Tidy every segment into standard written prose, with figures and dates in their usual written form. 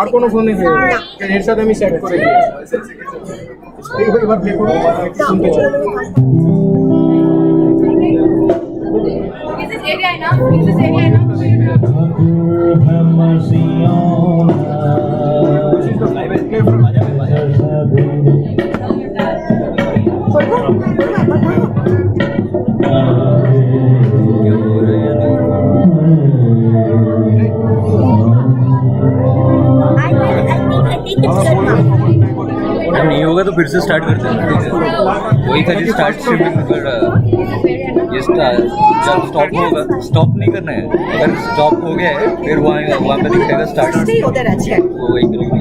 আর কোনো ফোনে এর সাথে আমি সেট করে দিই এবার দেখো শুনতে চাই This is area enough. This is area enough. नहीं होगा तो फिर से स्टार्ट करते हैं वही खाली स्टार्ट से ये जब स्टॉप होगा स्टॉप नहीं करना है अगर स्टॉप हो गया है फिर वहाँ पे दिखेगा स्टार्ट वो वही करेंगे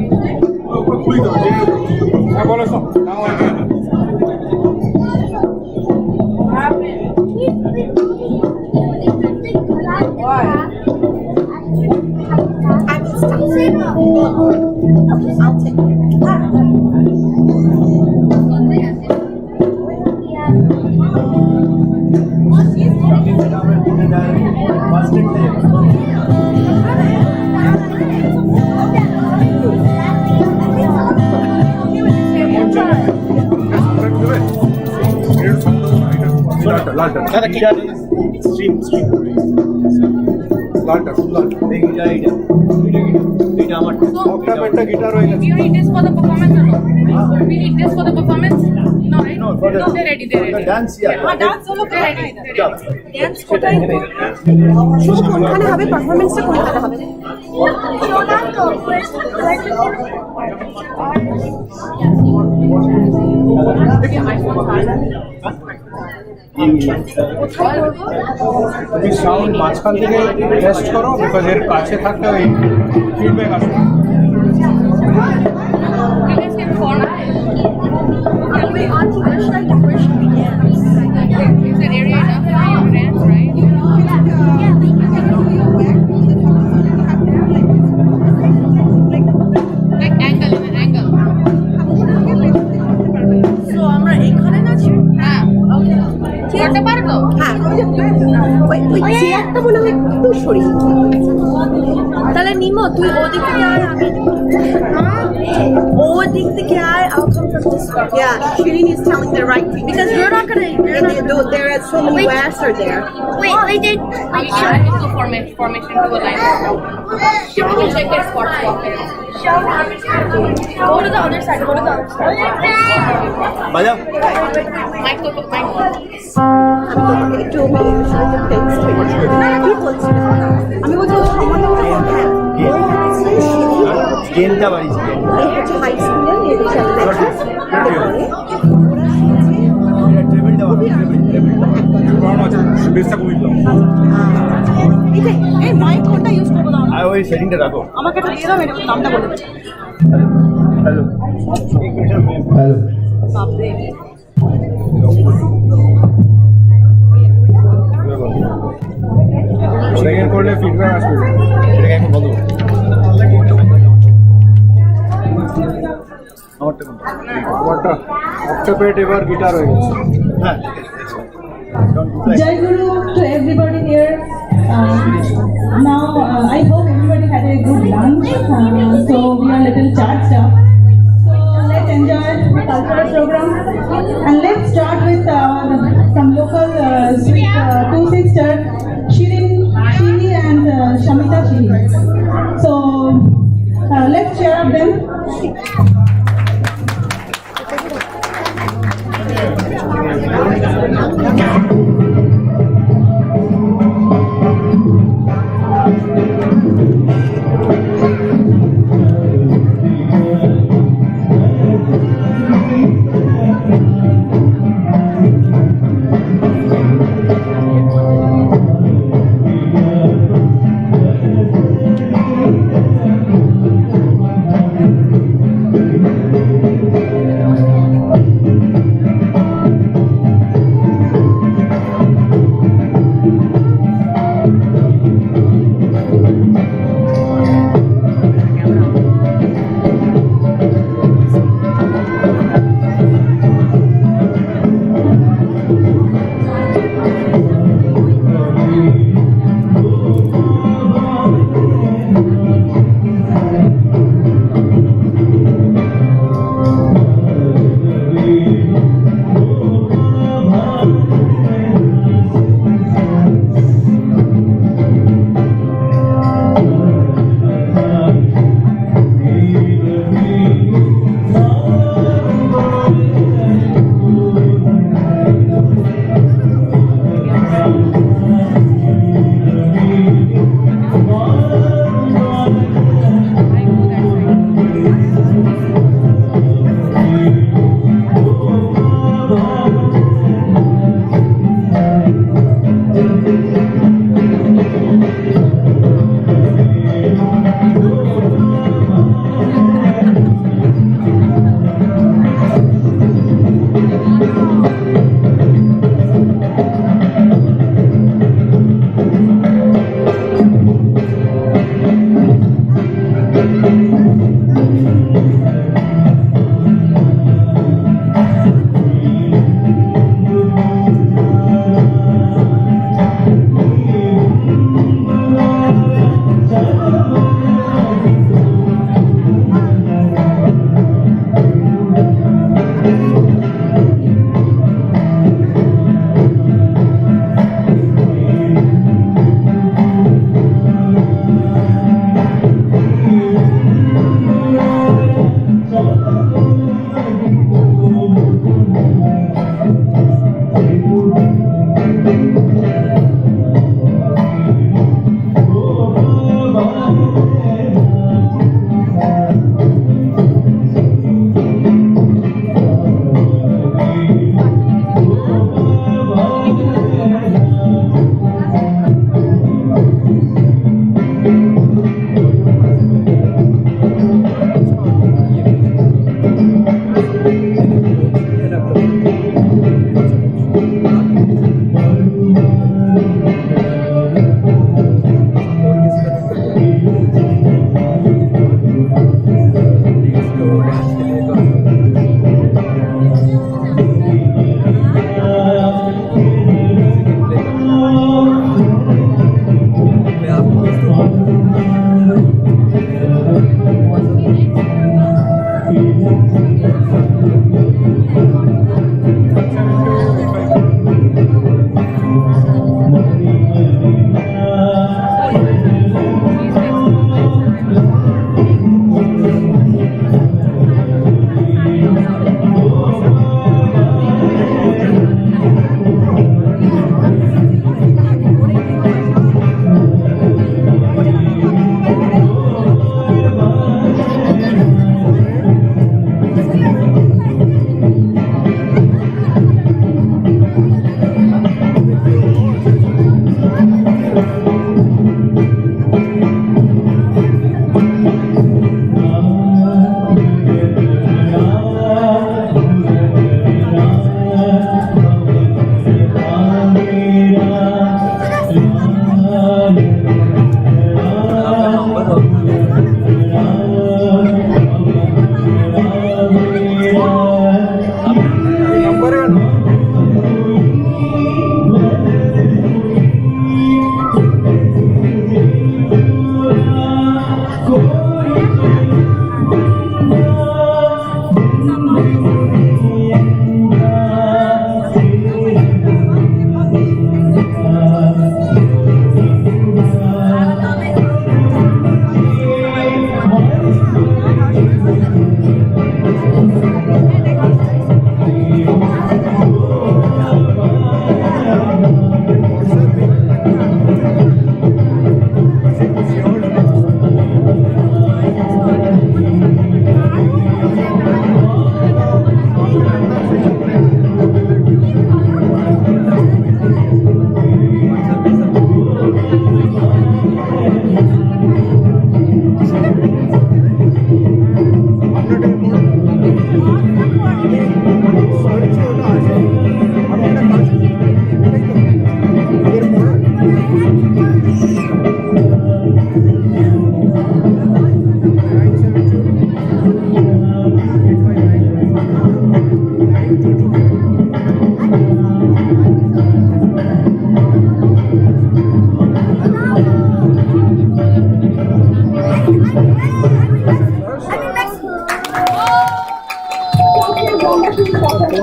guitar You need this for the performance or no? We need this for the performance? No, right? No, they're ready. They're ready. Dance, yeah. Dance solo, they're ready. Dance কোথায় শুধু কোনখানে হবে পারফরম্যান্সটা কোনখানে হবে তুমি সাউন্ড মাঝখান থেকে টেস্ট করো বিকজ এর কাছে থাকতে ওই ফিডব্যাক আসবে You guys can form. Is that area enough for you to dance, right? Like angle in an angle. So আমরা এখানে নাচি হ্যাঁ করতে পারো তো হ্যাঁ ওই চেয়ারটা মনে হয় একটু সরি তাহলে নিমো তুই ওদিক থেকে আয় আমি ওদিক থেকে আয় I'll come from this way. Yeah, Shirin is telling the right thing because you're not gonna there are so many ways are there. wait should I do formation to a line should we check their spots go to the other side বাজাও mic to mic আমি তো একটু text কি বলছি আমি বলছি গেমটা বাড়িয়েছি high স্কুলে এই মাইক কোনটা ইউজ করবো না আর ওই সেটিংটা রাখো আমাকে একটা দিয়ে দাও এটা নামটা বলে হ্যালো হ্যালো বাপরে সেকেন্ড করলে ফিডব্যাক আসবে এটাকে এখন বন্ধ আমারটা অক্টোপেট এবার গিটার হয়ে গেছে হ্যাঁ Jai Guru to everybody here. Now I hope everybody had a good lunch. So we are little charged up. So let's enjoy the cultural program and let's start with some local sweet two sisters, Shirin Shini and Shamita Shini. So let's cheer up them.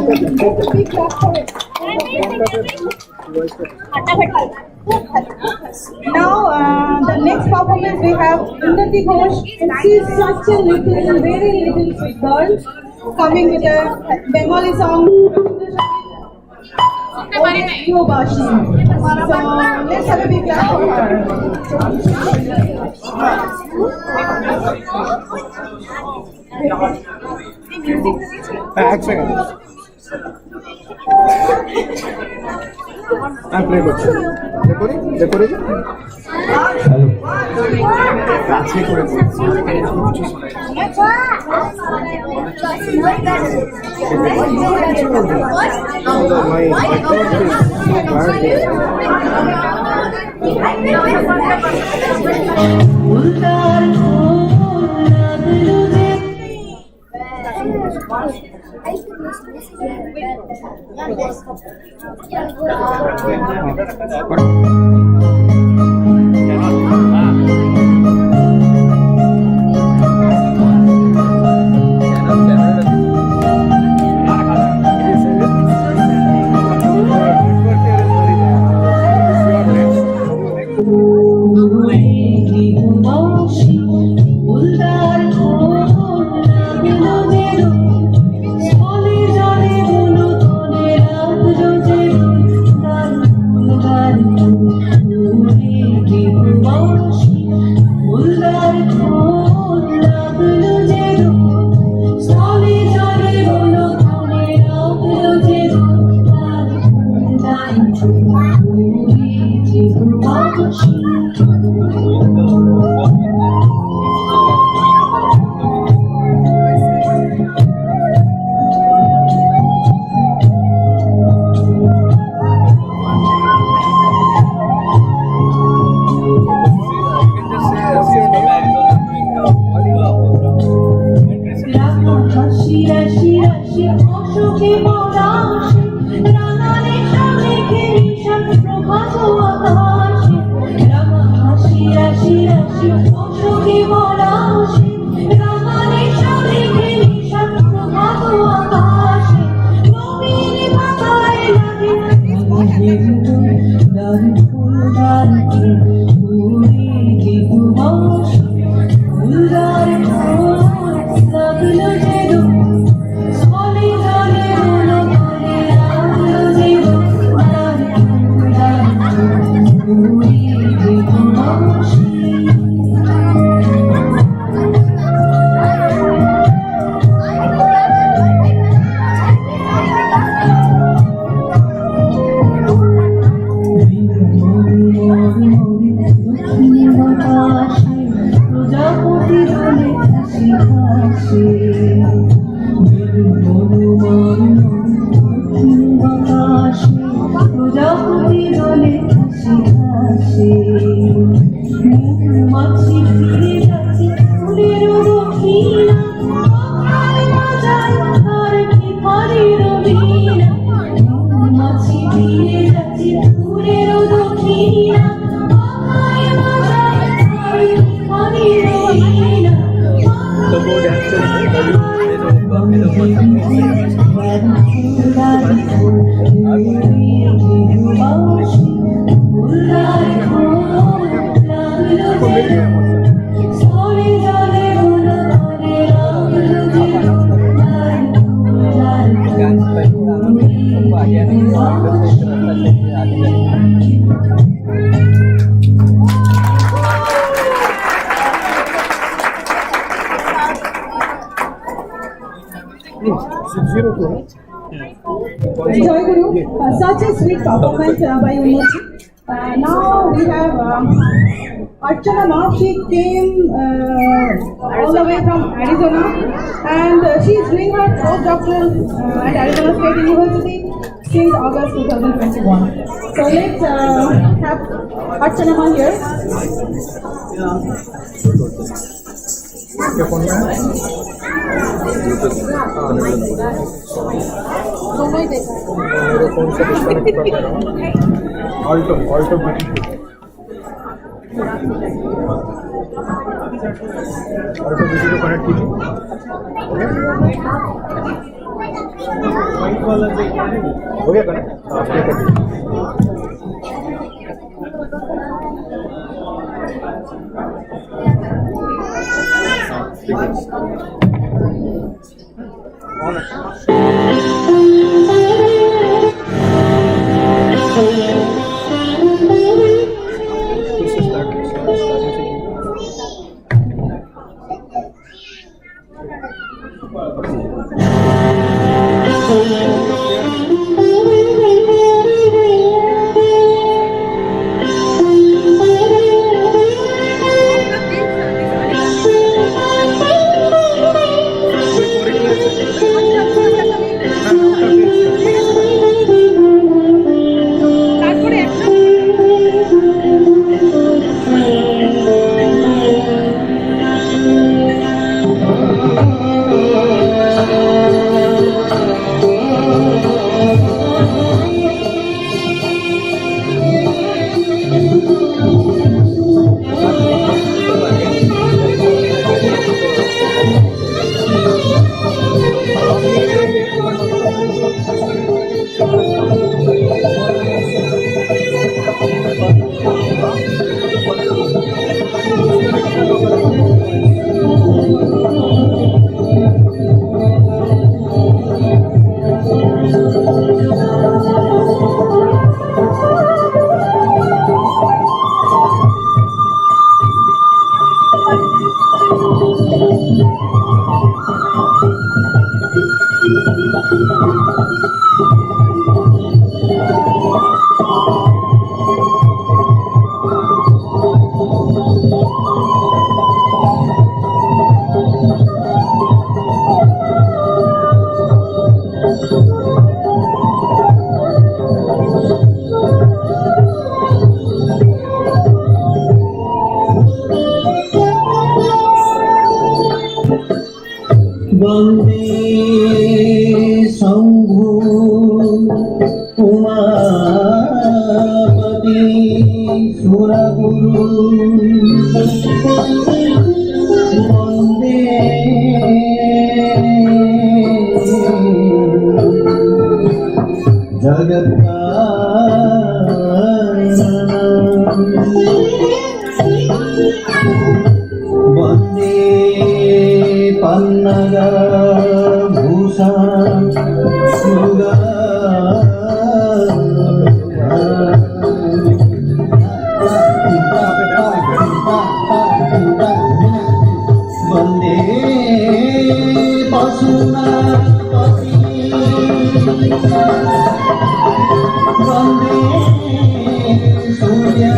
Big clap for it. Now, the next performance we have Unnati Ghosh. She is such a little, very little sweet girl, coming with a Bengali song. So let's have a big clap for her. এক second আমি play করছি play করি কাছে করে Joy Guru, such a sweet performance by Unnati. Now we have Archana Ma. She came all the way from Arizona, and she is doing her postdoctoral at Arizona State University since August 2021. So let's have Archana Ma here. Alto Alto Alto BT को connect कीजिए हो गया connect? हाँ, play कर दीजिए। फिर से start से তারপরে একটা वन्दे शम्भु उमापति सुरगुरु वन्दे वन्दे पन्नग भूषण सुगा वन्दे पशुपति वन्दे सूर्य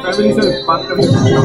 फैमिली से बात करनी है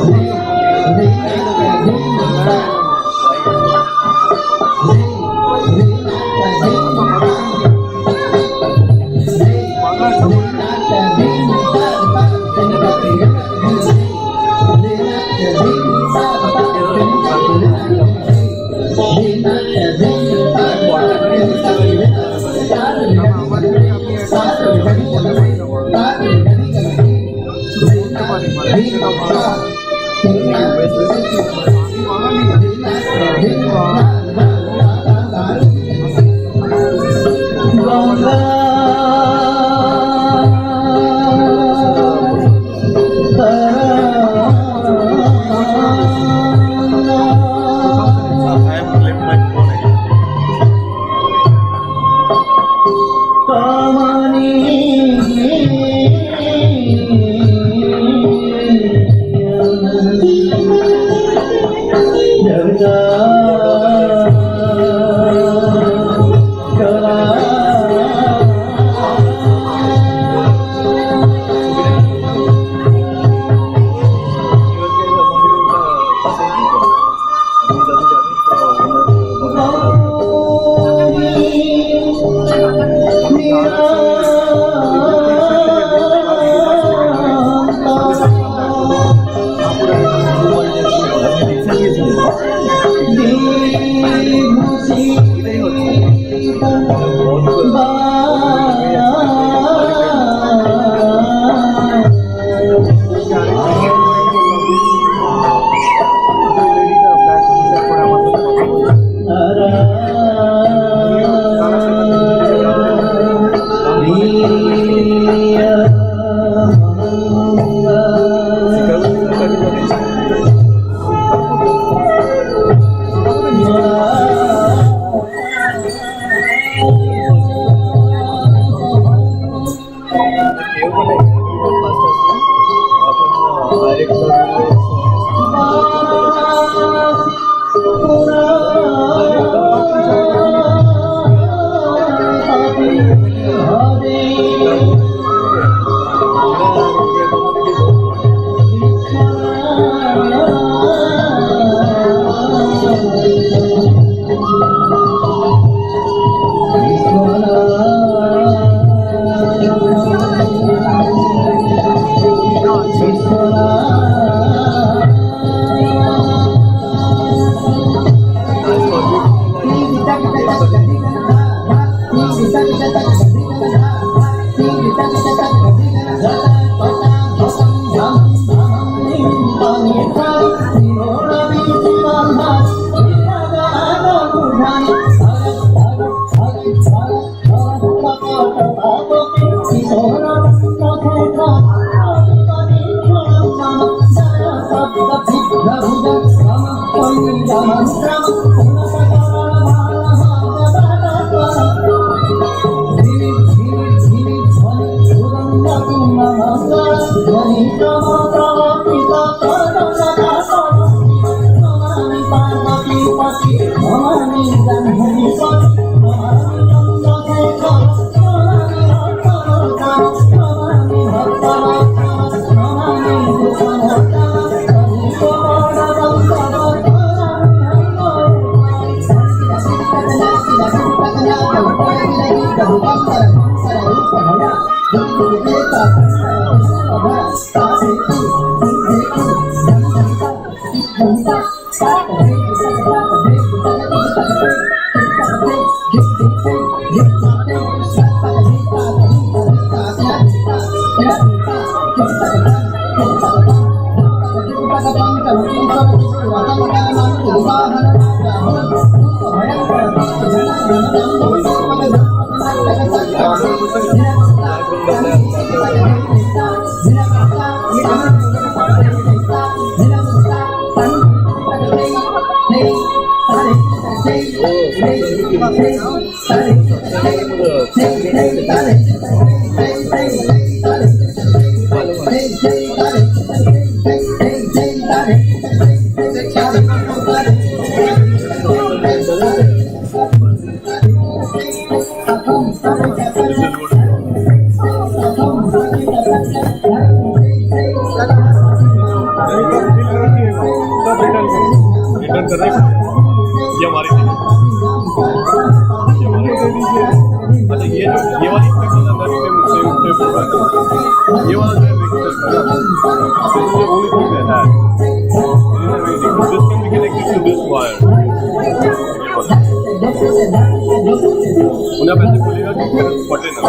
उन्हें पैसे बोलेगा कि फटे ना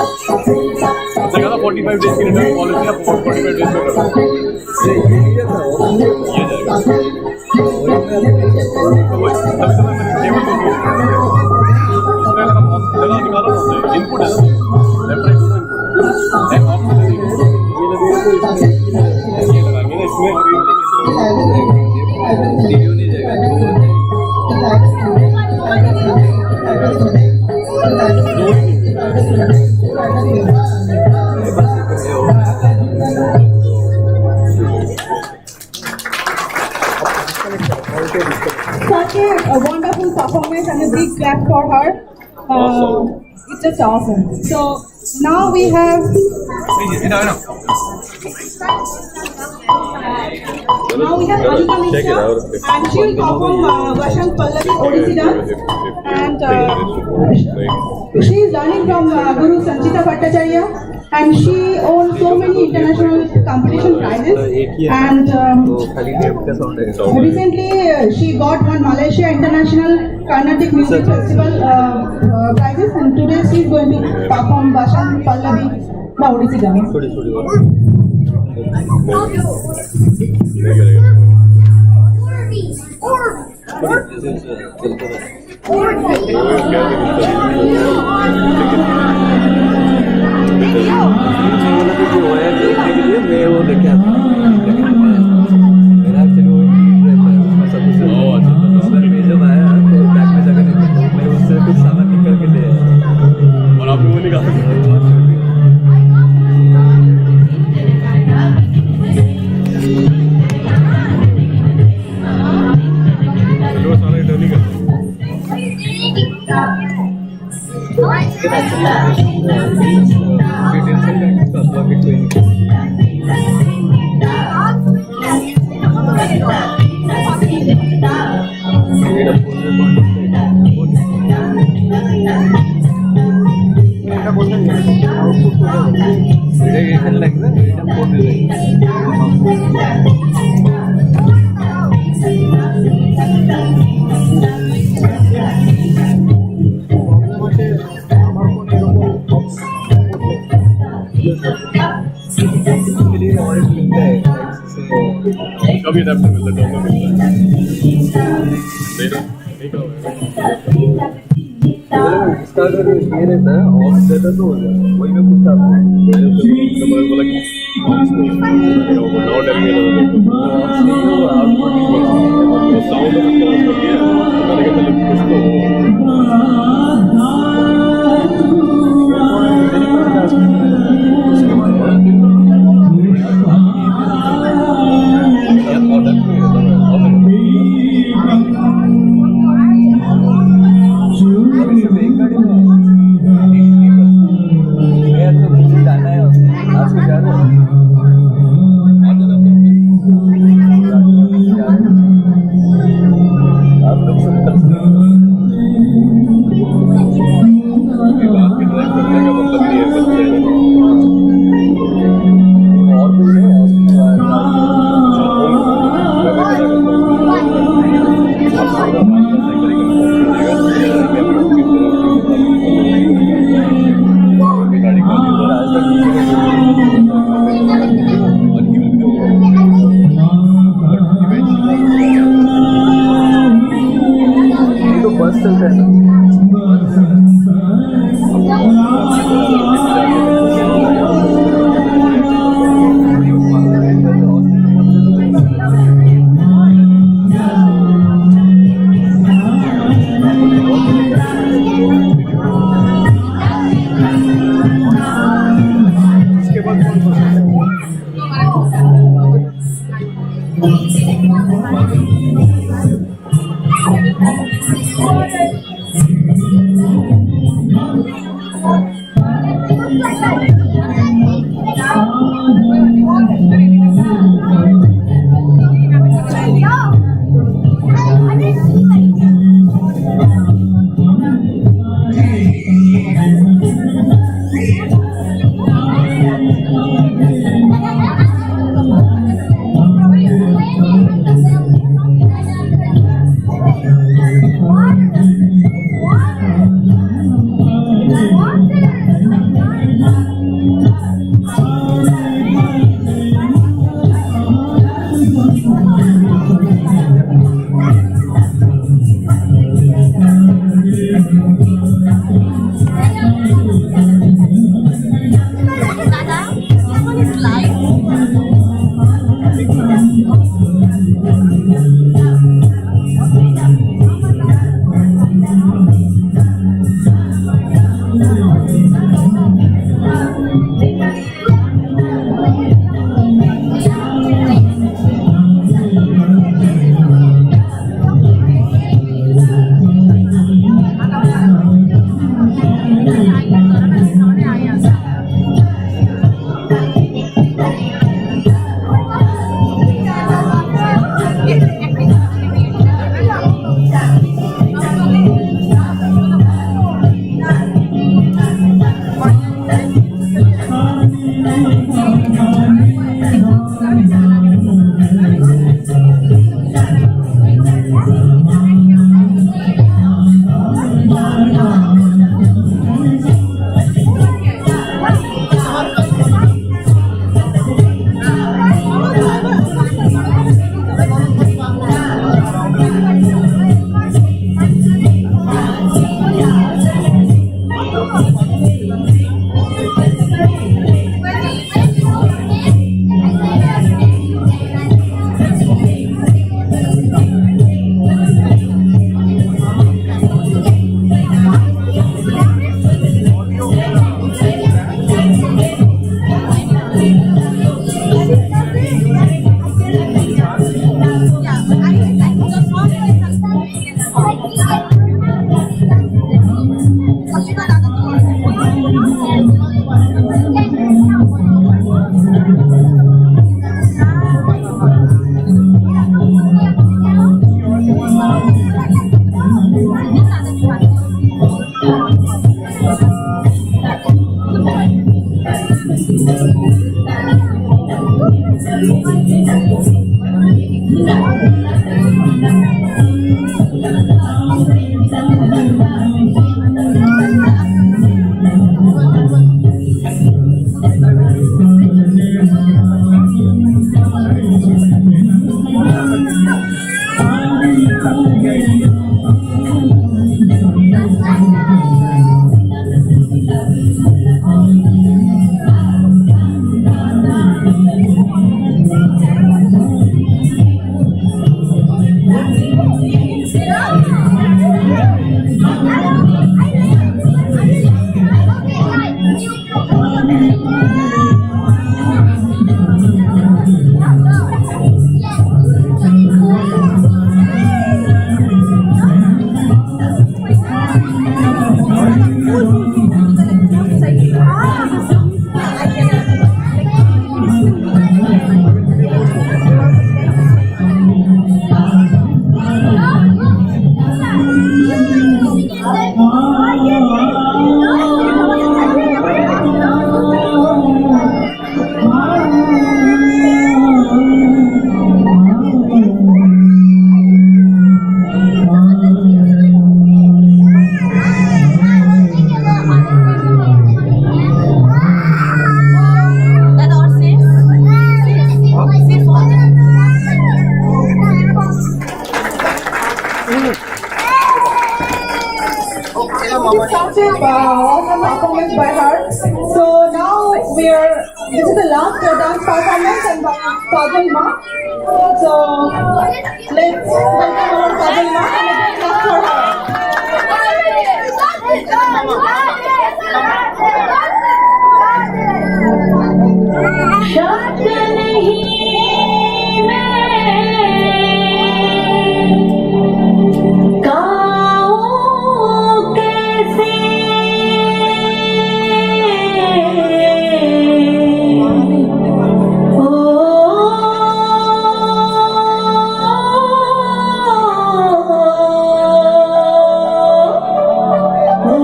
उसने कहा 45 डेज की रिटर्न पॉलिसी आप 45 डेज में करो इनपुट है लेफ्ट राइट ये लगाएंगे ना इसमें और वीडियो नहीं जाएगा Such a wonderful performance and a big clap for her. It's just awesome. So now we have. Now we have Anika Mishra, and she will perform Vasant Pallavi Odissi dance. And she is learning from Guru Sanchita Bhattacharya, and she owns so many international competition prizes. And recently she got one Malaysia International Carnatic Music Festival prizes, and today she is going to perform Vasant Pallavi the Odissi dance. मैं वो लेके आता हूँ मेरा actually वो रहता है उसमें सब कुछ उसमें मैं जब आया तो बैग में जगह नहीं थी मैं उससे कुछ सामान निकल के ले आया और आपने वो निकाला सारा रिटर्निंग करते कभी अडेप्टर मिलता है डॉक्टर मिलता है नहीं करो इसका अगर ये रहता है ऑफ देता तो हो जाए वही मैं पूछा मैंने बोला कि नॉट एवरी साउंड मैंने कहा इसको Started awesome performance by her. So now this is the last dance performance and by Kajal Ma. So let's welcome our Kajal Ma and a big clap for her. शांत नहीं मैं गाऊं कैसे ओ ओ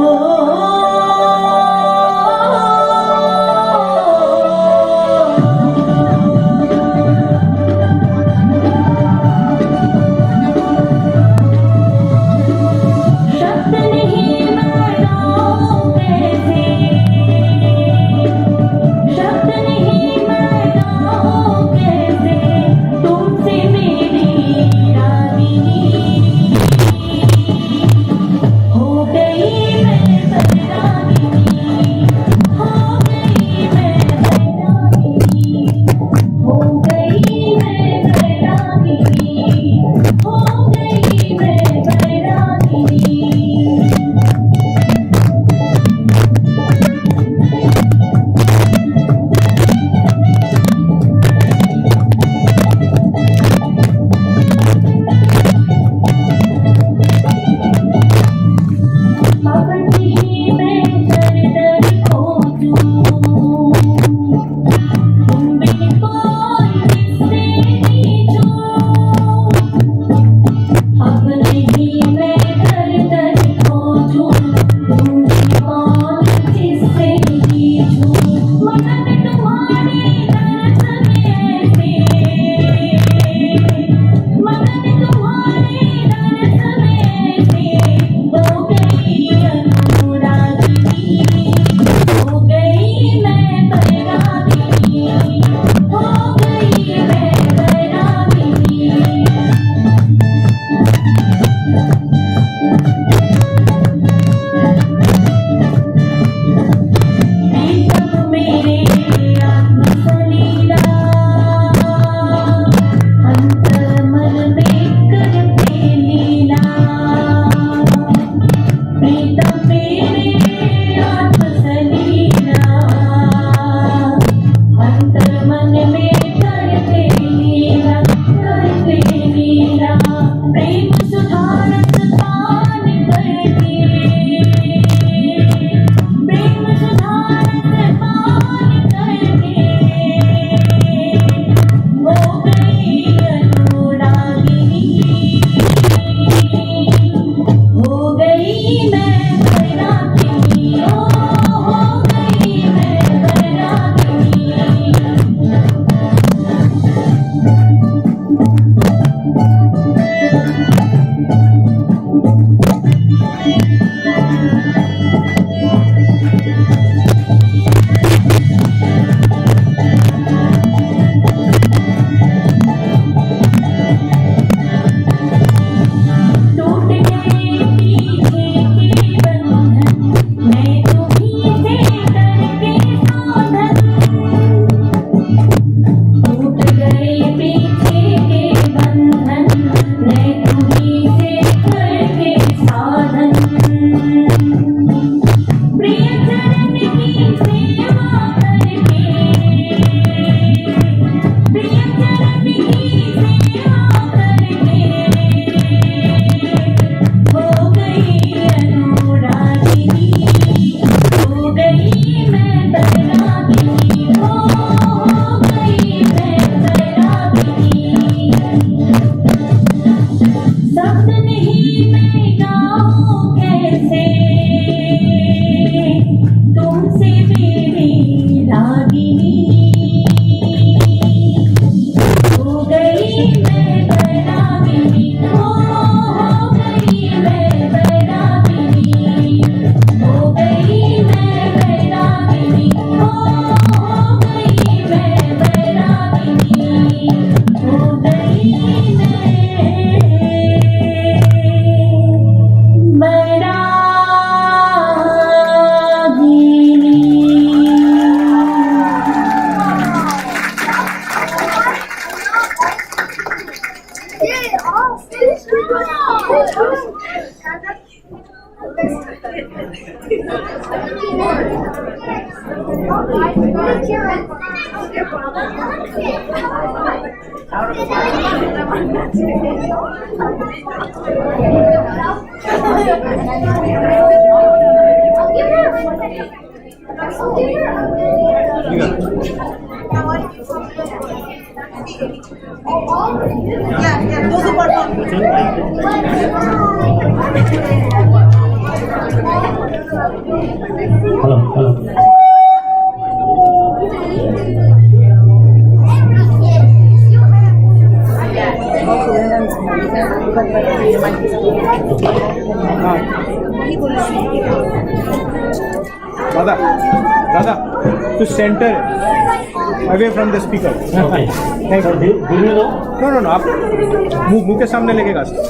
Those who perform. Hello. Radha, to center away from the speaker. Okay. Thank So, you. do you know? No, आप मुंह के सामने लेके गा सकते।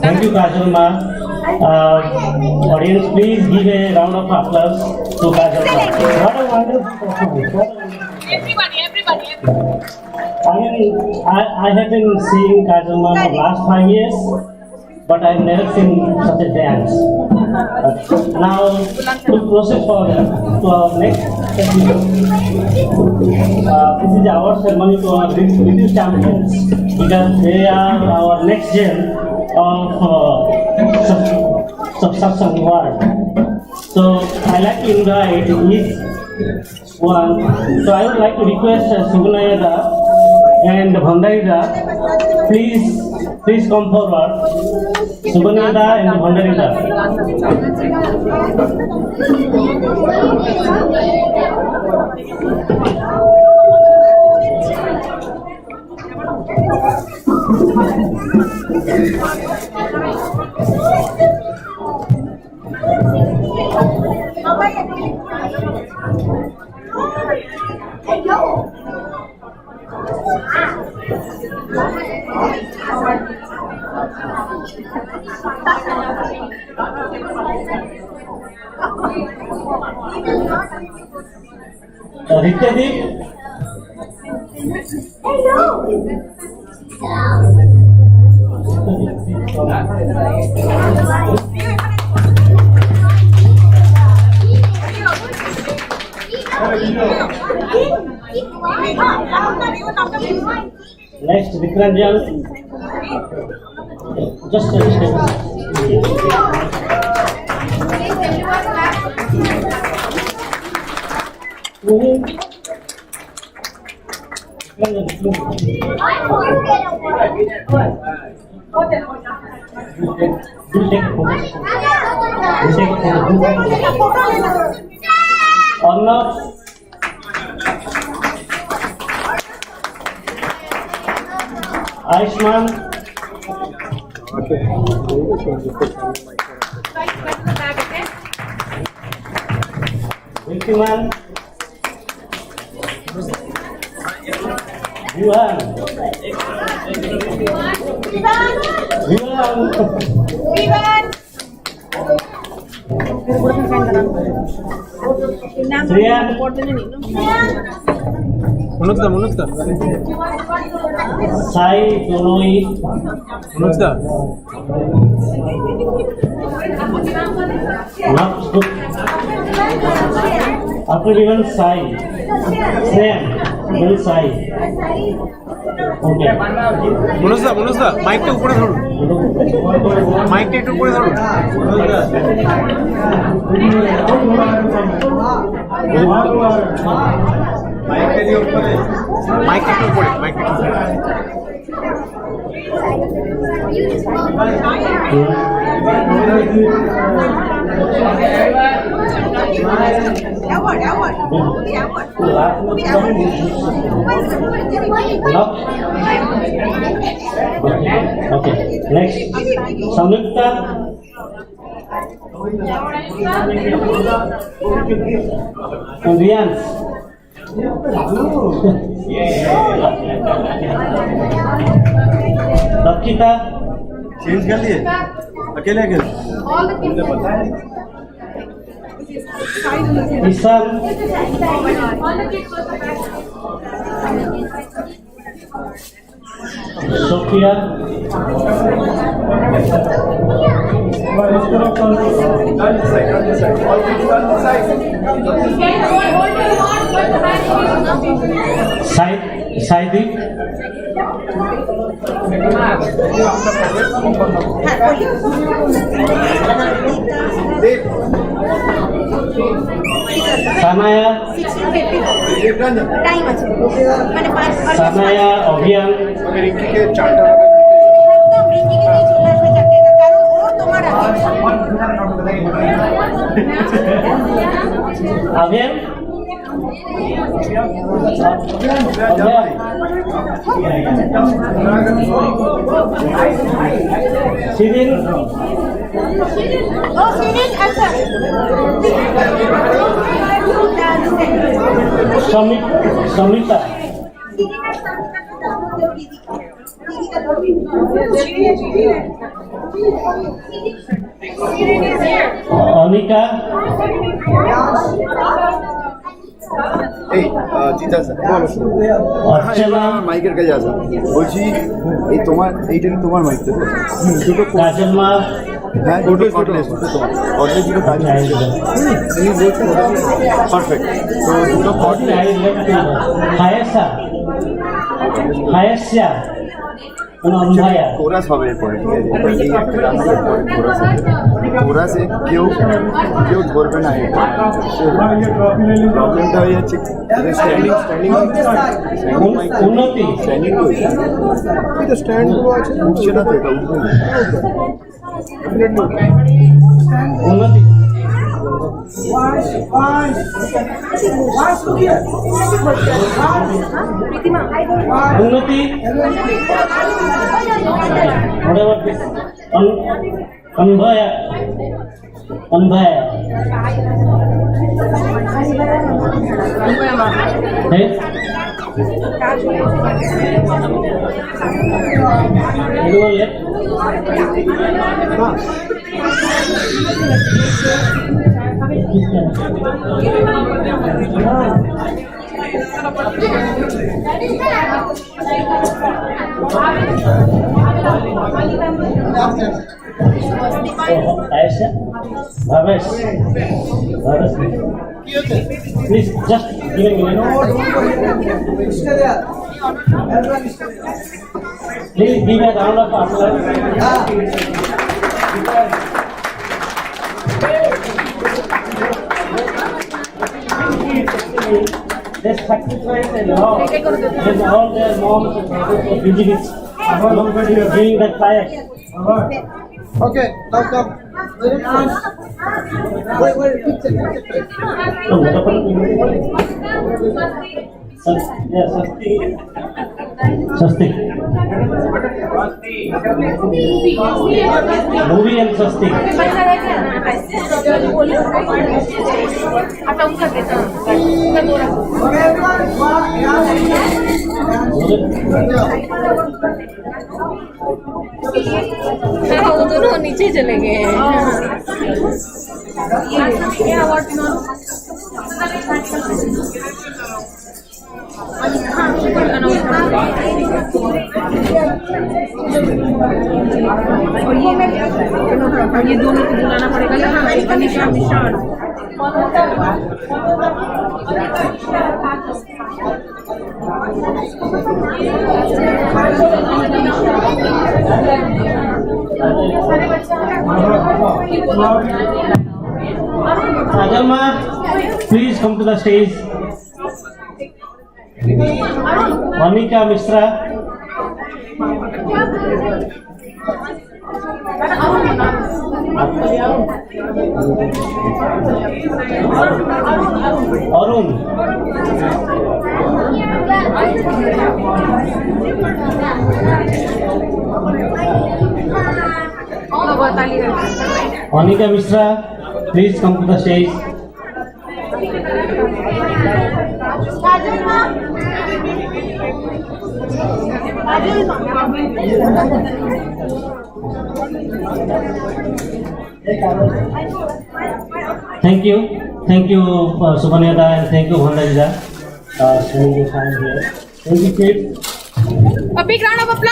Thank you, Kajal Ma. Audience, please give a round of applause to Kajal Ma. What a wonderful performance. Everybody. I mean, I have been seeing Kajal Ma for last 5 years, but I've never seen such a dance. Now, to proceed further to our next segment. This is our ceremony to our British champions, because they are our next gen of subsection world. So I like to invite each one. So I would like to request Subunayada and Bhandarida, please come forward. Subunayada and Bhandarida. Rityadeep. Next, Vikranjan. Just a Arnav. Aishman. Victiman. Yuhan. Sriyan. Munukta. Sai Donoi. Munukta. After given Sai. Sriyan. Will Sai. Okay. Munukta, mic টা উপরে ধরুন। Mic টা একটু উপরে ধরুন। মাইকটা দিয়ে উপরে। মাইকটা একটু উপরে, মাইকটা একটু উপরে। Okay. Next, Samyukta. And Riyan. Rakshita. Change कर लिए अकेले All the people. Isam, Sophia, Saidi, Sanaya, Sanaya, Obhian, Obhian, Shirin, Samita, Anika, এই চিতা স্যার Archana, মাইকের কাছে আসা বলছি এই তোমার এইটা কি তোমার মাইক তো দুটো Kajalma, হ্যাঁ দুটো কর্ডলেস দুটো তোমার কর্ডলেস দুটো কাজ তুমি বলছো পারফেক্ট তো দুটো cordless Hayasa, Hayasya, Anubhaya. Chorus হবে এরপরে ঠিক আছে এবার এই একটা গান হবে এরপরে কোরাস হবে কোরাসে কেউ ধরবে না এটা প্রবলেমটা হয়ে যাচ্ছে স্ট্যান্ডিং উন্নতি, স্ট্যান্ডিং তো এই তো স্ট্যান্ডগুলো আছে উঠছে না তো এটা উঠবে না উন্নতি, উন্নতি, what about this? Anubhaya, Anubhaya. Hey? Anyone left? Aisha? Bhavesh? Please, just give a minute. Please give a round of applause. They sacrifice a lot. With all their moms and brothers were busy with doing the fire. Okay, now come. Wait, picture. Yeah, Sasti. Movie and Sasti. आता उनका देता उनका दौरा हाँ वो दोनों नीचे चले गए हैं ये अवार्ड और ये दोनों को बुलाना पड़ेगा यहाँ Anisha मिशान Ajalma, please come to the stage. Monica Mishra. Arun. Monica Mishra, please come to the stage. Thank you. thank you Subhaneda and thank you Bhandarija spending your time here. Thank you kids. A big round of applause!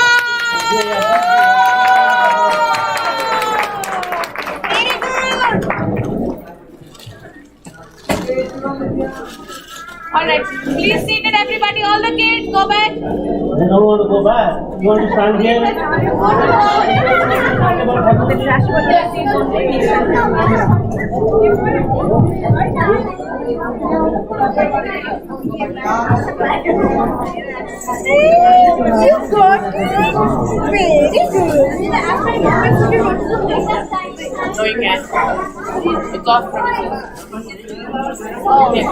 Alright, please seated everybody, all the kids, go back. They don't want to go back. You want to stand here? You got very good. No, you can't. It's off premises. Okay.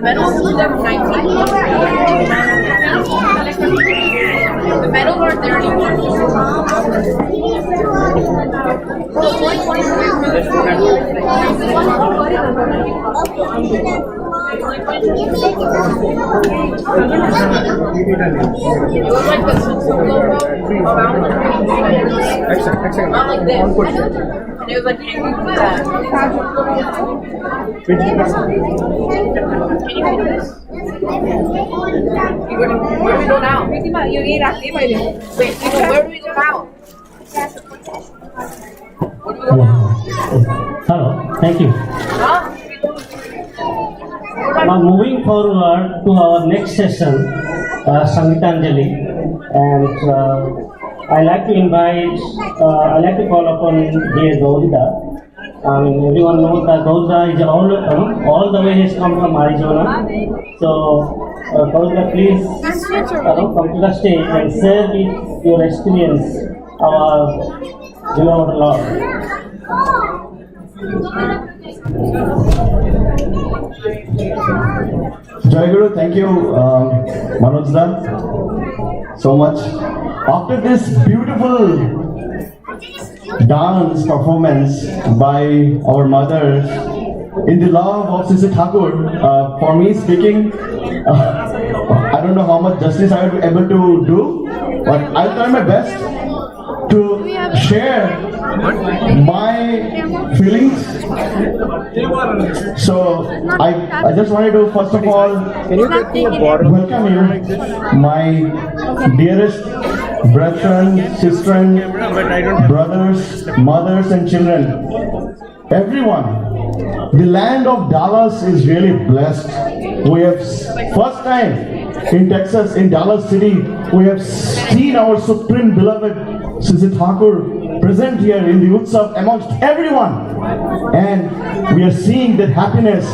Medals 2019. The medals aren't there anymore. So 2020. It was like the Socio-economic logo not like this. And it was like hanging from that. Can you do this? Where do we go now? Wait, where do we go now? Hello, thank you. Now moving forward to our next session, Sangitanjali, and I like to call upon dear Gaurida. Everyone knows that Gaurida is all the way has come from Arizona. So Gaurida, please come to the stage and share with your experience our beloved Lord. Jai Guru, thank you, Manojda, so much. After this beautiful dance performance by our mothers in the love of Sisi Thakur, for me speaking, I don't know how much justice I will be able to do, but I'll try my best to share my feelings. So I just wanted to first of all welcome you, my dearest brethren, sisters, brothers, mothers and children, everyone. The land of Dallas is really blessed. We have first time in Texas, in Dallas City, we have seen our supreme beloved Sisi Thakur present here in the Ustav amongst everyone, and we are seeing that happiness,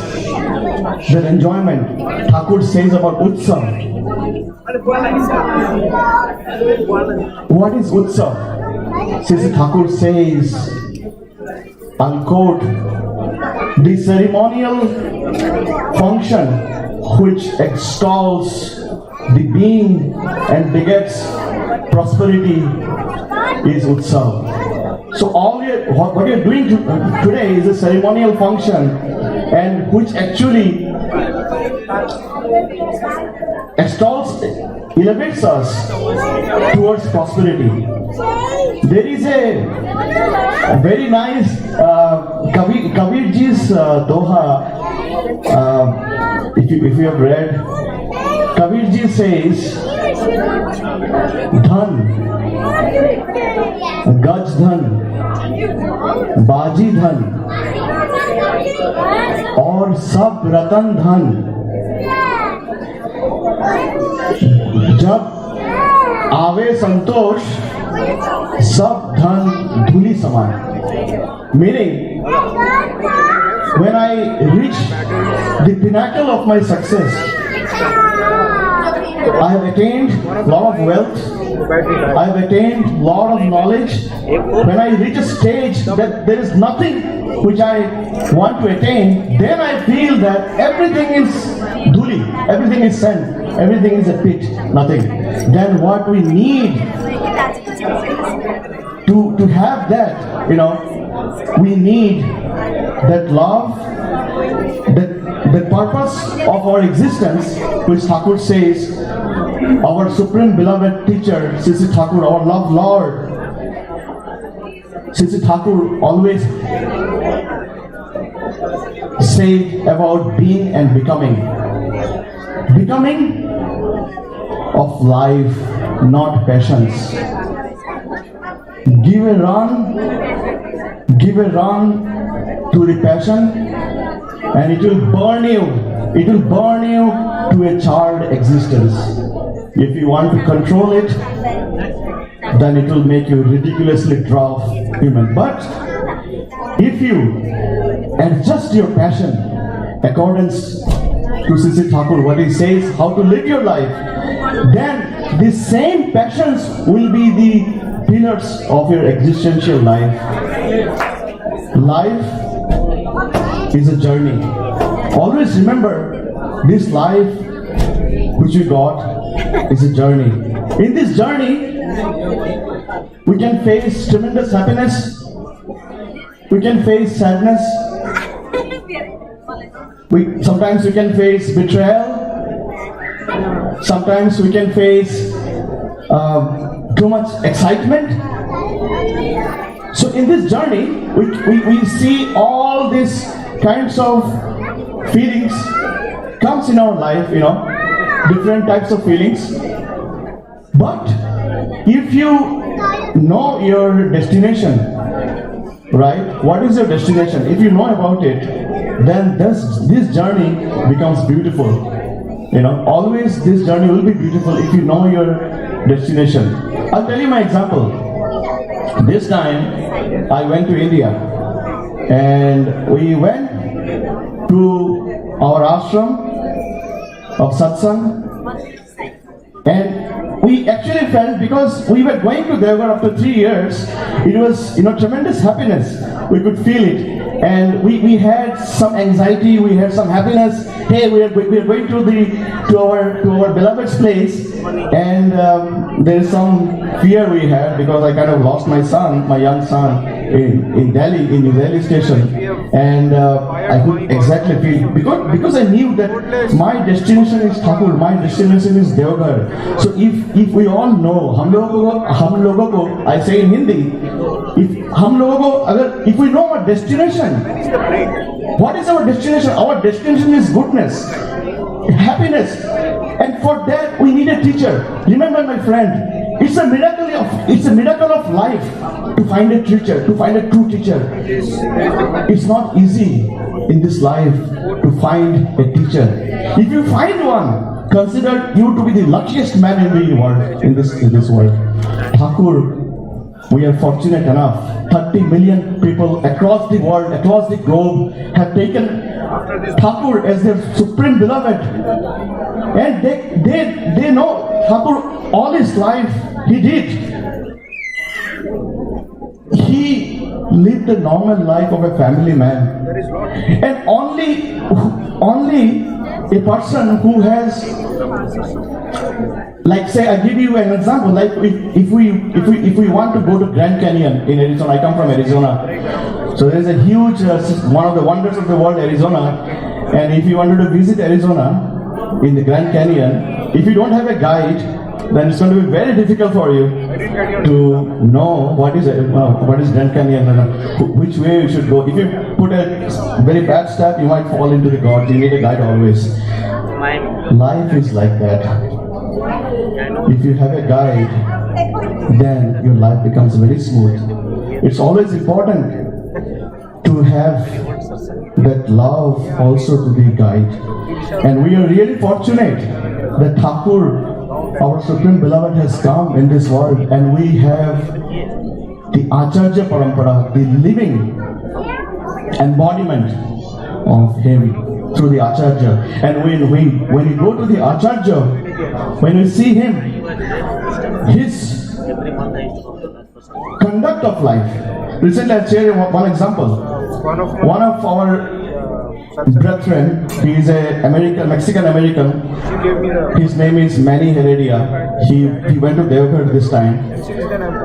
that enjoyment Thakur says about Utsav. What is Utsav? Sisi Thakur says, I'll quote, the ceremonial function which extols the being and begets prosperity is Utsav. So what we are doing today is a ceremonial function, and which actually extols, elevates us towards prosperity. There is a very nice Kabirji's Doha, if you have read, Kabirji says, Dhan, Gaj Dhan, Baji Dhan, और सब रतन धन जब आवे संतोष सब धन धूलि समान. Meaning, when I reach the pinnacle of my success, I have attained a lot of wealth. I have attained a lot of knowledge. When I reach a stage that there is nothing which I want to attain, then I feel that everything is dhuli, everything is sand, everything is a pit, nothing. Then what we need to have that, we need that love, the purpose of our existence, which Thakur says, our supreme beloved teacher, Sisi Thakur, our loved Lord, Sisi Thakur always said about being and becoming. Becoming of life, not passions. Give a run to the passion, and it will burn you to a charred existence. If you want to control it, then it will make you ridiculously draft human. But if you adjust your passion accordance to Sisi Thakur, what he says, how to live your life, then the same passions will be the pillars of your existential life. Life is a journey. Always remember, this life which we got is a journey. In this journey, we can face tremendous happiness, we can face sadness, sometimes we can face betrayal, sometimes we can face too much excitement. So in this journey, we see all these kinds of feelings comes in our life, different types of feelings. But if you know your destination, right? What is your destination? If you know about it, then this journey becomes beautiful. Always this journey will be beautiful if you know your destination. I'll tell you my example. This time I went to India and we went to our ashram of satsang, and we actually felt, because we were going to Deoghar after 3 years, it was tremendous happiness. We could feel it, and we had some anxiety, we had some happiness. Hey, we are going to our beloved's place, and there is some fear we had, because I kind of lost my young son in Delhi, in New Delhi station, and I could exactly feel, because I knew that my destination is Thakur, my destination is Deoghar. So if we all know, hum logo ko, I say in Hindi, if we know our destination, what is our destination? Our destination is goodness, happiness, and for that we need a teacher. Remember, my friend, it's a miracle of life to find a teacher, to find a true teacher. It's not easy in this life to find a teacher. If you find one, consider you to be the luckiest man in the world, in this world. Thakur, we are fortunate enough. 30 million people across the world, across the globe, have taken Thakur as their supreme beloved, and they know Thakur all his life. He lived the normal life of a family man, and only a person who has, like, say, I give you an example. Like, if we want to go to Grand Canyon in Arizona, I come from Arizona, so there is a huge one of the wonders of the world, Arizona. And if you wanted to visit Arizona in the Grand Canyon, if you don't have a guide, then it's going to be very difficult for you to know what is Grand Canyon and which way you should go. If you put a very bad step, you might fall into the gorge. You need a guide always. Life is like that. If you have a guide, then your life becomes very smooth. It's always important to have that love also to the guide. And we are really fortunate that Thakur, our Supreme Beloved, has come in this world, and we have the Acharya Parampara, the living embodiment of him through the Acharya. And when you go to the Acharya, when we see him, his conduct of life. Recently, I'll share you one example. One of our brethren, he is a Mexican American. His name is Manny Heredia. He went to Devghar this time,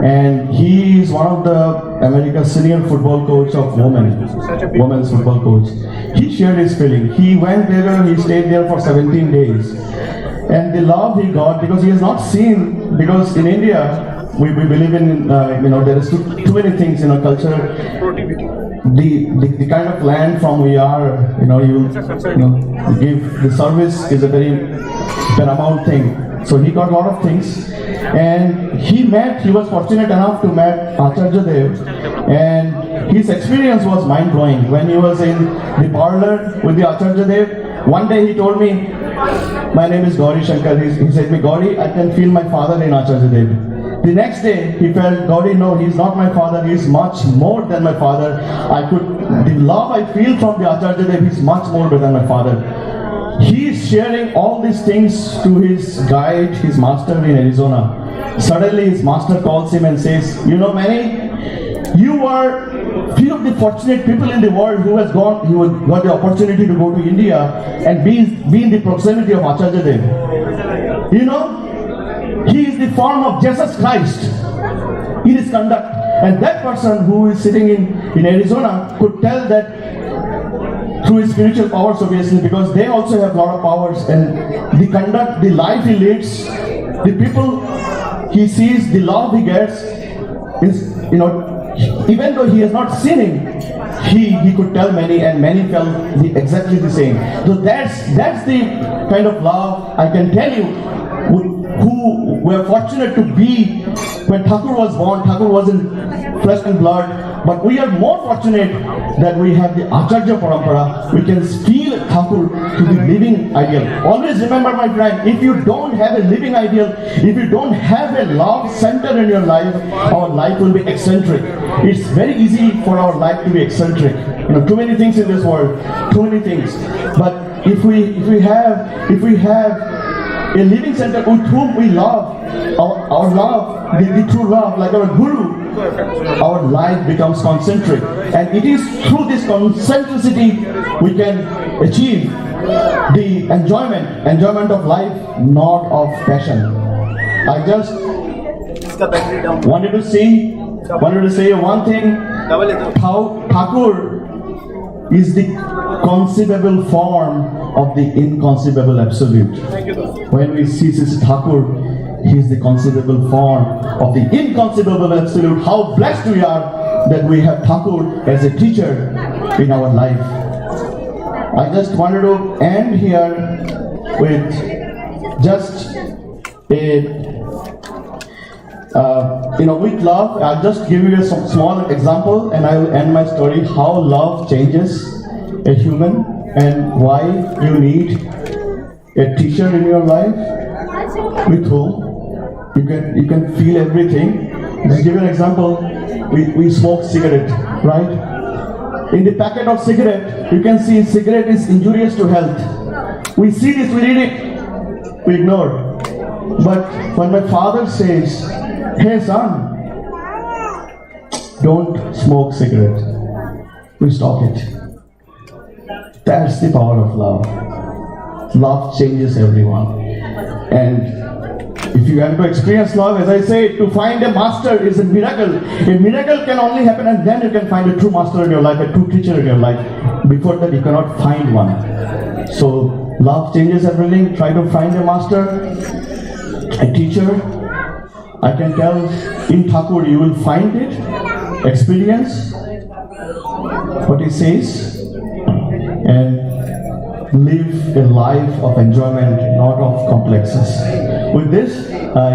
and he is one of the America's senior football coach of women's football coach. He shared his feeling. He went there. He stayed there for 17 days, and the love he got, because he has not seen. Because in India, we believe in there is too many things in our culture. The kind of land from we are, you give the service is a very paramount thing. So he got a lot of things, and he was fortunate enough to meet Acharya Dev, and his experience was mind blowing. When he was in the parlor with the Acharya Dev, one day he told me, "My name is Gauri Shankar." He said to me, "Gauri, I can feel my father in Acharya Dev." The next day, he felt, "Gauri, no, he's not my father, he's much more than my father. The love I feel from the Acharya Dev is much more than my father." He is sharing all these things to his guide, his master in Arizona. Suddenly, his master calls him and says, "Manny, you are few of the fortunate people in the world who got the opportunity to go to India and be in the proximity of Acharya Dev. He is the form of Jesus Christ in his conduct." And that person who is sitting in Arizona could tell that through his spiritual powers, obviously, because they also have a lot of powers, and the conduct, the life he leads, the people he sees, the love he gets is, even though he has not seen him, he could tell many, and many felt exactly the same. So that's the kind of love I can tell you, who were fortunate to be when Thakur was born. Thakur was in flesh and blood, but we are more fortunate that we have the Acharya Parampara. We can feel Thakur to the living ideal. Always remember, my friend, if you don't have a living ideal, if you don't have a love center in your life, our life will be eccentric. It's very easy for our life to be eccentric. Too many things in this world, too many things. But if we have a living center with whom we love, our love, the true love, like our Guru, our life becomes concentric. And it is through this concentricity we can achieve the enjoyment of life, not of passion. I just wanted to say one thing, how Thakur is the conceivable form of the inconceivable absolute. When we see Sisi Thakur, he is the conceivable form of the inconceivable absolute. How blessed we are that we have Thakur as a teacher in our life. I just wanted to end here with just with love. I'll just give you a small example, and I will end my story. How love changes a human, and why you need a teacher in your life with whom you can feel everything. Just give you an example. We smoke cigarette, right? In the packet of cigarette, you can see cigarette is injurious to health. We see this, we read it, we ignore. But when my father says, "Hey son, don't smoke cigarette," we stop it. That's the power of love. Love changes everyone. And if you have to experience love, as I say, to find a master is a miracle. A miracle can only happen, and then you can find a true master in your life, a true teacher in your life. Before that, you cannot find one. So, love changes everything. Try to find a master, a teacher. I can tell in Thakur you will find it, experience what he says, and live a life of enjoyment, not of complexes. With this, I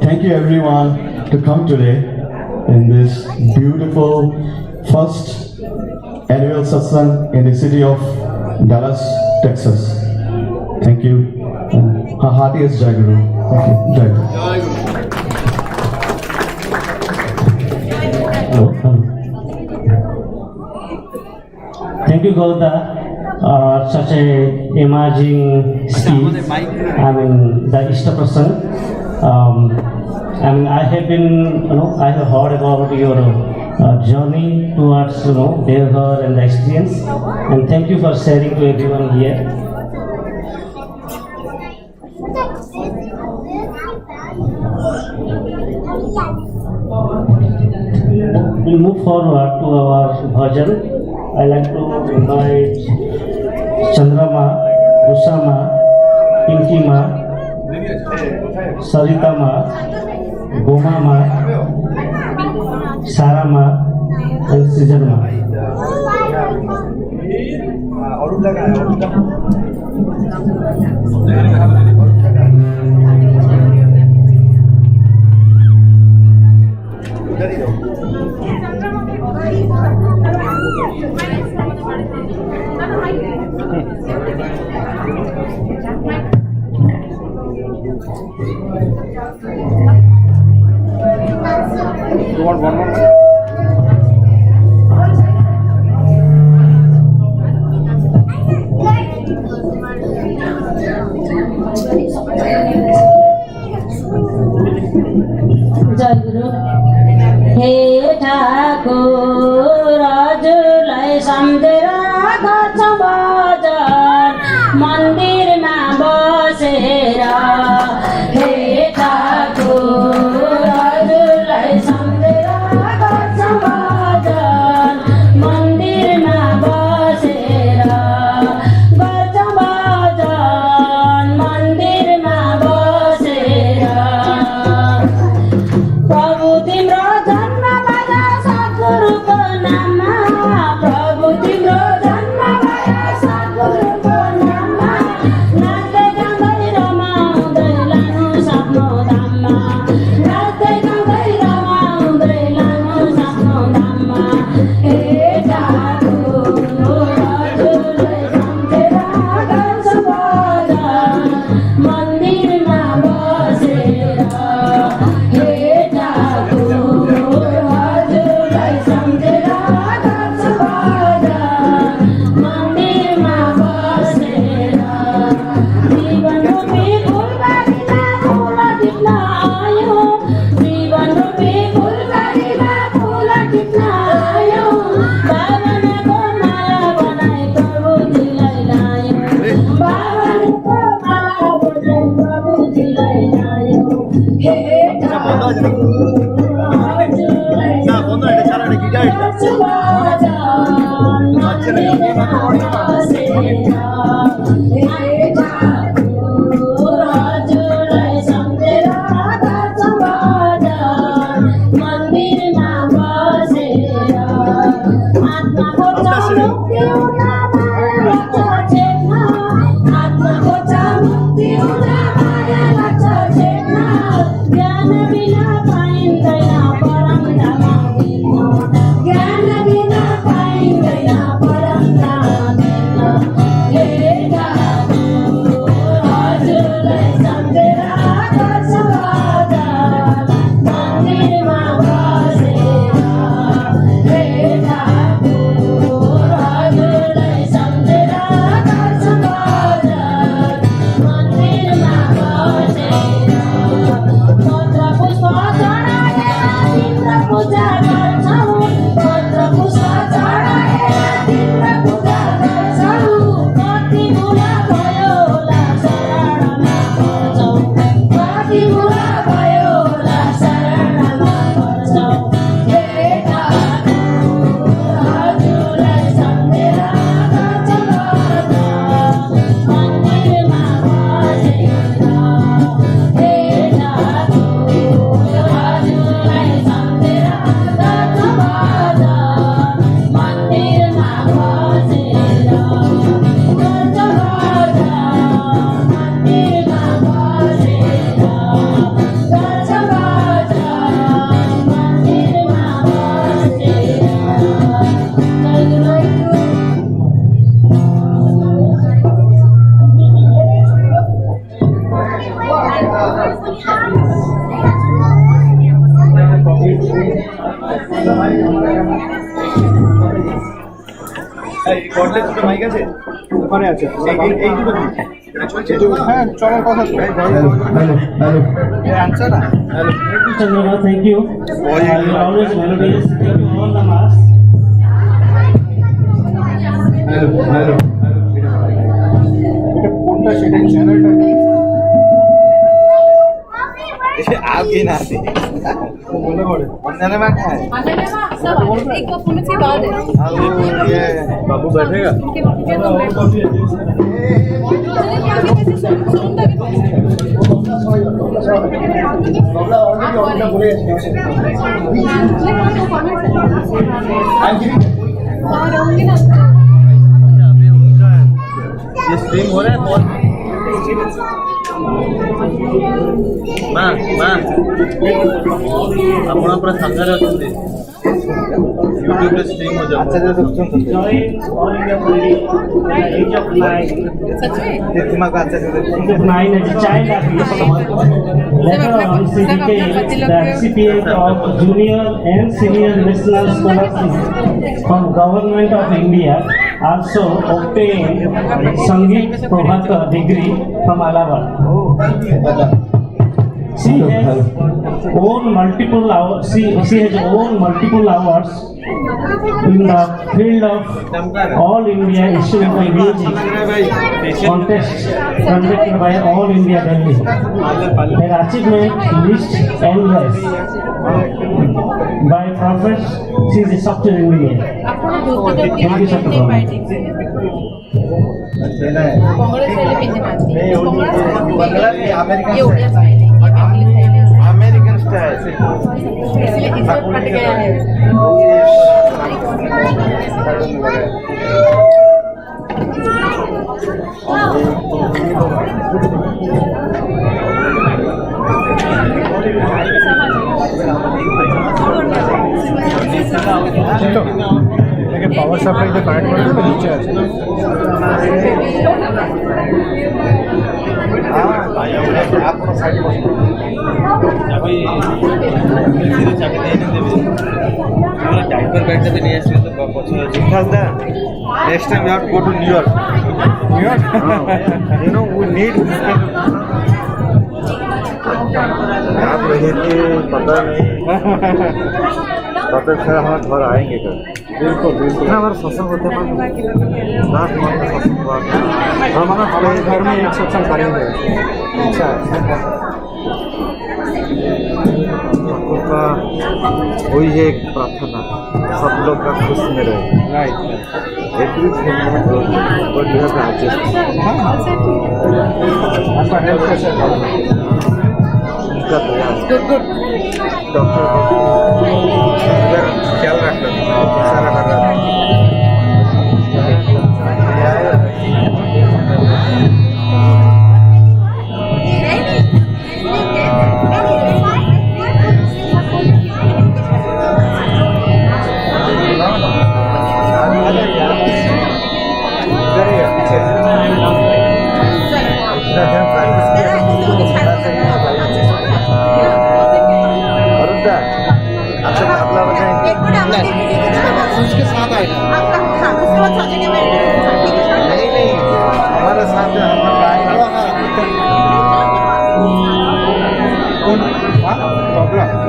thank you everyone to come today in this beautiful first annual satsang in the city of Dallas, Texas. Thank you. And heartiest Jai Guru. Thank you. Jai Guru. Hello. Thank you, Gauda. such a emerging skill. I mean, the Easter person. I mean, I have been, I have heard about your journey towards, Devghar and the experience. And thank you for sharing to everyone here. We'll move forward to our bhajan. I like to invite Chandrama, Usama, Pinkima, Saritama, Gomama, Sarama, and Sijarma. You want one more? हे ठाकुर हजुरलाई सम्झेर गर्छौँ भजन मन्दिरमा बसेर हे ठाकुर हजुरलाई सम्झेर गर्छौँ भजन मन्दिरमा बसेर गर्छौँ भजन मन्दिरमा बसेर प्रभु तिम्रो जन्म भया सद्गुरुको नाममा प्रभु तिम्रो जन्म भया सद्गुरुको नाममा नाच्दै गाउँदै रमाउँदै लानु सक्नु धाममा नाच्दै गाउँदै रमाउँदै लानु सक्नु धाममा हे ठाकुर हजुरलाई सम्झेर गर्छौँ भजन मन्दिरमा बसेर हे ठाकुर हजुरलाई सम्झेर गर्छौँ भजन मन्दिरमा बसेर जीवन रूपी फुलबारीमा फुल टिप्न आयौँ जीवन रूपी फुलबारीमा फुल टिप्न आयौँ बाबनको माला बनाई प्रभुजीलाई लायौँ बाबनको माला बनाई प्रभुजीलाई लायौँ हे ठाकुर हजुरलाई गर्छौँ भजन मन्दिरमा बसेर हे ठाकुर हजुरलाई सम्झेर गर्छौँ भजन मन्दिरमा बसेर आत्माको छ मुक्ति हुन माया लाग्छ चेतना आत्माको छ मुक्ति हुन माया लाग्छ चेतना ज्ञान बिना पाइँदैन परम धाम बित्न ज्ञान बिना पाइँदैन परम धाम बित्न हे ठाकुर हजुरलाई सम्झेर गर्छौँ भजन मन्दिरमा बसेर हे ठाकुर हजुरलाई सम्झेर गर्छौँ भजन मन्दिरमा बसेर पत्र पुष्प चढाएर तिम्रो पूजा गर्छौँ पत्र पुष्प चढाएर तिम्रो पूजा गर्छौँ कति बुढा भयो होला शरणमा पर्छौँ कति बुढा भयो होला शरणमा पर्छौँ हे ठाकुर हजुरलाई सम्झेर गर्छौँ भजन मन्दिरमा बसेर हे ठाकुर हजुरलाई सम्झेर गर्छौँ भजन मन्दिरमा बसेर गर्छौँ भजन मन्दिरमा बसेर गर्छौँ भजन मन्दिरमा बसेर হ্যাঁ চলার কথা Chandra, thank you. You're always melodious. Thank you all the mass. কোনটা সেটা চ্যানেলটা आपकी ना थी বলে করে अंदर में क्या है सब एक परफॉर्मेंस के बाद है ये बाबू बैठेगा ये स्ट्रीम हो रहा है बहुत माँ ଆପଣ ପୁରା ସାଙ୍ଗରେ ଅଛନ୍ତି ୟୁଟ୍ୟୁବରେ ଷ୍ଟ୍ରିମ୍ हो जाओ अच्छा जैसे Join all India Bully at the age of 9. सच में दिमाग का अच्छा से Age of 9 as a child later on she became the recipient of junior and senior national scholarship from Government of India. Also obtained Sangeet Prabhakar degree from Allahabad. She has won multiple awards. She has won multiple awards in the field of All India Instrumental Music contest conducted by All India Delhi. Her achievement list endless. By profession, she is a software engineer. Thank you, Dr. Congress वाले पिंजन आती है American ये Odia style है ये Bengali style है American style इसलिए इस वक्त फट गया है পাওয়ার সাপ্লাই যে কানেক্ট করে তো নিচে আছে डाइपर बैठ से नहीं आए तो next time you have to go to New York you know we need आप रहे थे पता नहीं तब फिर हमारे घर आएंगे कल बिल्कुल बिल्कुल ना हमारा सत्संग होते हैं 10 मंथ का सत्संग हुआ हमारे घर में एक सत्संग करेंगे अच्छा ठाकुर का वही है एक प्रार्थना सब लोग का खुश में रहे right everything but you have to adjust आपका हेल्थ कैसा है उनका दया डॉक्टर ख्याल रखना सारा करना उसके साथ आएगा नहीं हमारे साथ हम लोग आएगा कौन प्रॉब्लम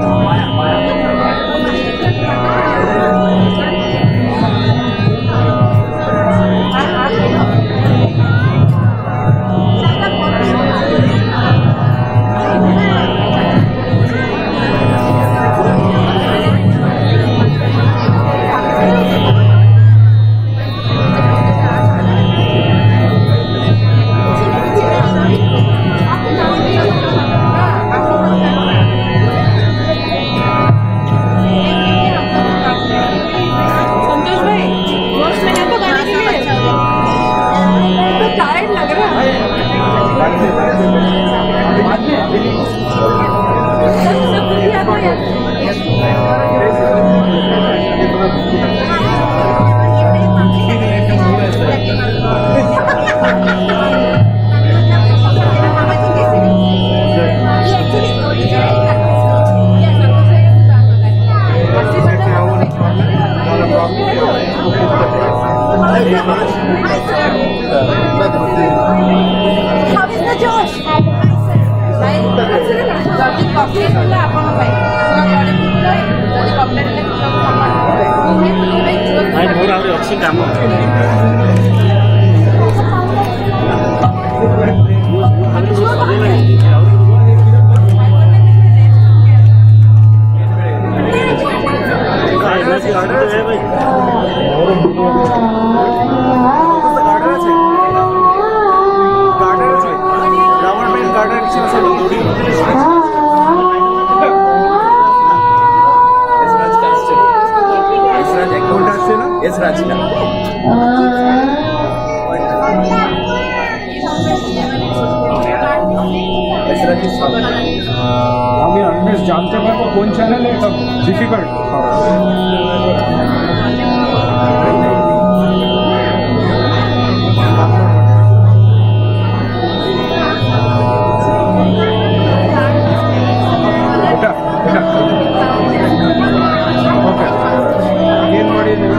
କିଛି କାମ আমি আনলেস জানতে পারবো কোন চ্যানেলে এটা ডিফিকাল্ট ওকে ಏನು ಮಾಡಿದ್ದೀವಿ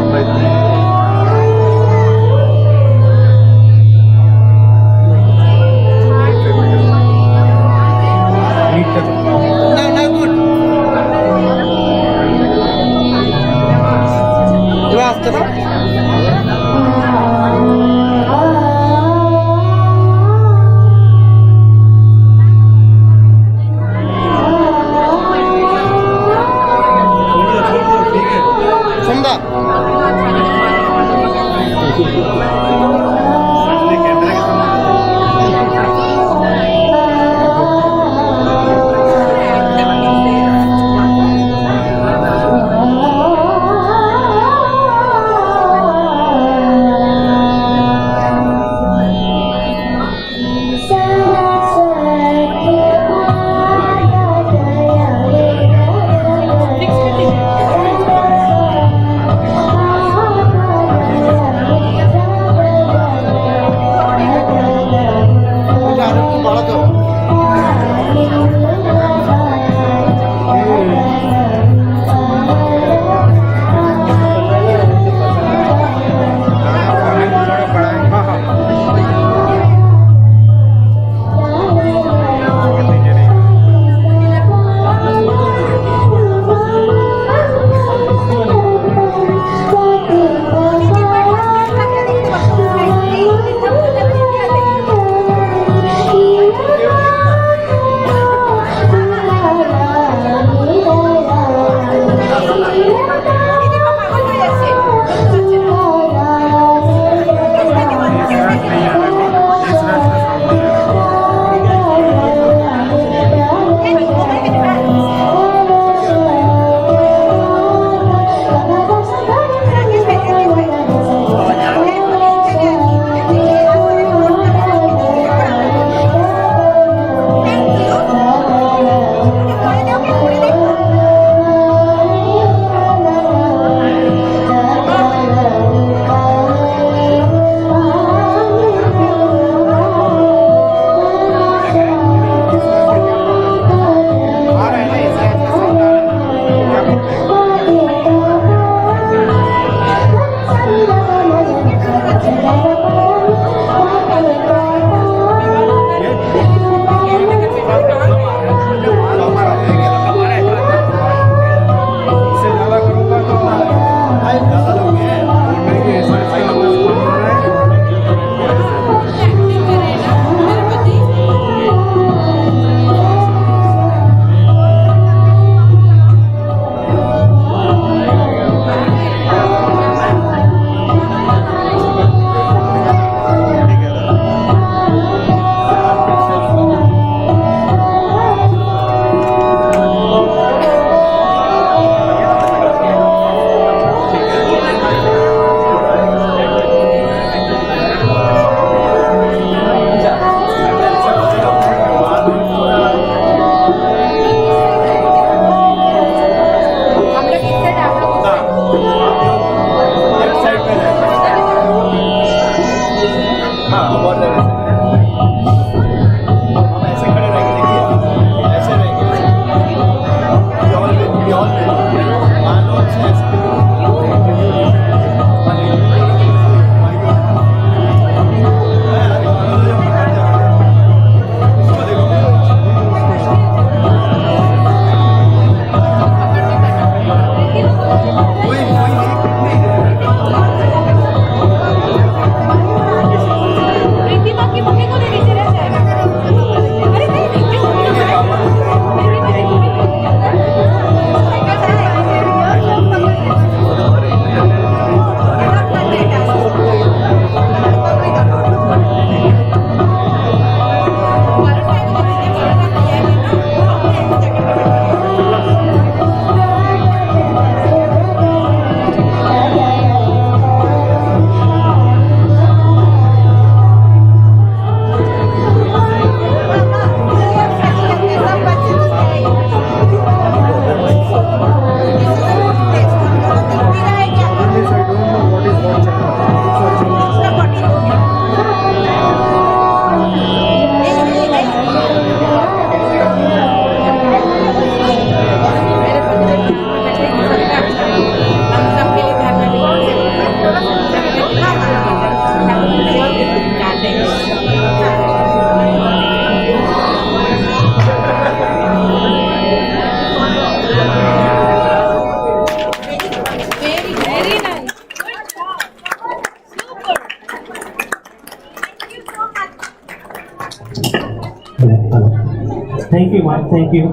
you, Mike. Thank you.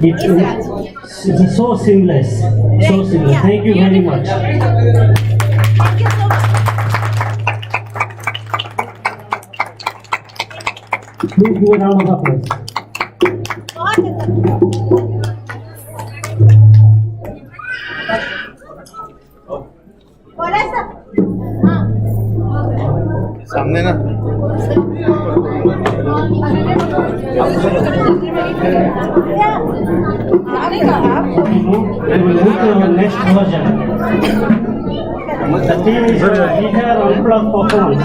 It's so seamless. So seamless. Thank you very much. Please give a round of applause. सामने ना We will move to our next version. The theme is leader unplugged performance.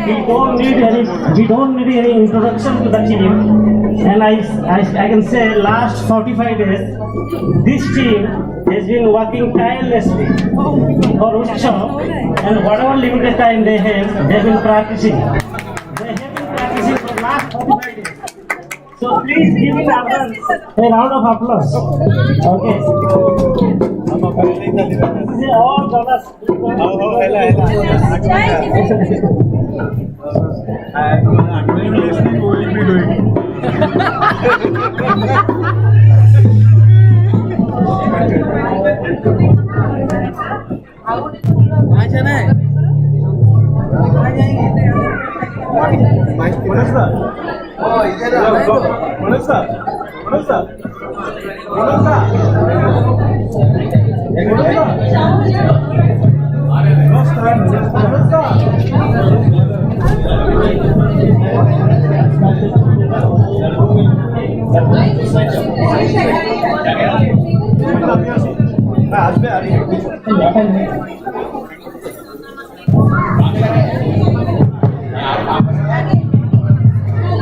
We don't need any introduction to the team. And I can say last 45 days, this team has been working tirelessly for Ustav, and whatever limited time they have, they've been practicing. They have been practicing for last 45 days. So please give it a round of applause. Okay. This is all brothers.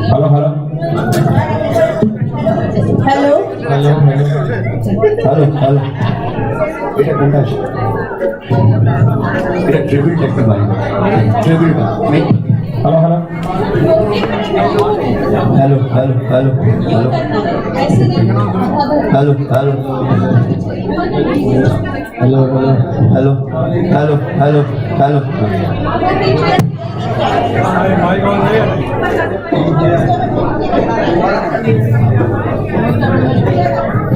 Hello, hello. Hello. Hello, hello. Hello, hello. It's a contact. It's a triple technical. Triple. Hello, hello. Hello, hello, hello, hello. Hello, hello. Hello, hello, hello, hello, hello, hello.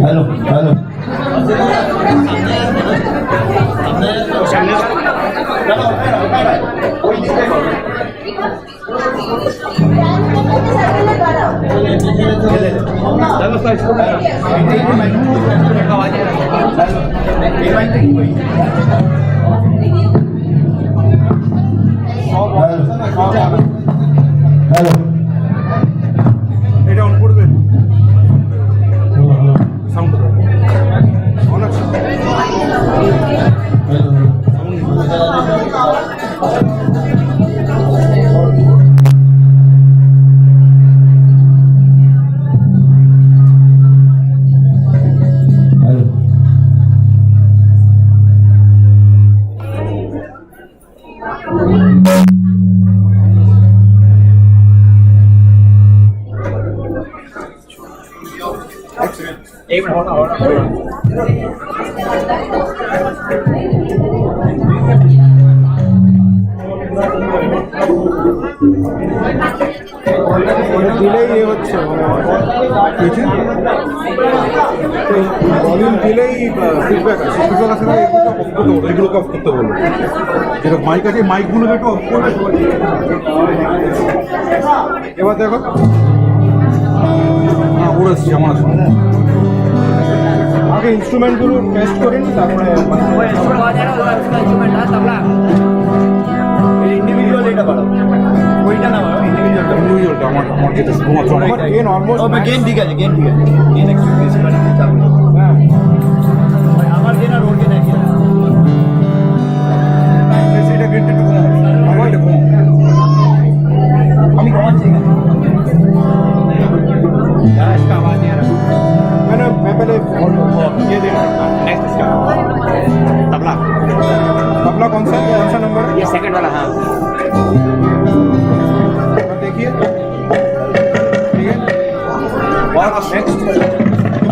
Hello, hello. Hello. এটা on করবে sound on আছে দিলেই হচ্ছে volume দিলেই feedback আছে feedback আছে না এগুলোকে অফ করতে বলবো যেটা মাইক আছে মাইকগুলোকে একটু অফ করবে এবার দেখো হ্যাঁ উড়েছি আমার আছে আগে ইনস্ট্রুমেন্টগুলো টেস্ট করেন তারপরে ইন্ডিভিজুয়াল এটা বাড়াও ওইটা না বাড়াও ইন্ডিভিজুয়ালটা আমার যেটা ঘুমাচ্ছ আমার গেন অলমোস্ট গেন ঠিক আছে গেন একটু বেশি বাড়াতে চাপ হ্যাঁ আমার গেন আর ওর গেন একই সেটা গেনটা একটু কম আমার এটা কম আমি ঘুমাচ্ছি यार इसका आवाज नहीं आ रहा मैं पहले ये देना नेक्स्ट इसका तबला तबला कौन सा नंबर है ये सेकंड वाला हाँ देखिए ठीक है और नेक्स्ट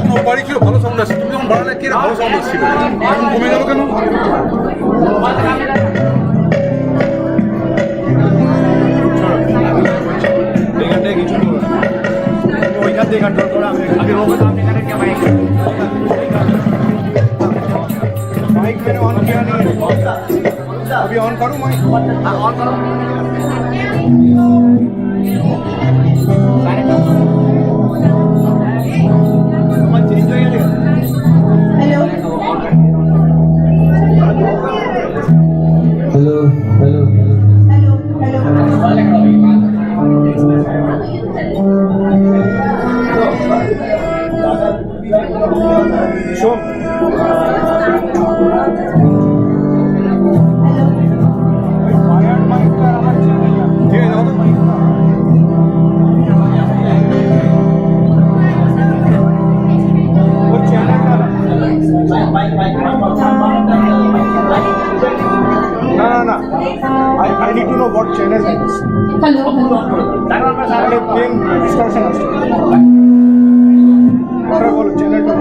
তুমি বাড়ি ছিল ভালো সাউন্ড আসছে তুমি যখন বাড়ালে কি ভালো সাউন্ড আসছিল এখন কমে গেল কেন এখানটায় কিছু ওইখান दे कंट्रोल थोड़ा अभी रोको तो आपने कनेक्ट किया माइक मैंने ऑन किया नहीं है अभी ऑन करूँ माइक ऑन करो चेंज हो गया hello hello show No. I need to know what channel it is. That is being discussion. What I call channel to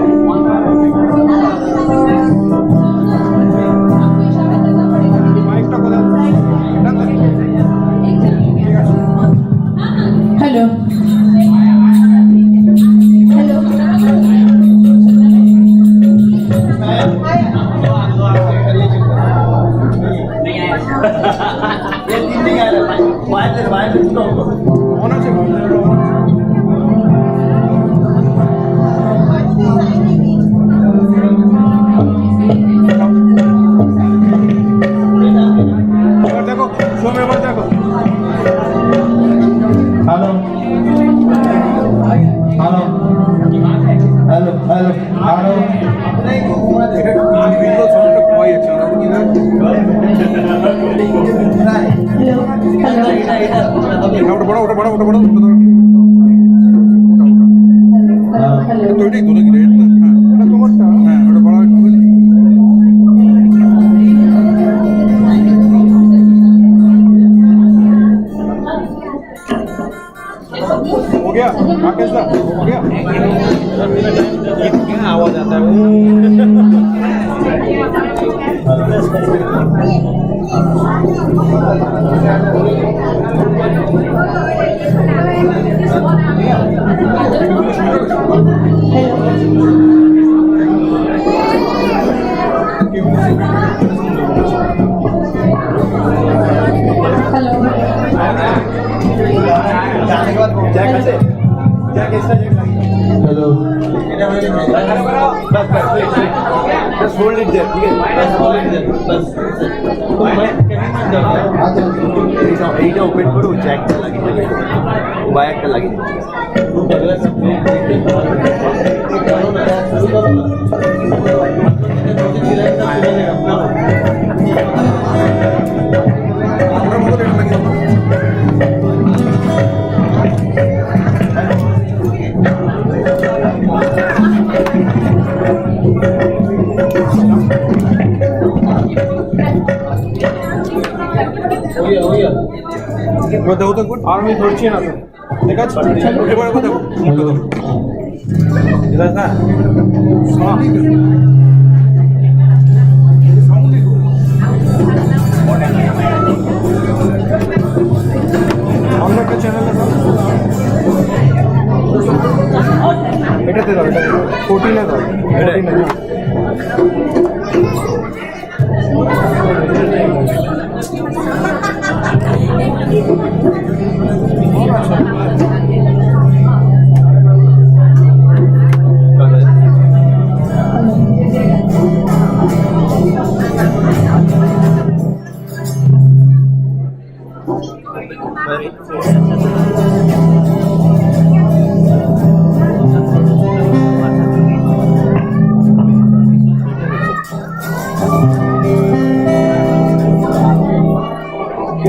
mic to बोला. Hello. देखो शो में मत देखो हेलो वीडियो साउंड का कोई अच्छा बड़ा तो ठीक दोनों की रेट हां तो मत हां बड़ा हो गया राकेश दा हो गया ये क्या आवाज आता है हेलो बस होल्ड इट देयर ठीक है बस এইটা ওপেন করো জ্যাকটা লাগিয়ে ওয়্যারটা লাগিয়ে দেখো তো গুড আর আমি ধরছি না তো ঠিক আছে এবার দেখো মুখটা দেখো এটা না আমরা একটা চ্যানেল এটাতে দাও এটা 14 এ দাও 14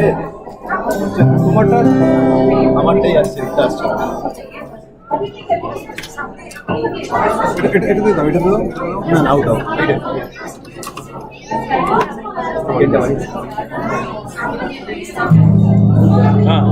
এ তোমারটা আমারটাই আসছে এটা আসছে এটা দাও এটা দাও না আউট এটা বাড়ি হ্যাঁ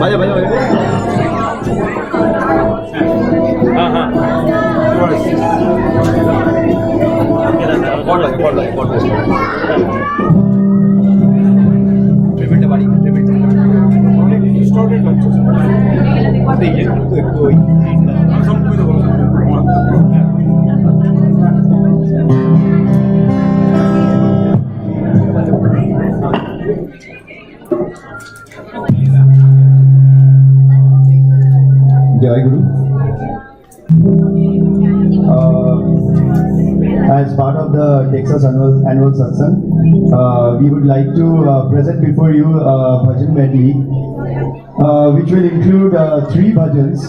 বাজা ট্রিবিউটটা বাড়ি ট্রিবিউটটা অনেক ডিস্টর্টেড লাগছে একটু একটু ওই আসাম তুমি তো বলো Jai Guru. As part of the Texas annual satsang, we would like to present before you a bhajan medley, which will include 3 bhajans,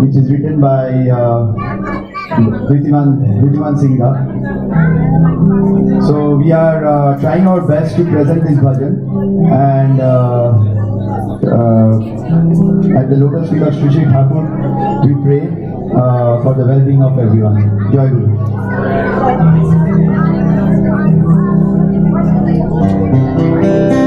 which is written by Vidhiman Singha. So we are trying our best to present this bhajan, and at the lotus feet of Shri Shri Thakur, we pray for the well-being of everyone. Jai Guru. Thank you.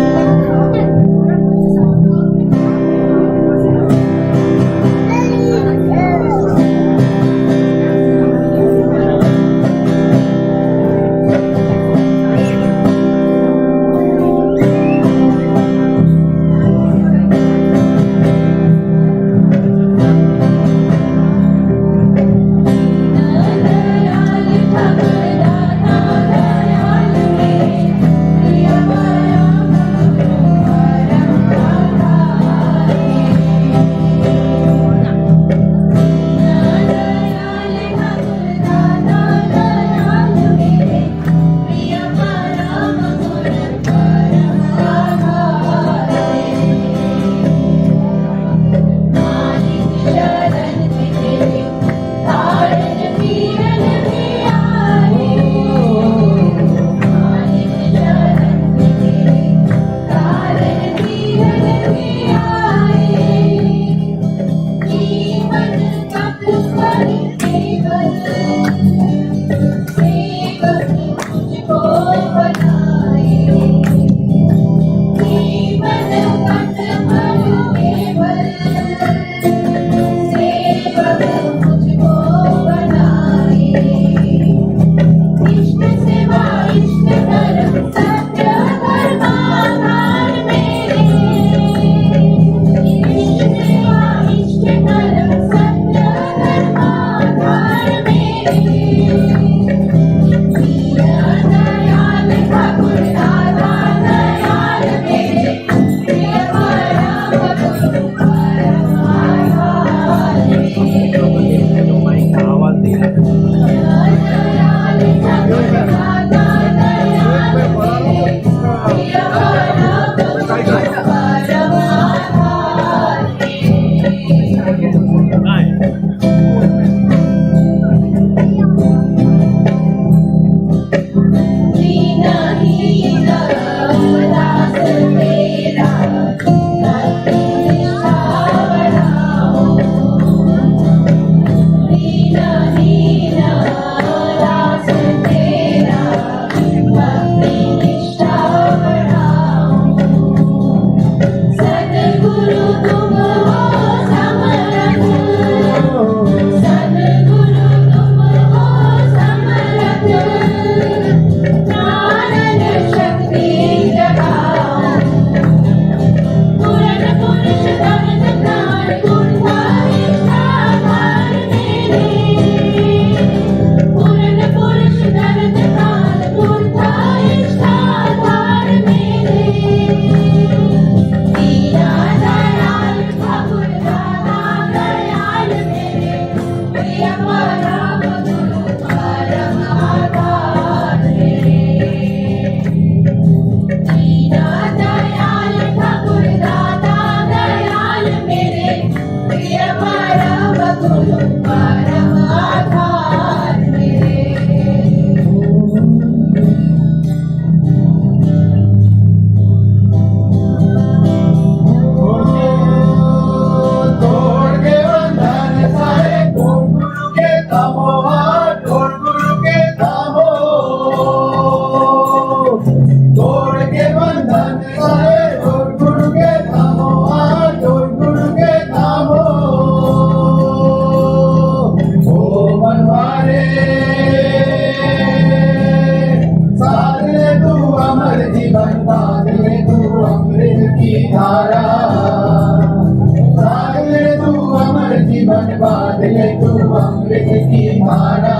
जीवन बादले तू अमृत की धारा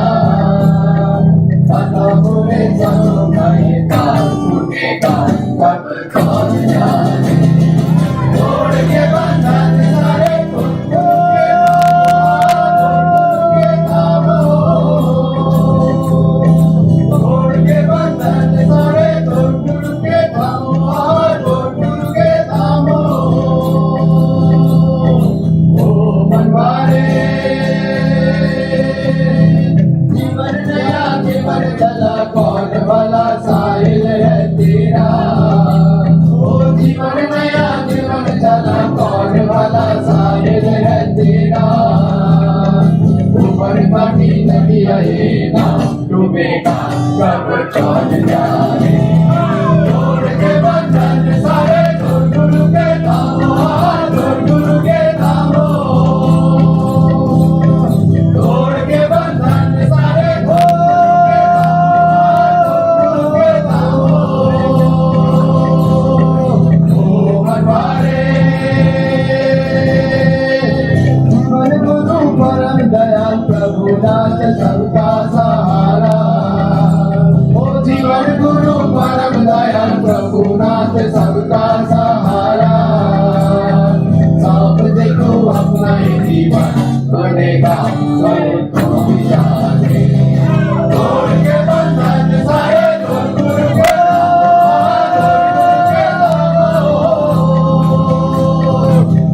पताओं में चलो भाई काल टूटेगा कब कौन जाने तोड़ के बंधन सारे तुझको के थामो तोड़ के बंधन सारे तुझको के थामो के थामो ओ मनवारे जीवन नया जीवन चला कौन वाला साहिल है तेरा ओ जीवन नया जीवन चला कौन वाला साहिल है तेरा ऊपर पानी नदी आए ना डूबेगा कब चौन जाने तोड़ के बंधन सारे गुरु के थामो गुरु के थामो तोड़ के बंधन सारे गुरु के थामो ओ मनवारे जीवन गुरु परम दयाल प्रभु नाथ सबका सहारा ओ जीवन गुरु परम दयाल प्रभु नाथ सबका सहारा सब देखो अपना ही जीवन बनेगा सब तो जाने तोड़ के बंधन सारे गुरु के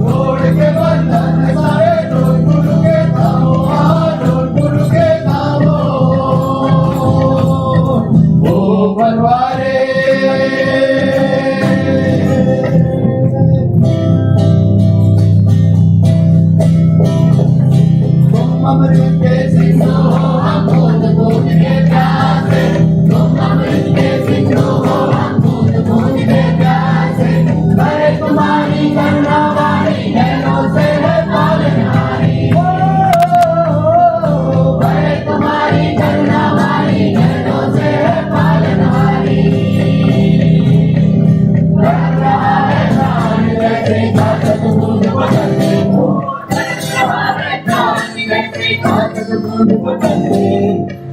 तोड़ के बंधन सारे गुरु के गुरु के ओ बनवारे तुम अमृत के सिंधु हो हम बूंद बूंद के प्यासे तुम अमृत के सिंधु हो हम बूंद बूंद के प्यासे करे तुम्हारी करुणा वाणी नैनों से है पालनहारी करे तुम्हारी करुणा वाणी नैनों से है पालनहारी कर रहा है प्राण जैसे ताकत बूंद बदलने को कर रहा है प्राण जैसे ताकत बूंद बदलने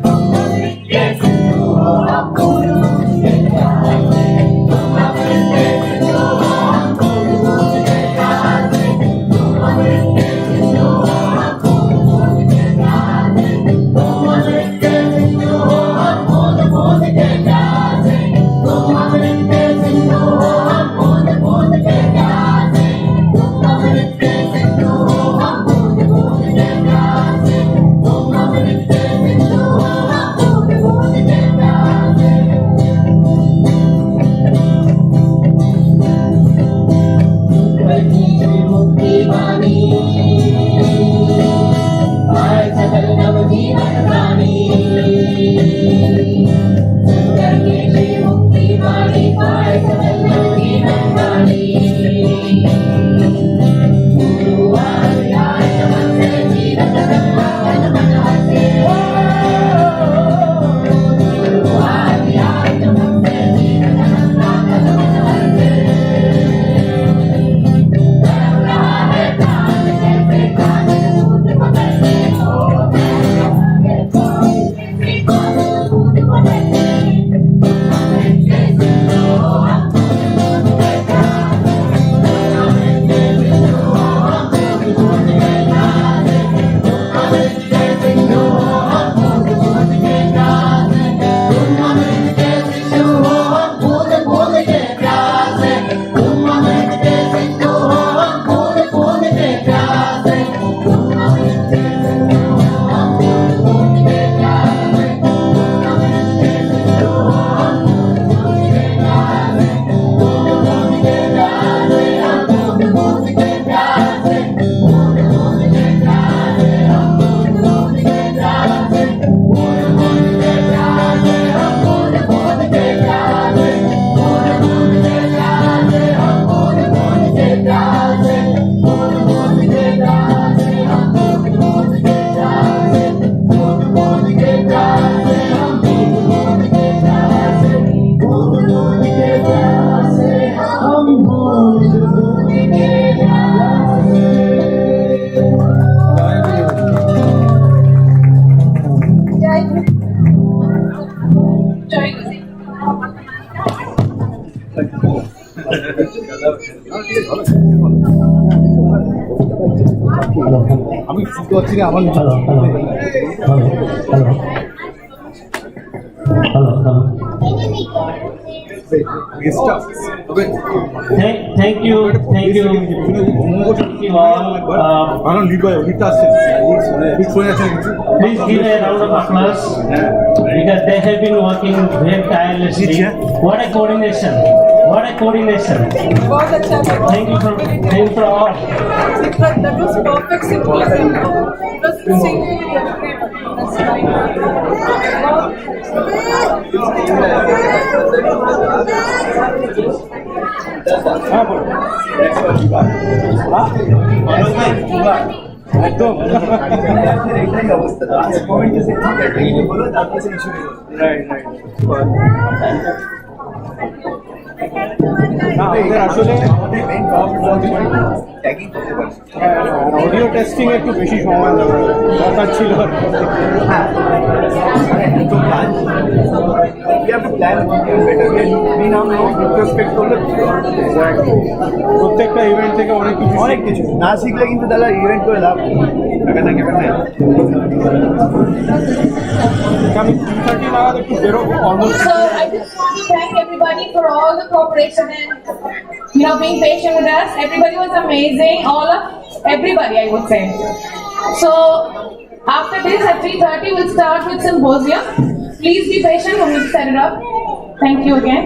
तुम अमृत के सिंधु हो हम बूंद बूंद के प्यासे तुम अमृत के सिंधु हो हम बूंद बूंद के प्यासे तुम अमृत के सिंधु हो हम बूंद बूंद के प्यासे तुम अमृत के सिंधु हो हम बूंद बूंद के प्यासे तुम अमृत के सिंधु हो हम बूंद बूंद के प्यासे तुम अमृत के सिंधु हो हम बूंद बूंद के प्यासे तुम अमृत के सिंधु हो আমি বুঝতে পারছি না আমার Thank you all. ভালো লিড বাই লিডটা আসছে লিড শুনে যাচ্ছে Please give a round of applause because they have been working very tirelessly. What a coordination! What a coordination! Thank you for all. That was perfect symposium. It was একদম না আমাদের আসলে audio testing একটু বেশি সময় দরকার ছিল প্রত্যেকটা ইভেন্ট থেকে অনেক কিছু না শিখলে কিন্তু তাহলে ইভেন্ট করে লাভ আমি 3:30 নাগাদ একটু বেরোবো So I just want to thank everybody for all the cooperation and being patient with us. Everybody was amazing. Everybody, I would say. So after this at 3:30 we'll start with Symposium. Please be patient when we set it up. Thank you again.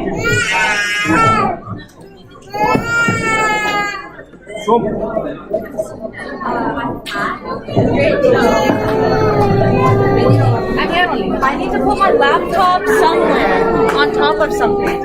I'm here only. I need to put my laptop somewhere on top of something.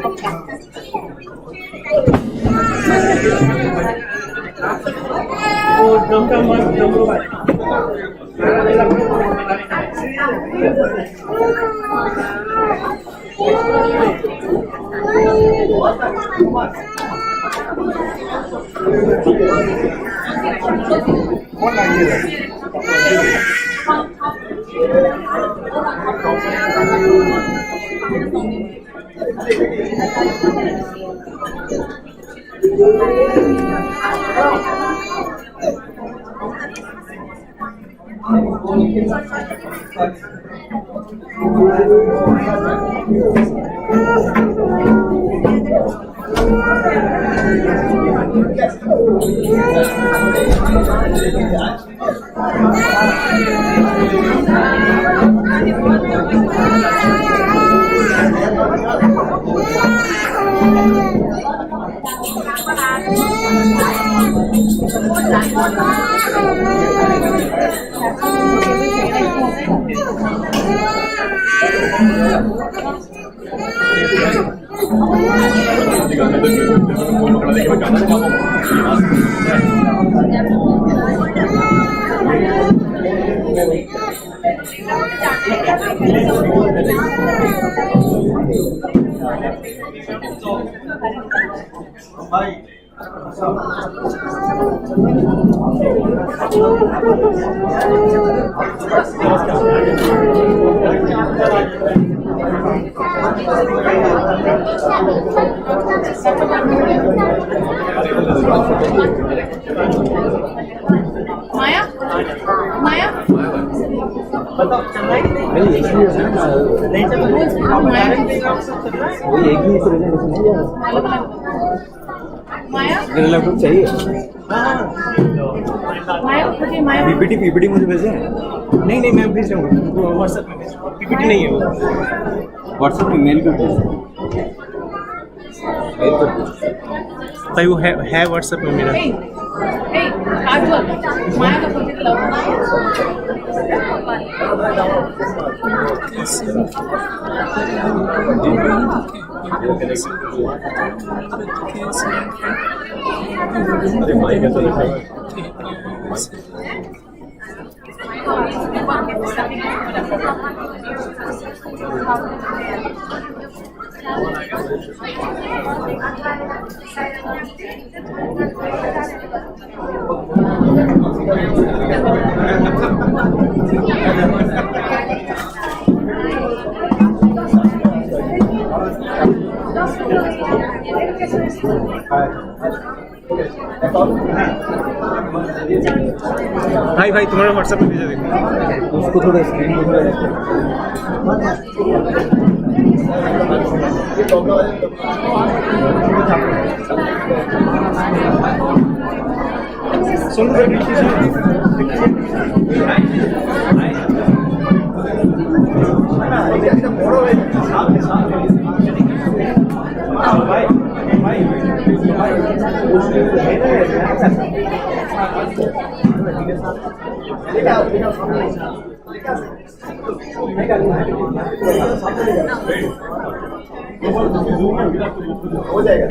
Maya? Maya? Maya? मेरा laptop चाहिए Maya? Okay, Maya. PPT मुझे भेजे नहीं मैं भेज रहा हूँ WhatsApp में पीपीटी नहीं है वो व्हाट्सएप में मेल कर भेज भाई वो है व्हाट्सएप में मेरा Hey, hey, Kajal. Maya का project भाई भाई तुम्हारा व्हाट्सएप में भेजा देखो उसको थोड़ा स्क्रीन को थोड़ा सुन हो जाएगा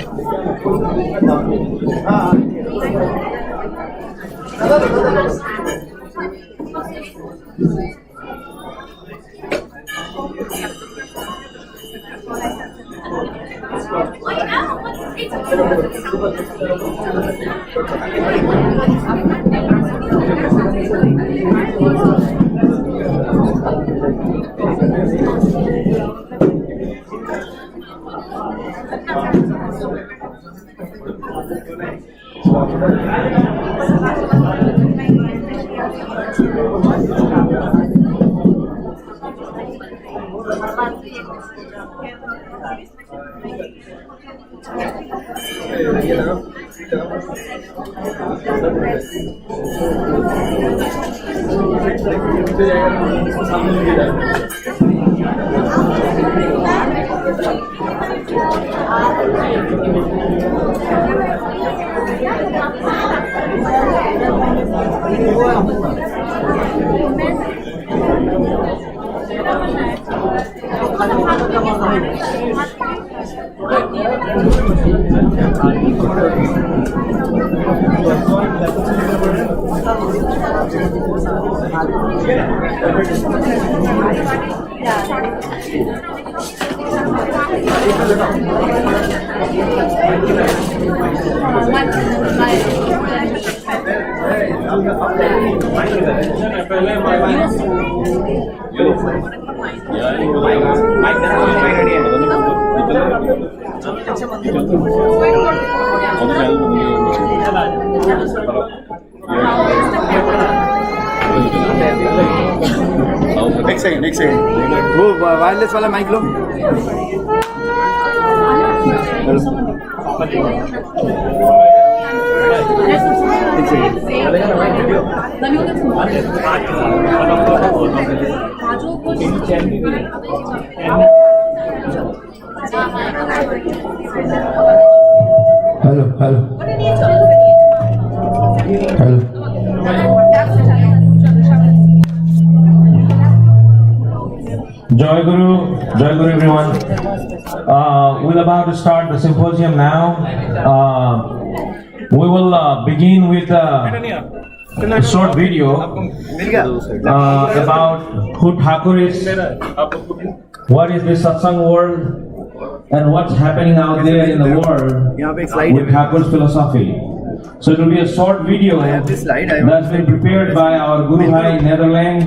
एक सेकंड वो वायरलेस वाला माइक लो hello hello hello Joy Guru everyone. We're about to start the symposium now. We will begin with a short video about who Thakur is, what is the satsang world, and what's happening out there in the world with Thakur's philosophy. So it will be a short video that's been prepared by our Guru Bhai Netherlands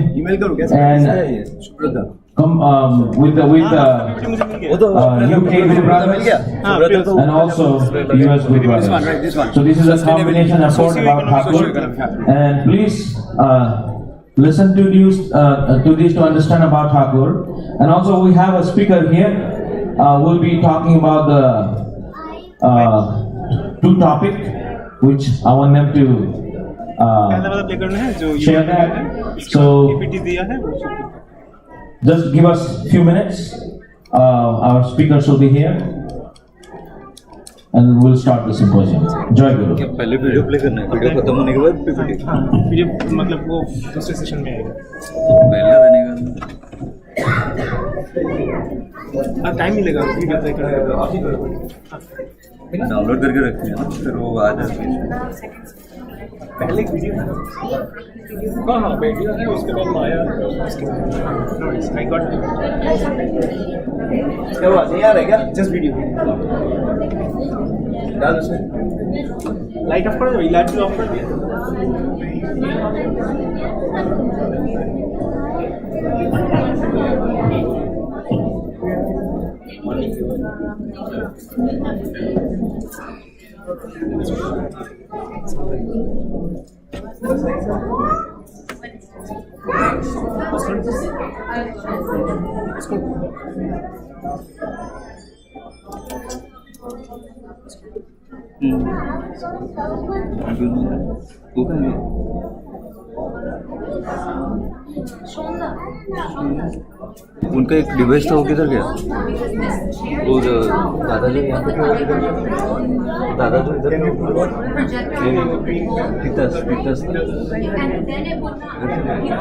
and with the UK Guru brothers and also US Guru brothers. So this is a combination report about Thakur, and please listen to this to understand about Thakur. And also we have a speaker here. We'll be talking about the two topics which I want them to share that. So just give us a few minutes. Our speakers will be here, and we'll start the symposium. Joy Guru. पहले video play करना है, video खत्म होने के बाद PPT. Video मतलब वो दूसरे सेशन में आएगा। पहले बनेगा। टाइम मिलेगा वीडियो प्ले करने का। डाउनलोड करके रखते हैं ना, फिर वो आ जाता है। पहले वीडियो हाँ वीडियो है, उसके बाद आया उसके बाद आई गॉट क्या हुआ नहीं आ रहा है क्या? जस्ट वीडियो डाल उसमें लाइट ऑफ कर दो, लाइट भी ऑफ कर दिया। तू काय उनका एक डिवाइस था, वो किधर गया? वो जो दादा जो यहाँ पे थे, वो किधर गया? दादा जो इधर स्पीकर्स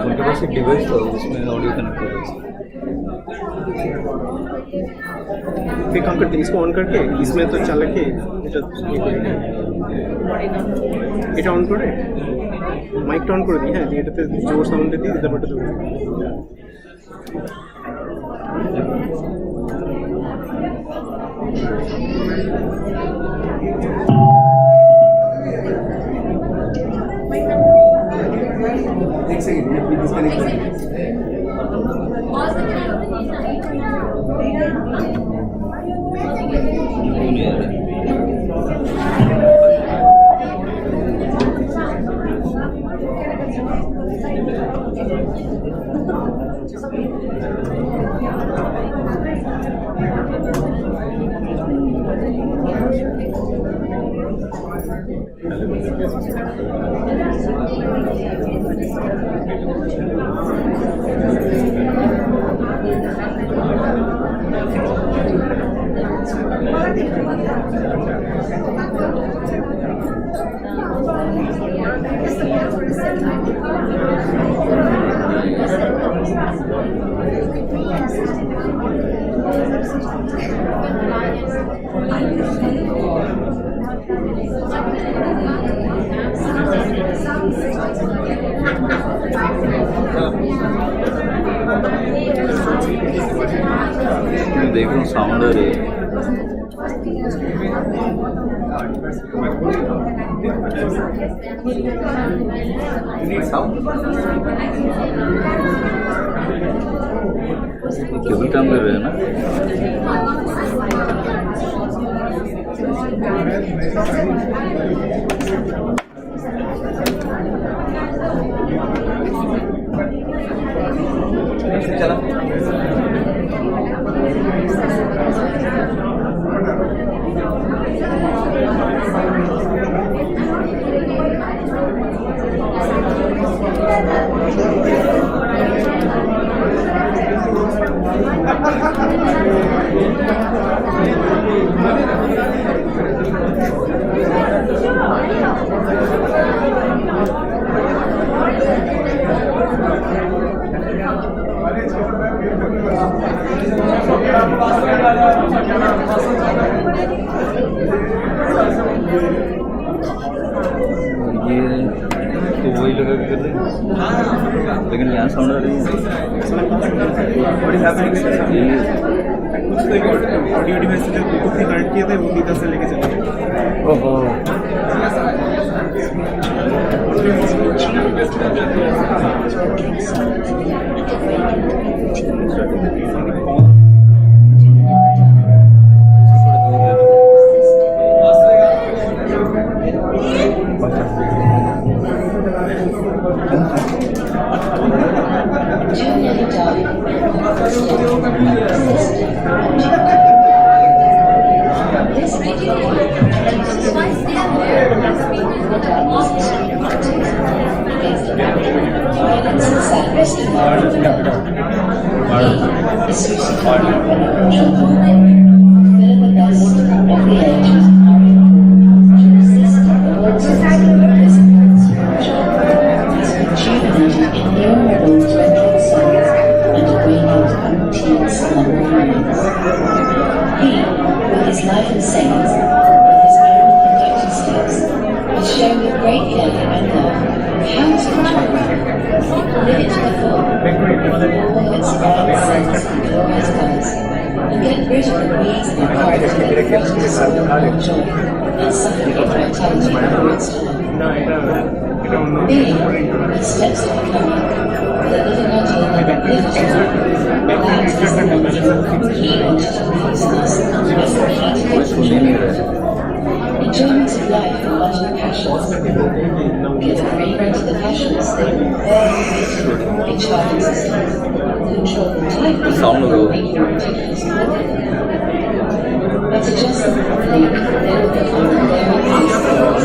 उनके पास एक डिवाइस था, उसमें ऑडियो कनेक्ट हो रहा था। फिर काम करते इसको ऑन करके इसमें तो चला के এটা অন করে মাইকটা অন করে দিই। হ্যাঁ, এটাতে জোর সাউন্ড দিই, ব্যাপারটা তো देख रहा हूँ साउंड आ रही है। केबल काम कर रहे हैं ना? चला तो वही लगा के कर रहे हैं, लेकिन यहाँ साउंड आ रही है। ऑडियो डिवाइस से जो ब्लूटूथ से कनेक्ट किए थे वो इधर से लेके चले गए। ओहो Enjoyment of life and love and passions. Be the free should stay very a charging system. The control the type of Sound will make you ridiculous. I suggest that they will become very existence.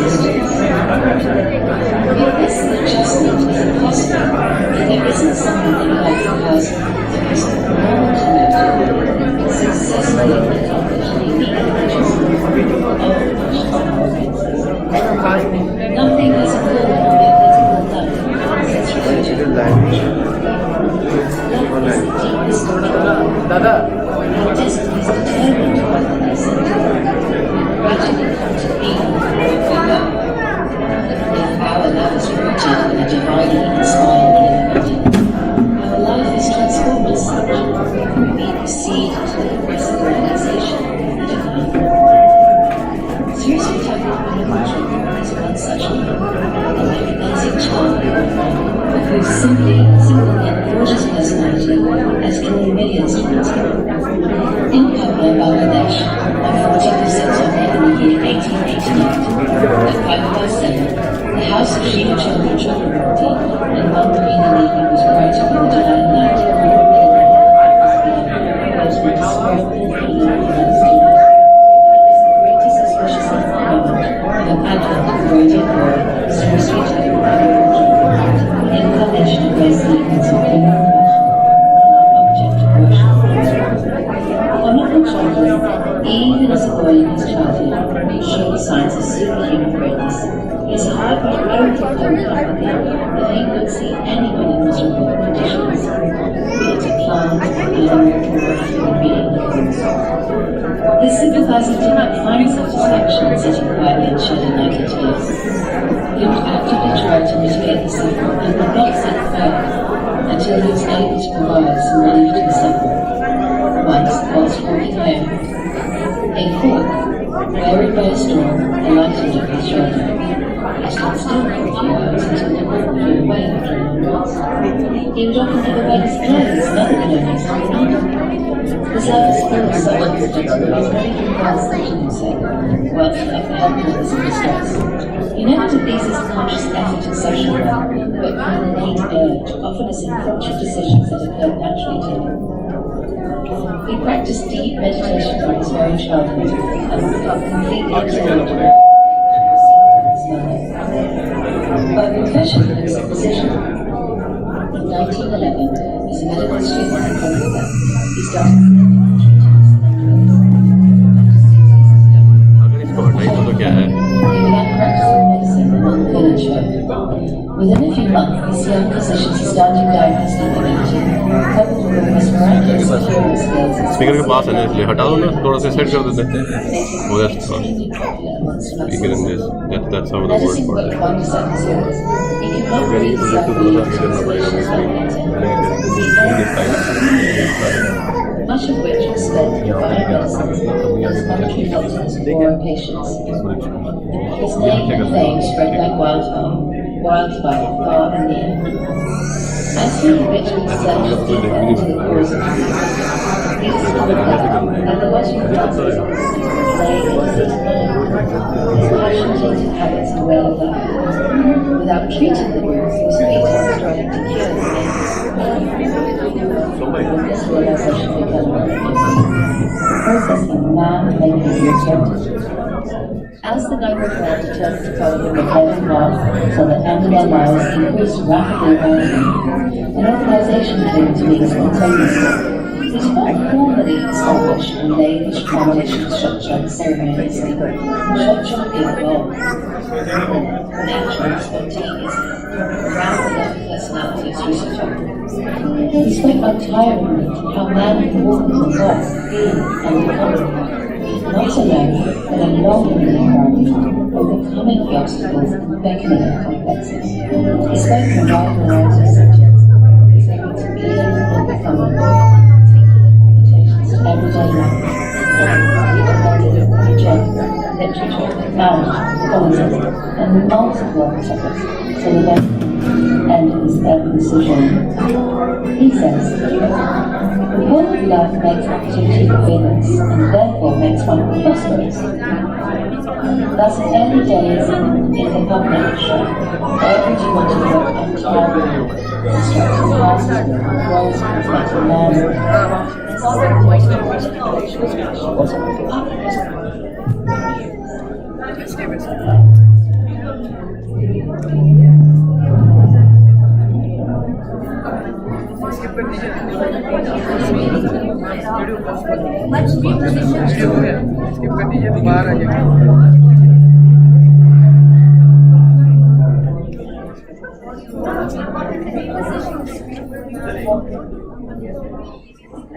If this adjustment is impossible, if there isn't something like the person that is normal to it, successfully accomplish the unique adjustment of nothing has fallen on their political life since religion. Love is the deepest control. Their destiny is determined by the lesson. Gradually come to be where we go. If our love is rooted in a dividing, inspiring liberty, our life is transformed as such. We proceed to the progressive realization of the divine. Socio-economic is one such a magnetic child whose simple yet gorgeous personality has drawn millions towards him. In Kabul, Bangladesh, on 14th of September in the year 1888, at 7:05, the house of Shiva Chandra Chakraborty and Mandarina Devi was brightened by the divine light. Was the greatest auspicious moment of advent of the radiant world, Saraswati, the incarnation of their secrets of human object of worship. Honorable Chandra, even as a boy in his childhood, showed signs of superhuman greatness. His heart was overflowed with empathy that he could see anyone in miserable conditions, be it a plant, animal, or a human being. His sympathizing did not find satisfaction sitting quietly and shedding nightly tears. He would actively try to mitigate the suffering and would not sit quiet until he was able to provide some relief to the sufferer. Once, whilst walking home, a hawk, wearied by a storm, alighted on his shoulder. He stood still for a few hours until the hawk flew away after a long rest. He would often give away his clothes and other belongings to the need. His life is full of such incidents where he is very compelled to himself, whilst left helpless in distress. He never did these as conscious effort in social work, but from the innate urge, often as impromptu decisions that occurred naturally to him. He practiced deep meditation from his very childhood and would become completely absorbed in by confession of his position. In 1911, as a medical student in Kolkata, he started he began practicing medicine among the village folk. Within a few months, this young physician's astounding diagnostic ability, coupled with almost miraculous curative skills, speaker के पास है ना, इसलिए हटा दो ना, थोड़ा सा set कर देते हैं. वो extremely popular amongst speaker in this. That's how the word medicine for worked it. wonders on his illness. He could not Very breathe project to without do that, breathing because much of which was spent in buying medicines as monetary doctors for foreign patients. His name and fame spread like wildfire far and near. As he habitually searched deeper into the cause of disease, he discovered that the Western classes lay in his passion-tainted habits and way of life. Without treating the wounds, he was free to striving to cure the ailments. With this realization began the process of man-making experiment. As the number of men determined to follow him with heaven marked so that annual miles increased rapidly around him, an organization came to be spontaneously. It did not formally establish and lay its foundation structure ceremoniously. Structure evolved. Naturally, spontaneously, around the love personality of Socio-economic. He spoke untiringly how man can walk with the God, being and becoming. Not alone, but along with the environment, overcoming the obstacles and beckoning of complexes. He spoke on a wide variety of subjects, seeking to be and becoming, taking limitations to everyday life. He defended gender, literature, marriage, politics, and multiple other topics, so the and his decision. He says, the goal of life makes opportunity famous and therefore makes one prosperous. Thus, in early days in the public, every want to work and travel, constructing houses, roads, constructing land.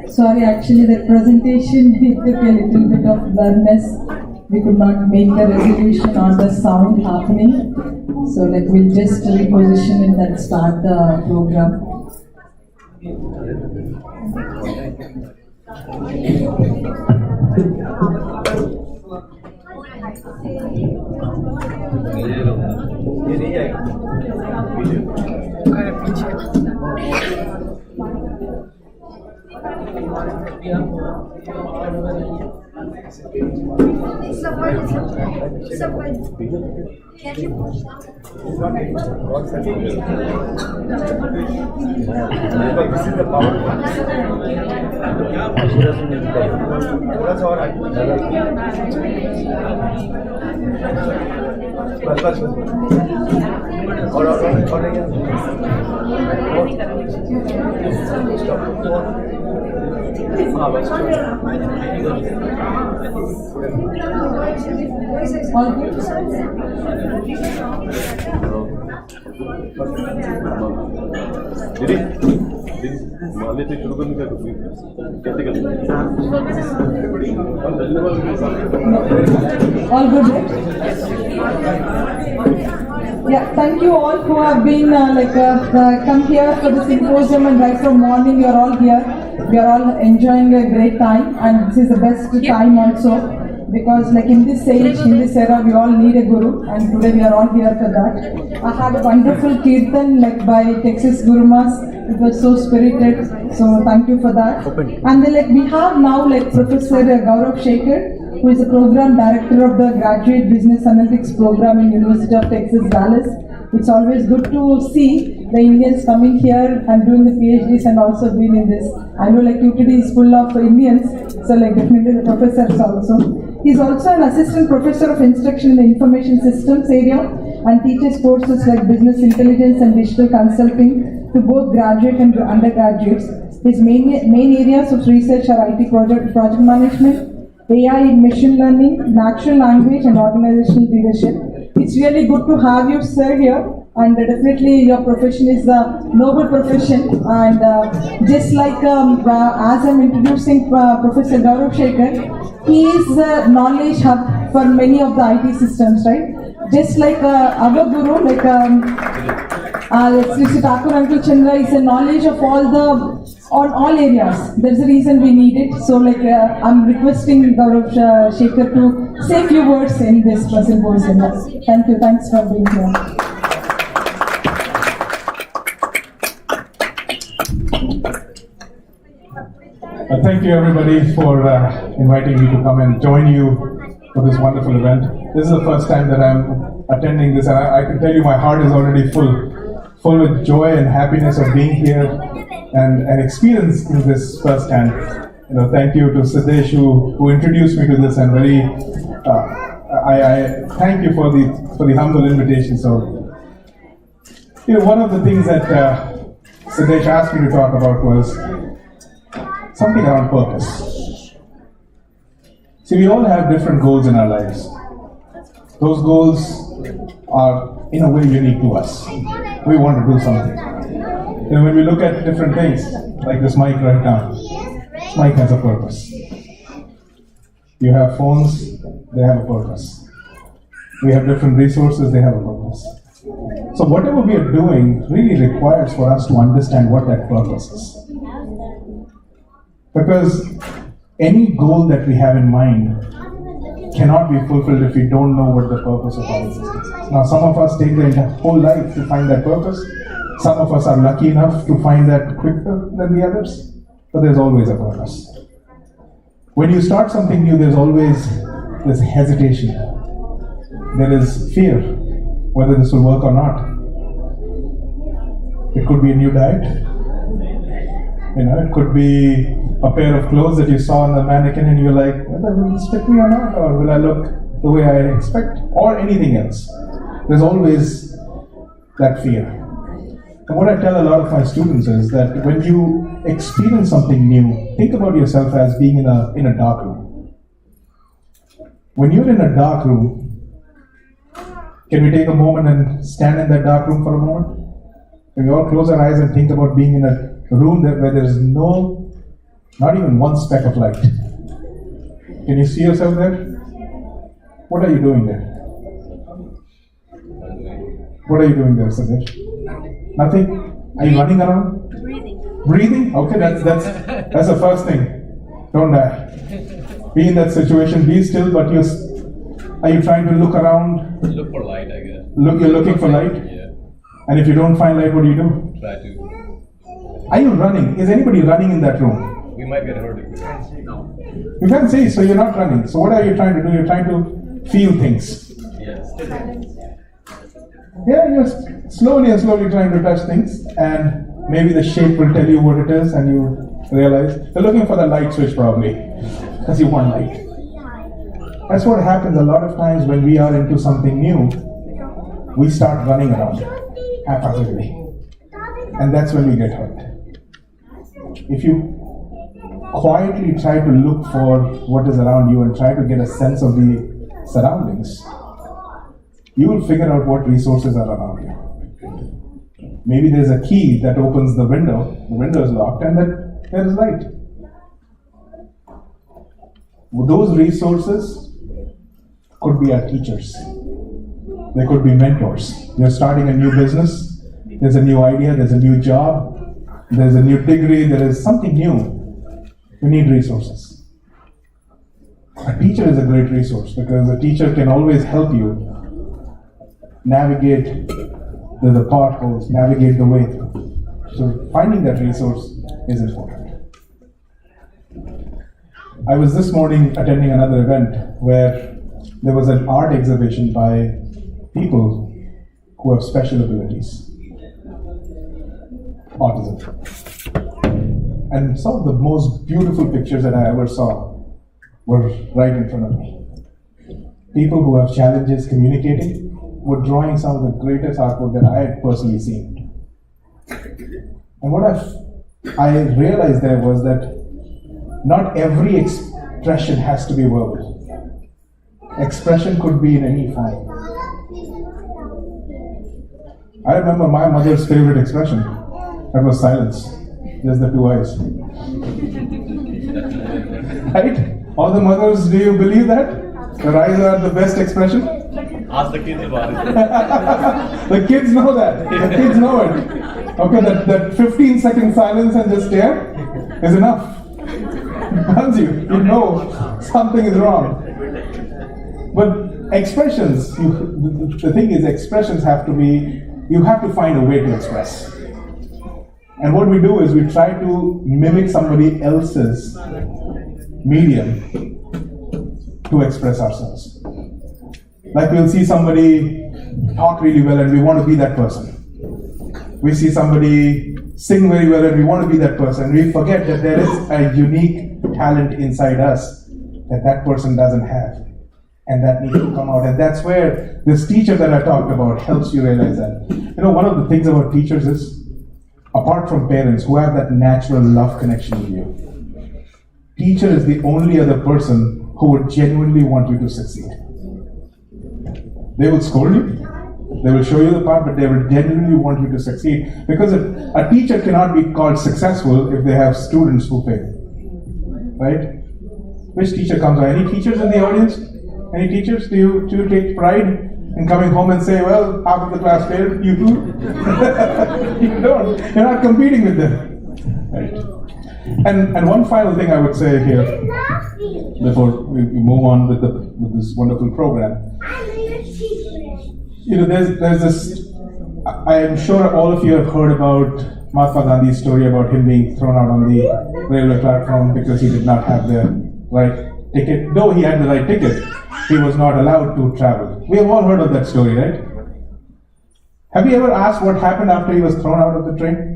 Sorry, actually the presentation it took a little bit of blurriness. We could not make the resolution or the sound happening. So we'll just reposition it and start the program. All good? दीदी माले से शुरू करने का कैसे करते हैं All good, right? Yeah, thank you all who have been come here for the symposium, and right from morning you're all here. We are all enjoying a great time, and this is the best time also, because in this age, in this era, we all need a guru, and today we are all here for that. I had a wonderful kirtan by Texas Gurumas. It was so spirited, so thank you for that. And then we have now Professor Gaurav Shekhar, who is the program director of the Graduate Business Analytics program in University of Texas, Dallas. It's always good to see the Indians coming here and doing the PhDs and also being in this. I know UTD is full of Indians, so definitely the professors also. He's also an assistant professor of instruction in the information systems area and teaches courses like business intelligence and digital consulting to both graduate and undergraduates. His main areas of research are IT project management, AI in machine learning, natural language and organizational leadership. It's really good to have you, sir, here, and definitely your profession is a noble profession, and just as I'm introducing Professor Gaurav Shekhar, he is a knowledge hub for many of the IT systems, right? Just like our guru, Sri Thakur Uncle Chandra is a knowledge of on all areas. There's a reason we need it. So I'm requesting Gaurav Shekhar to say a few words in this symposium. Thank you. Thanks for being here. Thank you everybody for inviting me to come and join you for this wonderful event. This is the first time that I'm attending this, and I can tell you my heart is already full with joy and happiness of being here and experiencing this firsthand. Thank you to Siddesh who introduced me to this, and I thank you for the humble invitation. So, one of the things that Siddesh asked me to talk about was something around purpose. See, we all have different goals in our lives. Those goals are, in a way, unique to us. We want to do something. When we look at different things, like this mic right now, this mic has a purpose. You have phones, they have a purpose. We have different resources, they have a purpose. So whatever we are doing really requires for us to understand what that purpose is. Because any goal that we have in mind cannot be fulfilled if we don't know what the purpose of our existence is. Now, some of us take their whole life to find that purpose. Some of us are lucky enough to find that quicker than the others, but there's always a purpose. When you start something new, there's always this hesitation. There is fear whether this will work or not. It could be a new diet. It could be a pair of clothes that you saw on the mannequin and you're like, whether will it fit me or not, or will I look the way I expect, or anything else. There's always that fear. And what I tell a lot of my students is that when you experience something new, think about yourself as being in a dark room. When you're in a dark room, can we take a moment and stand in that dark room for a moment? Can we all close our eyes and think about being in a room where there is not even one speck of light? Can you see yourself there? What are you doing there? What are you doing there, Sadesh? Nothing? Are you running around? Breathing? Okay, that's the first thing. Don't die. Be in that situation, be still, but are you trying to look around? Look for light, I guess. You're looking for light? Yeah. And if you don't find light, what do? Try to. Are you running? Is anybody running in that room? We might get hurt if we don't. No. You can't see, so you're not running. So what are you trying to do? You're trying to feel things. Yes. Yeah, you're slowly trying to touch things, and maybe the shape will tell you what it is, and you realize you're looking for the light switch probably, because you want light. That's what happens a lot of times when we are into something new. We start running around haphazardly, and that's when we get hurt. If you quietly try to look for what is around you and try to get a sense of the surroundings, you will figure out what resources are around you. Maybe there's a key that opens the window is locked, and that there is light. Those resources could be our teachers. They could be mentors. You're starting a new business, there's a new idea, there's a new job, there's a new degree, there is something new. You need resources. A teacher is a great resource because a teacher can always help you navigate the potholes, navigate the way through. So finding that resource is important. I was this morning attending another event where there was an art exhibition by people who have special abilities, autism. And some of the most beautiful pictures that I ever saw were right in front of me. People who have challenges communicating were drawing some of the greatest artwork that I had personally seen. And what I realized there was that not every expression has to be verbal. Expression could be in any form. I remember my mother's favorite expression. That was silence. Just the two eyes. Right? All the mothers, do you believe that? Their eyes are the best expression? Ask the kids about it. The kids know that. The kids know it. Okay, that 15-second silence and just stare is enough. Once you know something is wrong. But expressions, the thing is, expressions have to be, you have to find a way to express. And what we do is we try to mimic somebody else's medium to express ourselves. Like we'll see somebody talk really well and we want to be that person. We see somebody sing very well and we want to be that person. We forget that there is a unique talent inside us that person doesn't have. And that needs to come out. And that's where this teacher that I talked about helps you realize that. You know, one of the things about teachers is, apart from parents who have that natural love connection with you, teacher is the only other person who would genuinely want you to succeed. They will scold you, they will show you the path, but they will genuinely want you to succeed. Because a teacher cannot be called successful if they have students who fail. Right? Which teacher comes out? Any teachers in the audience? Any teachers? Do you take pride in coming home and say, well, half of the class failed, you too? You don't. You're not competing with them. Right. And one final thing I would say here, before we move on with this wonderful program. You know, there's this I am sure all of you have heard about Mahatma Gandhi's story about him being thrown out on the railway platform because he did not have the right ticket. Though he had the right ticket, he was not allowed to travel. We have all heard of that story, right? Have you ever asked what happened after he was thrown out of the train?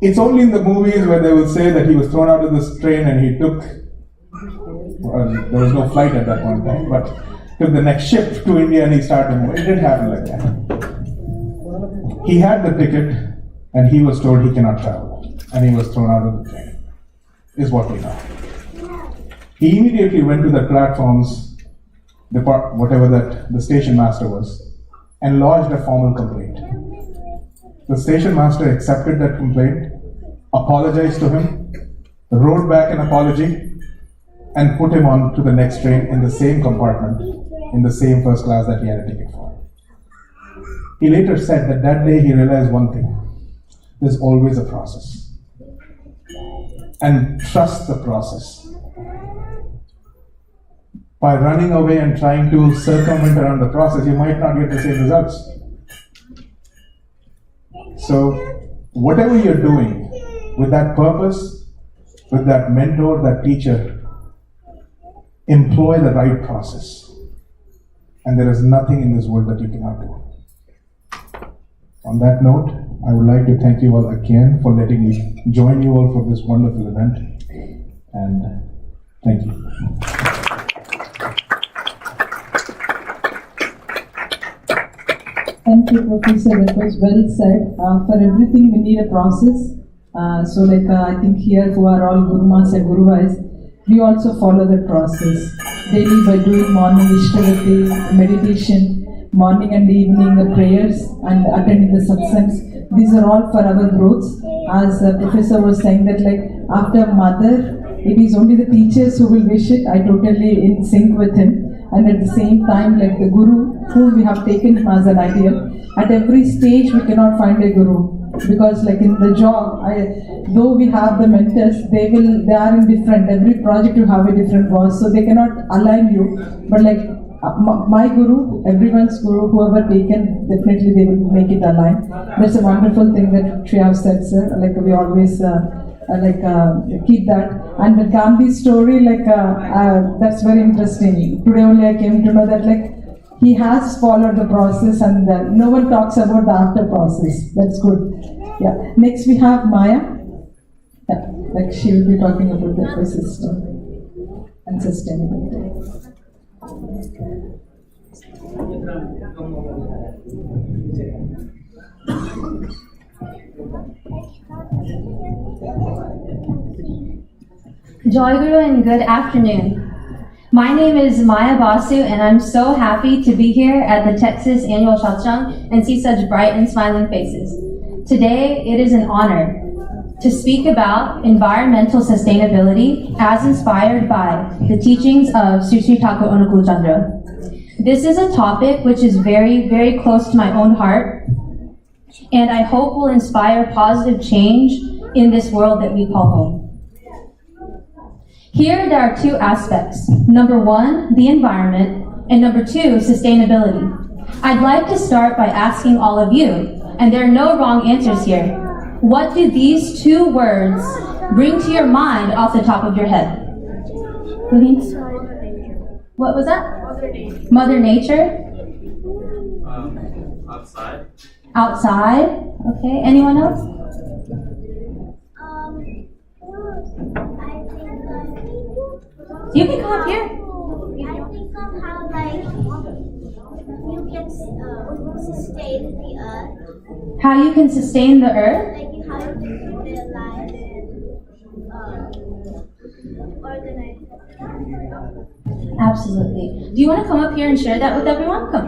It's only in the movies where they will say that he was thrown out of this train and he took, there was no flight at that point in time, but took the next ship to India and he started moving. It didn't happen like that. He had the ticket and he was told he cannot travel and he was thrown out of the train, is what we know. He immediately went to the platforms, whatever that the station master was, and lodged a formal complaint. The station master accepted that complaint, apologized to him, wrote back an apology, and put him on to the next train in the same compartment, in the same first class that he had a ticket for. He later said that that day he realized one thing: there's always a process. And trust the process. By running away and trying to circumvent around the process, you might not get the same results. So, whatever you're doing with that purpose, with that mentor, that teacher, employ the right process. And there is nothing in this world that you cannot do. On that note, I would like to thank you all again for letting me join you all for this wonderful event. And thank you. Thank you, Professor. That was well said. For everything, we need a process. I think here who are all Gurumas and Guruvais, we also follow that process. Daily by doing morning Ishtavriti, meditation, morning and evening the prayers and attending the satsangs. These are all for our growth. As the Professor was saying that after mother, it is only the teachers who will wish it. I totally in sync with him. And at the same time, the Guru, whom we have taken him as an ideal, at every stage we cannot find a Guru. Because in the job, though we have the mentors, they are in different, every project you have a different boss, so they cannot align you. But my Guru, everyone's Guru, whoever taken, definitely they will make it align. That's a wonderful thing that you have said, sir. We always keep that. And the Gandhi story, that's very interesting. Today only I came to know that he has followed the process and no one talks about the after process. That's good. Yeah. Next we have Maya. Yeah, she will be talking about the ecosystem and sustainability. Joy Guru and good afternoon. My name is Maya Basu and I'm so happy to be here at the Texas Annual Satsang and see such bright and smiling faces. Today it is an honor to speak about environmental sustainability as inspired by the teachings of Sri Sri Thakur Onukul Chandra. This is a topic which is very, very close to my own heart and I hope will inspire positive change in this world that we call home. Here there are two aspects. Number one, the environment, and number two, sustainability. I'd like to start by asking all of you, and there are no wrong answers here. What do these two words bring to your mind off the top of your head? What was that? Mother Nature. Outside. Outside. Okay. Anyone else? You can come up here. I think of how you can sustain the earth. How you can sustain the earth? How you can keep it alive and organize it. Absolutely. Do you want to come up here and share that with everyone? Come.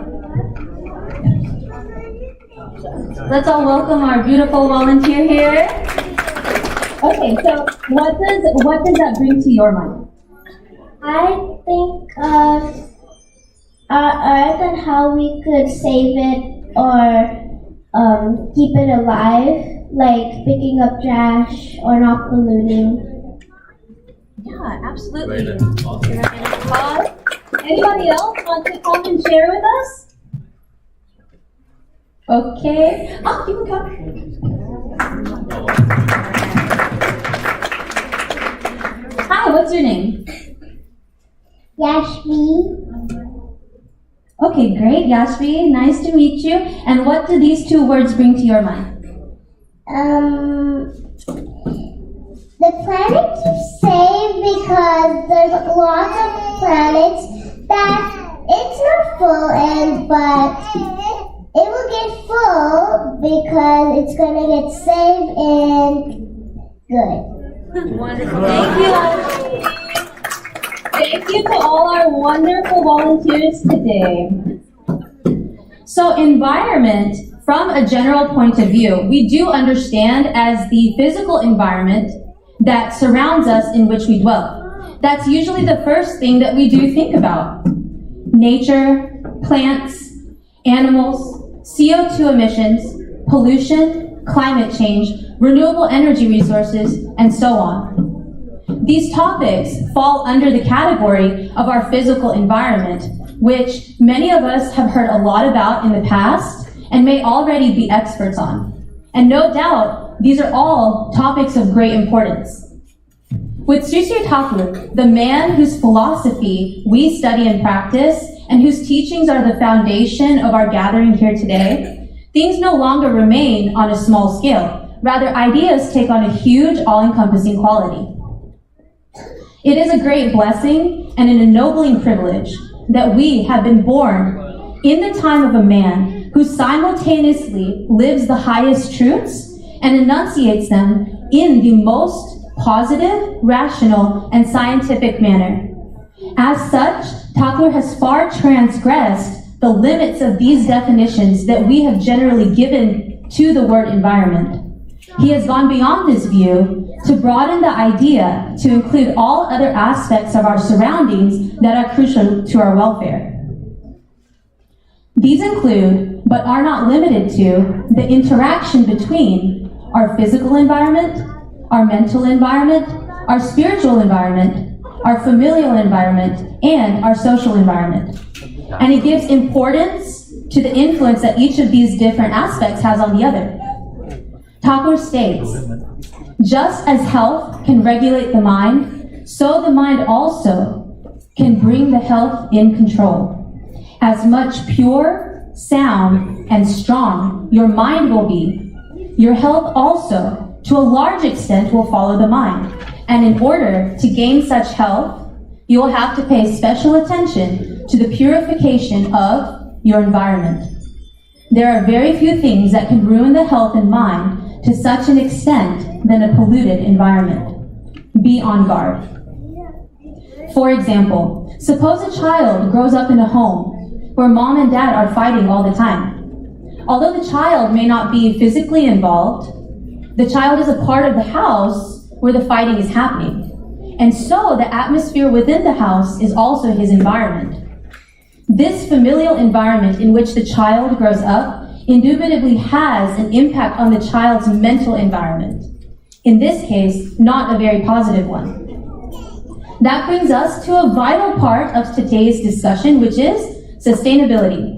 Let's all welcome our beautiful volunteer here. Okay, so what does that bring to your mind? I think of our earth and how we could save it or keep it alive, like picking up trash or not polluting. Yeah, absolutely. Anybody else want to come and share with us? Okay. Oh, you can come. Hi, what's your name? Yashvi. Okay, great, Yashvi. Nice to meet you. And what do these two words bring to your mind? The planet keeps saying because there's lots of planets that it's not full, but it will get full because it's gonna get saved and good. Wonderful. Thank you. Thank you to all our wonderful volunteers today. So environment, from a general point of view, we do understand as the physical environment that surrounds us in which we dwell. That's usually the first thing that we do think about. Nature, plants, animals, CO2 emissions, pollution, climate change, renewable energy resources, and so on. These topics fall under the category of our physical environment, which many of us have heard a lot about in the past and may already be experts on. And no doubt, these are all topics of great importance. With Socio-economic, the man whose philosophy we study and practice, and whose teachings are the foundation of our gathering here today, things no longer remain on a small scale. Rather, ideas take on a huge, all-encompassing quality. It is a great blessing and an ennobling privilege that we have been born in the time of a man who simultaneously lives the highest truths and enunciates them in the most positive, rational, and scientific manner. As such, Takler has far transgressed the limits of these definitions that we have generally given to the word environment. He has gone beyond this view to broaden the idea to include all other aspects of our surroundings that are crucial to our welfare. These include, but are not limited to, the interaction between our physical environment, our mental environment, our spiritual environment, our familial environment, and our social environment. And it gives importance to the influence that each of these different aspects has on the other. Takler states, just as health can regulate the mind, so the mind also can bring the health in control. As much pure, sound, and strong your mind will be, your health also, to a large extent, will follow the mind. And in order to gain such health, you will have to pay special attention to the purification of your environment. There are very few things that can ruin the health and mind to such an extent than a polluted environment. Be on guard. For example, suppose a child grows up in a home where mom and dad are fighting all the time. Although the child may not be physically involved, the child is a part of the house where the fighting is happening. And so the atmosphere within the house is also his environment. This familial environment in which the child grows up indubitably has an impact on the child's mental environment. In this case, not a very positive one. That brings us to a vital part of today's discussion, which is sustainability.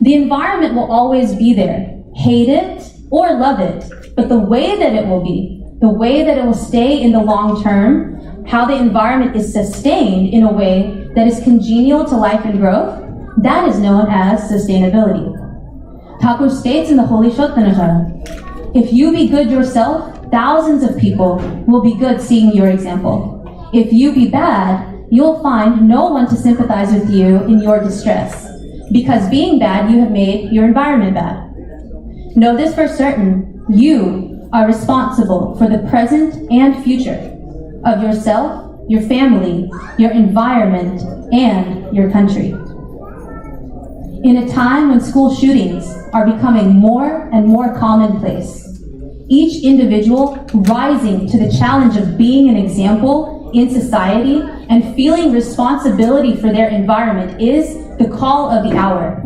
The environment will always be there. Hate it or love it, but the way that it will be, the way that it will stay in the long term, how the environment is sustained in a way that is congenial to life and growth, that is known as sustainability. Thakur states in the Holy Shotanajara, if you be good yourself, thousands of people will be good seeing your example. If you be bad, you'll find no one to sympathize with you in your distress, because being bad, you have made your environment bad. Know this for certain, you are responsible for the present and future of yourself, your family, your environment, and your country. In a time when school shootings are becoming more and more commonplace, each individual rising to the challenge of being an example in society and feeling responsibility for their environment is the call of the hour.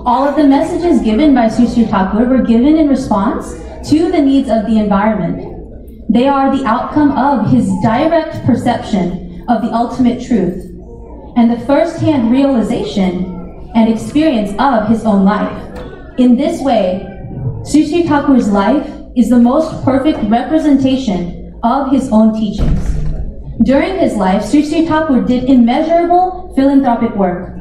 All of the messages given by Sri Thakur were given in response to the needs of the environment. They are the outcome of his direct perception of the ultimate truth and the first-hand realization and experience of his own life. In this way, Sri Sri Thakur's life is the most perfect representation of his own teachings. During his life, Sri Sri Thakur did immeasurable philanthropic work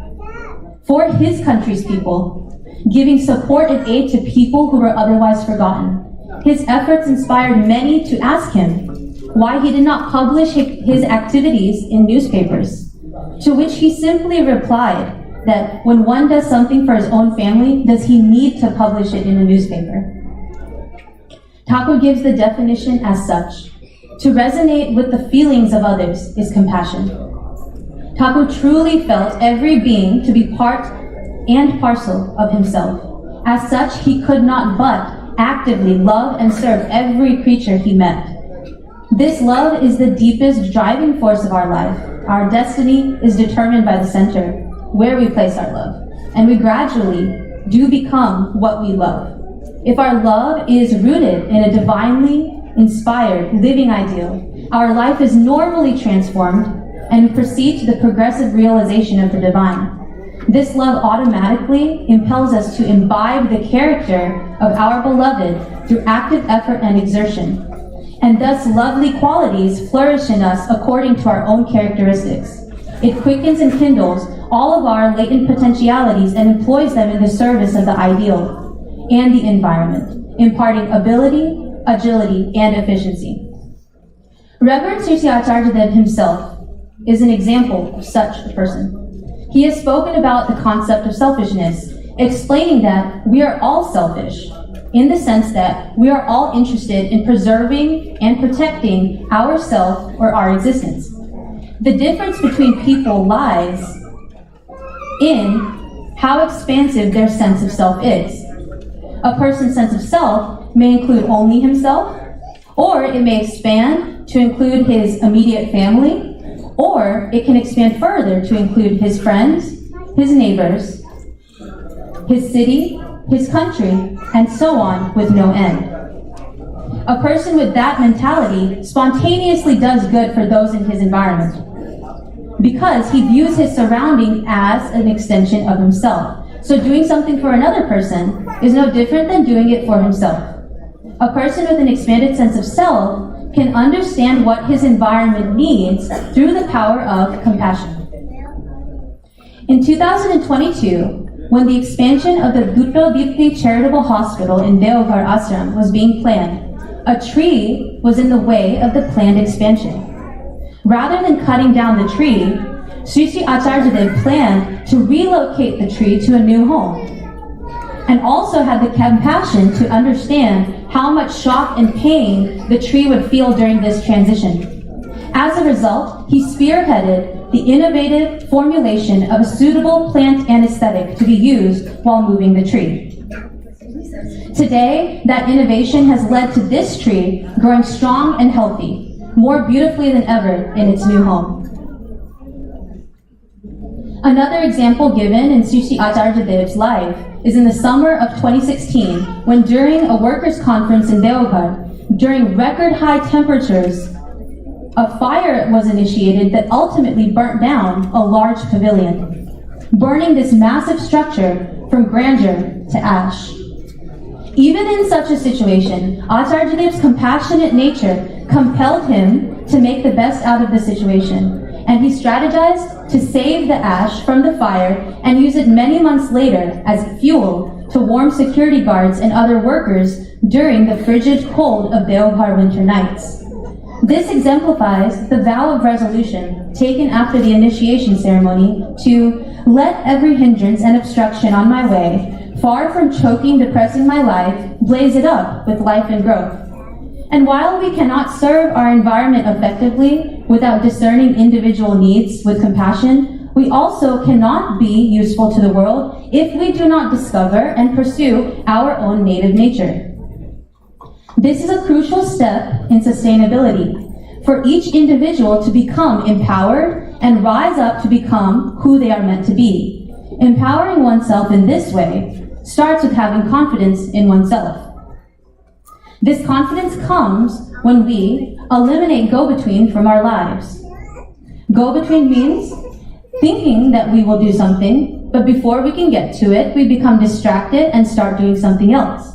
for his country's people, giving support and aid to people who were otherwise forgotten. His efforts inspired many to ask him why he did not publish his activities in newspapers, to which he simply replied that when one does something for his own family, does he need to publish it in a newspaper? Thakur gives the definition as such: to resonate with the feelings of others is compassion. Thakur truly felt every being to be part and parcel of himself. As such, he could not but actively love and serve every creature he met. This love is the deepest driving force of our life. Our destiny is determined by the center, where we place our love, and we gradually do become what we love. If our love is rooted in a divinely inspired living ideal, our life is normally transformed and we proceed to the progressive realization of the divine. This love automatically impels us to imbibe the character of our beloved through active effort and exertion, and thus lovely qualities flourish in us according to our own characteristics. It quickens and kindles all of our latent potentialities and employs them in the service of the ideal and the environment, imparting ability, agility, and efficiency. Reverend Sri Sri Acharya Dev himself is an example of such a person. He has spoken about the concept of selfishness, explaining that we are all selfish, in the sense that we are all interested in preserving and protecting ourself or our existence. The difference between people lies in how expansive their sense of self is. A person's sense of self may include only himself, or it may expand to include his immediate family, or it can expand further to include his friends, his neighbors, his city, his country, and so on with no end. A person with that mentality spontaneously does good for those in his environment because he views his surroundings as an extension of himself. So doing something for another person is no different than doing it for himself. A person with an expanded sense of self can understand what his environment needs through the power of compassion. In 2022, when the expansion of the Dutto Dipti Charitable Hospital in Deoghar Ashram was being planned, a tree was in the way of the planned expansion. Rather than cutting down the tree, Sri Sri Acharya Dev planned to relocate the tree to a new home, and also had the compassion to understand how much shock and pain the tree would feel during this transition. As a result, he spearheaded the innovative formulation of a suitable plant anesthetic to be used while moving the tree. Today, that innovation has led to this tree growing strong and healthy, more beautifully than ever in its new home. Another example given in Sri Sri Acharya Dev's life is in the summer of 2016, when during a workers' conference in Deoghar, during record high temperatures, a fire was initiated that ultimately burnt down a large pavilion, burning this massive structure from grandeur to ash. Even in such a situation, Acharya Dev's compassionate nature compelled him to make the best out of the situation, and he strategized to save the ash from the fire and use it many months later as fuel to warm security guards and other workers during the frigid cold of Deoghar winter nights. This exemplifies the vow of resolution taken after the initiation ceremony to let every hindrance and obstruction on my way, far from choking, depressing my life, blaze it up with life and growth. And while we cannot serve our environment effectively without discerning individual needs with compassion, we also cannot be useful to the world if we do not discover and pursue our own native nature. This is a crucial step in sustainability, for each individual to become empowered and rise up to become who they are meant to be. Empowering oneself in this way starts with having confidence in oneself. This confidence comes when we eliminate go-between from our lives. Go-between means thinking that we will do something But before we can get to it, we become distracted and start doing something else,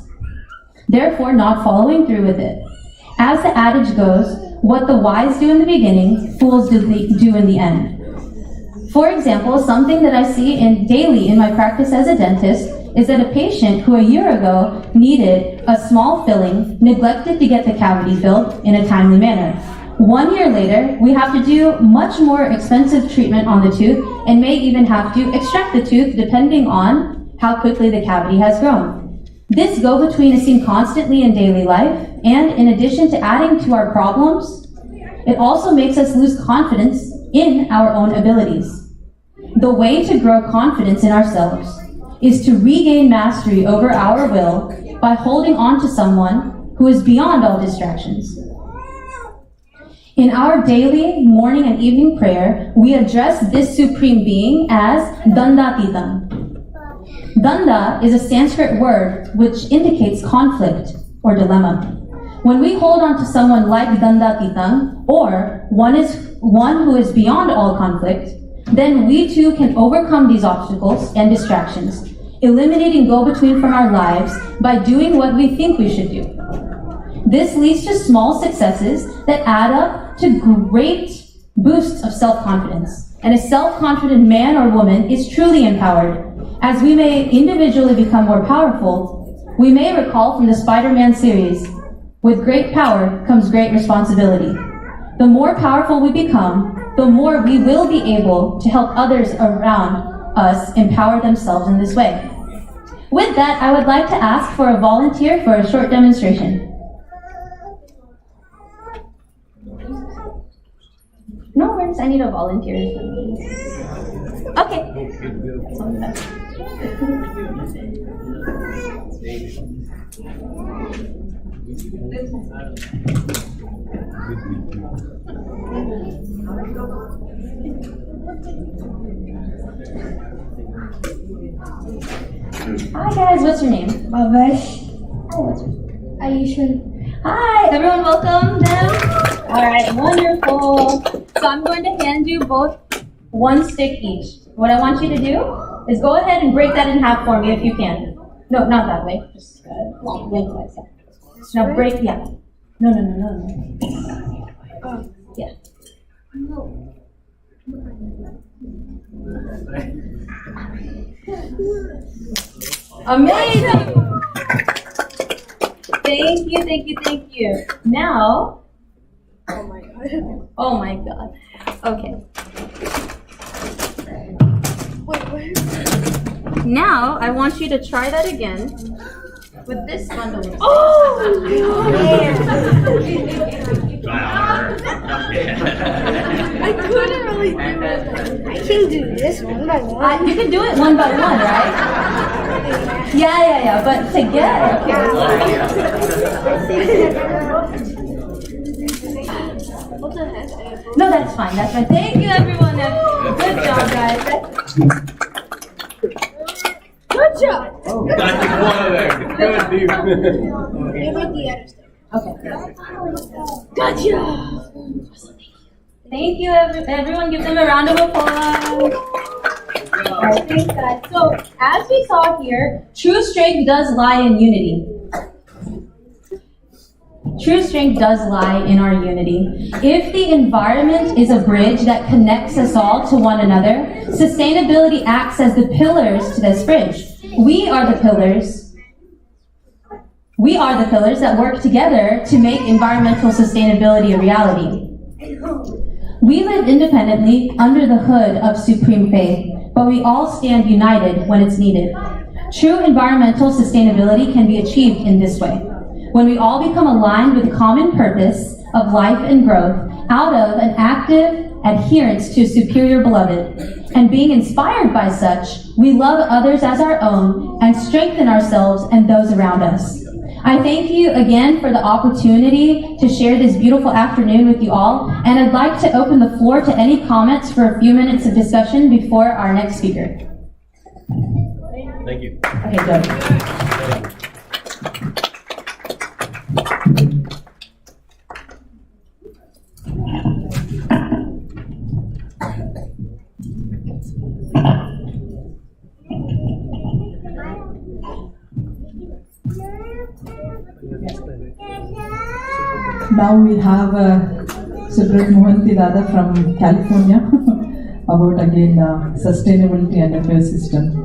therefore not following through with it. As the adage goes, what the wise do in the beginning, fools do in the end. For example, something that I see daily in my practice as a dentist is that a patient who a year ago needed a small filling neglected to get the cavity filled in a timely manner. 1 year later, we have to do much more expensive treatment on the tooth and may even have to extract the tooth depending on how quickly the cavity has grown. This go-between is seen constantly in daily life, and in addition to adding to our problems, it also makes us lose confidence in our own abilities. The way to grow confidence in ourselves is to regain mastery over our will by holding on to someone who is beyond all distractions. In our daily morning and evening prayer, we address this supreme being as Dandatitam. Danda is a Sanskrit word which indicates conflict or dilemma. When we hold on to someone like Dandatitam, or one who is beyond all conflict, then we too can overcome these obstacles and distractions, eliminating go-between from our lives by doing what we think we should do. This leads to small successes that add up to great boosts of self-confidence. And a self-confident man or woman is truly empowered. As we may individually become more powerful, we may recall from the Spider-Man series, with great power comes great responsibility. The more powerful we become, the more we will be able to help others around us empower themselves in this way. With that, I would like to ask for a volunteer for a short demonstration. No worries, I need a volunteer. Okay. Hi guys, what's your name? Bhavesh. Hi, what's your name? Ayusha. Hi, everyone welcome them. Alright, wonderful. So I'm going to hand you both one stick each. What I want you to do is go ahead and break that in half for me if you can. No, not that way. Just lengthwise, yeah. Now break, yeah. No. Yeah. Amazing! Thank you. Now, oh my god. Okay. Now, I want you to try that again with this bundle. Oh! I couldn't really do it. I can do this one by one. You can do it one by one, right? Yeah. But together. No, that's fine. Thank you, everyone. Good job, guys. Good job. Oh, that's one of them. Good, dude. Okay. Gotcha. Thank you, everyone. Give them a round of applause. Alright, thanks, guys. So, as we saw here, true strength does lie in unity. True strength does lie in our unity. If the environment is a bridge that connects us all to one another, sustainability acts as the pillars to this bridge. We are the pillars that work together to make environmental sustainability a reality. We live independently under the hood of supreme faith, but we all stand united when it's needed. True environmental sustainability can be achieved in this way. When we all become aligned with a common purpose of life and growth out of an active adherence to superior beloved, and being inspired by such, we love others as our own and strengthen ourselves and those around us. I thank you again for the opportunity to share this beautiful afternoon with you all, and I'd like to open the floor to any comments for a few minutes of discussion before our next speaker. Thank you. Okay, good. Now we have Subrat Mohanty Dada from California about again sustainability and welfare system.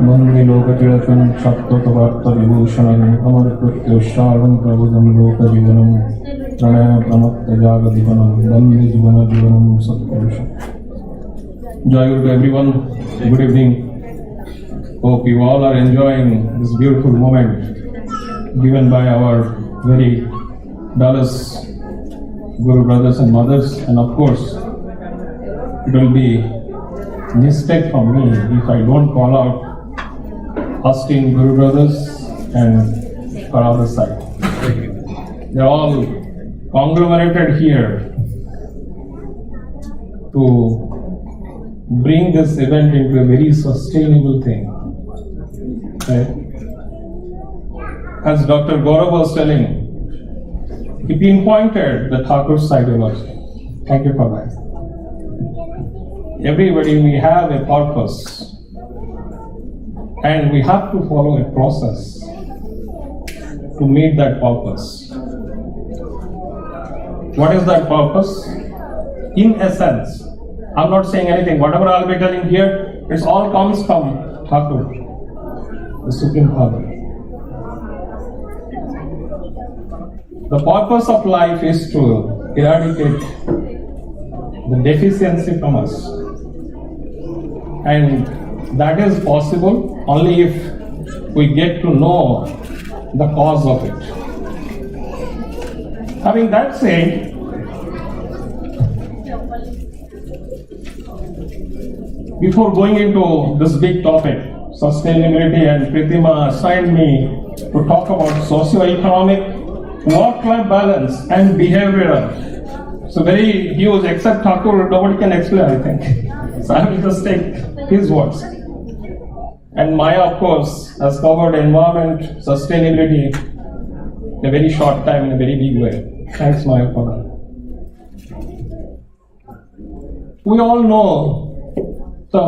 Mandi lokatilakan sattvavarta vibhushanam amarkrityoshravan prabodham lokajivanam pranaya pramatta jagadivanam bandi jivana jivanam satpurusham. Jai Guru to everyone. Good evening. Hope you all are enjoying this beautiful moment given by our very Dallas Guru brothers and mothers, and of course it will be mistake from me if I don't call out Austin Guru brothers and for other side. They're all conglomerated here to bring this event into a very sustainable thing. Right? As Dr. Gaurav was telling, he pinpointed the Thakur's ideology. Thank you for that. Everybody, we have a purpose, and we have to follow a process to meet that purpose. What is that purpose? In essence, I'm not saying anything. Whatever I'll be telling here, it all comes from Thakur, the Supreme Father. The purpose of life is to eradicate the deficiency from us. And that is possible only if we get to know the cause of it. Having that said, before going into this big topic, sustainability, and Pritima assigned me to talk about socio-economic, work-life balance, and behavioral. So very huge, except Thakur, nobody can explain, I think. So I will just take his words. And Maya, of course, has covered environment, sustainability in a very short time, in a very big way. Thanks, Maya, for that. We all know the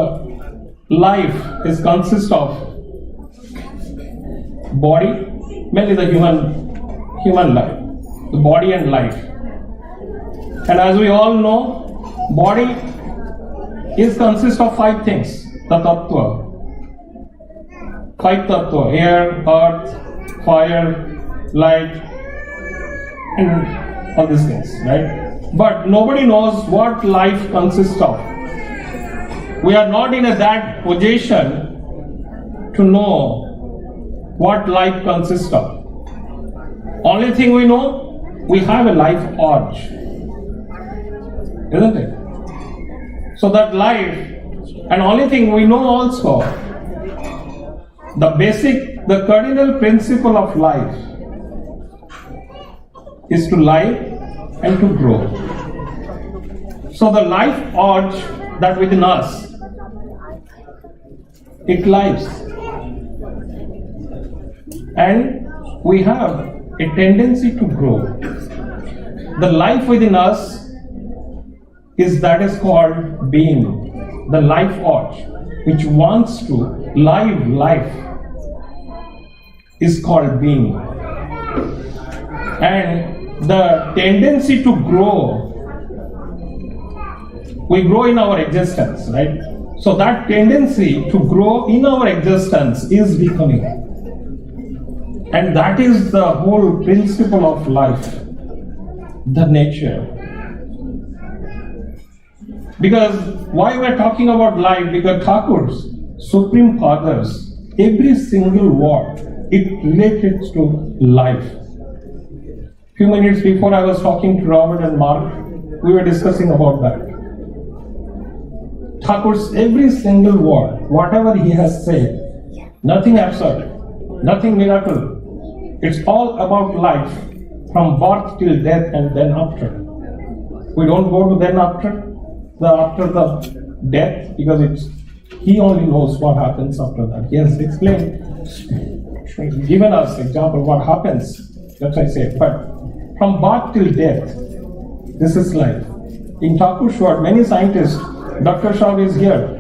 life is consists of body, mainly the human life, the body and life. And as we all know, body is consists of 5 things, the tattva. 5 tattva: air, earth, fire, light, and all these things, right? But nobody knows what life consists of. We are not in that position to know what life consists of. Only thing we know, we have a life urge, isn't it? So that life, and only thing we know also, the cardinal principle of life is to live and to grow. So the life urge that within us, it lives. And we have a tendency to grow. The life within us is called being. The life urge, which wants to live life, is called being. And the tendency to grow, we grow in our existence, right? So that tendency to grow in our existence is becoming. And that is the whole principle of life, the nature. Because why we're talking about life? Because Thakur's Supreme Fathers, every single word, it related to life. Few minutes before I was talking to Robert and Mark, we were discussing about that. Thakur's every single word, whatever he has said, nothing absurd, nothing miracle. It's all about life, from birth till death and then after. We don't go to then after the death, because he only knows what happens after that. He has explained, given us example what happens, that's I say. But from birth till death, this is life. In Thakur's word, many scientists, Dr. Shah is here.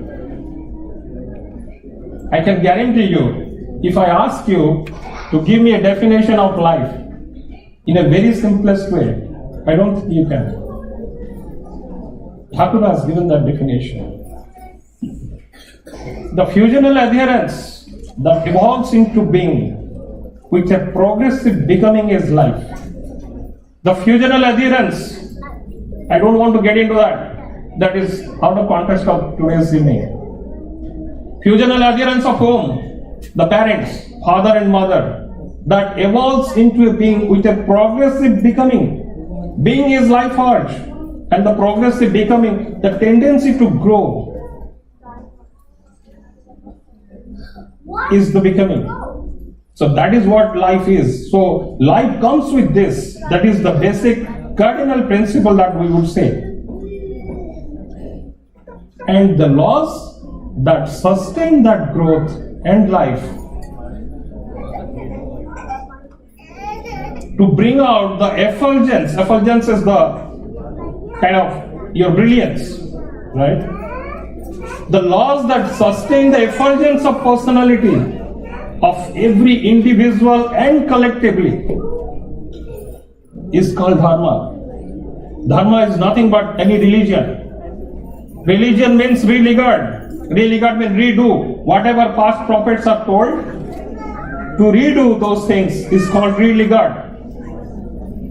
I can guarantee you, if I ask you to give me a definition of life in a very simplest way, I don't think you can. Thakur has given that definition. The fusional adherence that evolves into being with a progressive becoming is life. The fusional adherence, I don't want to get into that. That is out of context of today's evening. Fusional adherence of whom? The parents, father and mother, that evolves into a being with a progressive becoming. Being is life forge, and the progressive becoming, the tendency to grow, is the becoming. So that is what life is. So life comes with this. That is the basic cardinal principle that we would say. And the laws that sustain that growth and life, to bring out the effulgence. Effulgence is the kind of your brilliance, right? The laws that sustain the effulgence of personality of every individual and collectively is called dharma. Dharma is nothing but any religion. Religion means religard. Religard means redo. Whatever past prophets are told, to redo those things is called religard.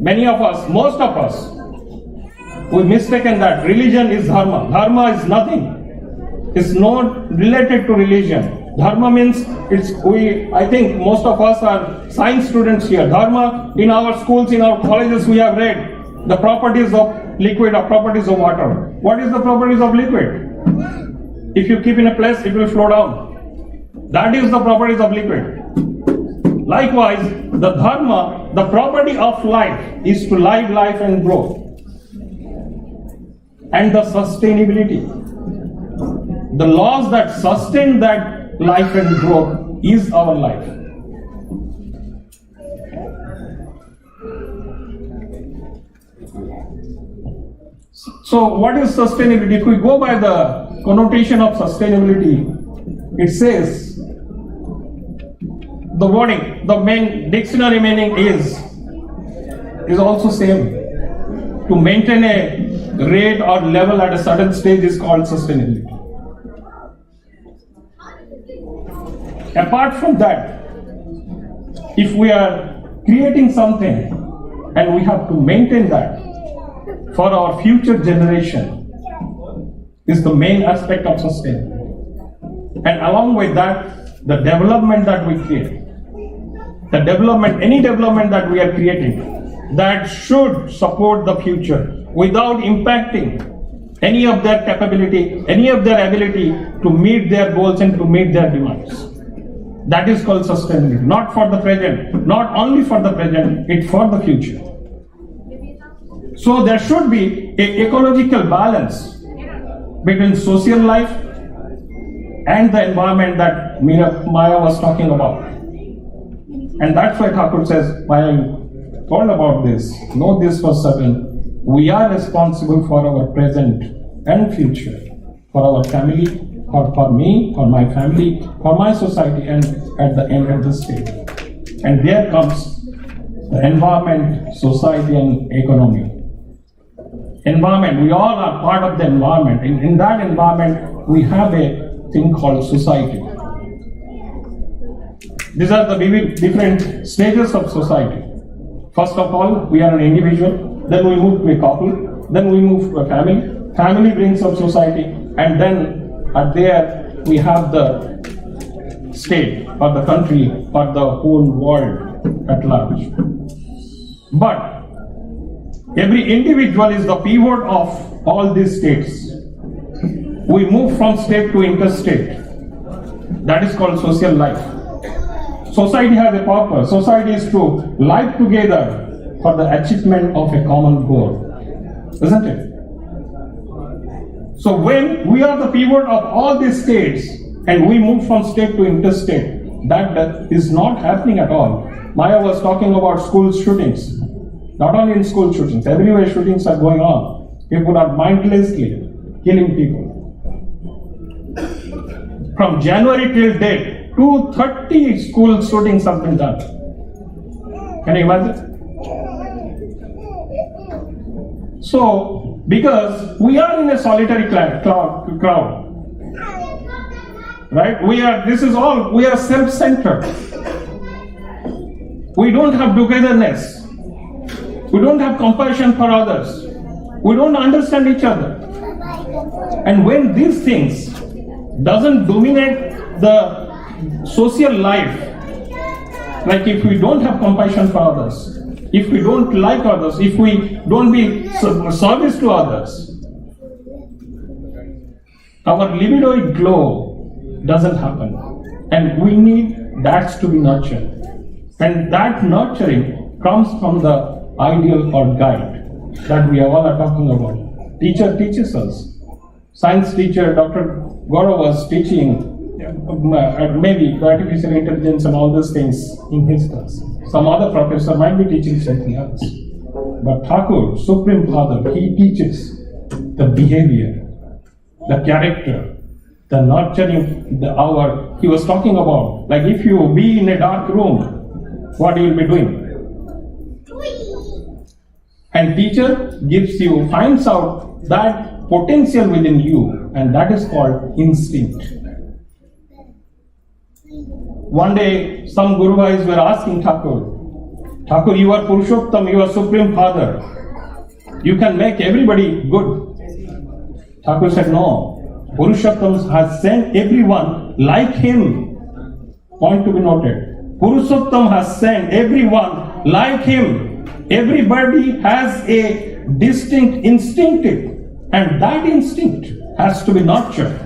Many of us, most of us, we mistaken that religion is dharma. Dharma is nothing. It's not related to religion. Dharma means I think most of us are science students here. Dharma, in our schools, in our colleges, we have read the properties of liquid or properties of water. What is the properties of liquid? If you keep in a place, it will flow down. That is the properties of liquid. Likewise, the dharma, the property of life, is to live life and grow. And the sustainability. The laws that sustain that life and growth is our life. So what is sustainability? If we go by the connotation of sustainability, it says, the wording, the main dictionary meaning is also same. To maintain a rate or level at a certain stage is called sustainability. Apart from that, if we are creating something and we have to maintain that for our future generation, is the main aspect of sustainability. And along with that, the development that we create, any development that we are creating, that should support the future without impacting any of their capability, any of their ability to meet their goals and to meet their demands. That is called sustainability. Not for the present, not only for the present, it's for the future. So there should be an ecological balance between social life and the environment that Maya was talking about. And that's why Thakur says, Maya told about this, know this for certain, we are responsible for our present and future, for our family, for me, for my family, for my society, and at the end of the stage. And there comes the environment, society, and economy. Environment, we all are part of the environment. In that environment, we have a thing called society. These are the different stages of society. First of all, we are an individual, then we move to a couple, then we move to a family. Family brings up society, and then there we have the state or the country or the whole world at large. But every individual is the pivot of all these states. We move from state to interstate. That is called social life. Society has a purpose. Society is to live together for the achievement of a common goal. Isn't it? So when we are the pivot of all these states and we move from state to interstate, that is not happening at all. Maya was talking about school shootings. Not only in school shootings, everywhere shootings are going on. People are mindlessly killing people. From January till date, 230 school shootings have been done. Can you imagine? So, because we are in a solitary crowd, right? We are self-centered. We don't have togetherness. We don't have compassion for others. We don't understand each other. And when these things doesn't dominate the social life, like if we don't have compassion for others, if we don't like others, if we don't be service to others, our libidoid glow doesn't happen. And we need that to be nurtured. And that nurturing comes from the ideal or guide that we all are talking about. Teacher teaches us. Science teacher Dr. Gaurav was teaching maybe artificial intelligence and all those things in his class. Some other professor might be teaching something else. But Thakur, Supreme Father, he teaches the behavior, the character, the nurturing, he was talking about, like if you be in a dark room, what you will be doing? And teacher finds out that potential within you, and that is called instinct. One day, some Guruvais were asking Thakur, you are Purushottam, you are Supreme Father. You can make everybody good. Thakur said, no. Purushottam has sent everyone like him. Point to be noted. Purushottam has sent everyone like him. Everybody has a distinct instinctive, and that instinct has to be nurtured.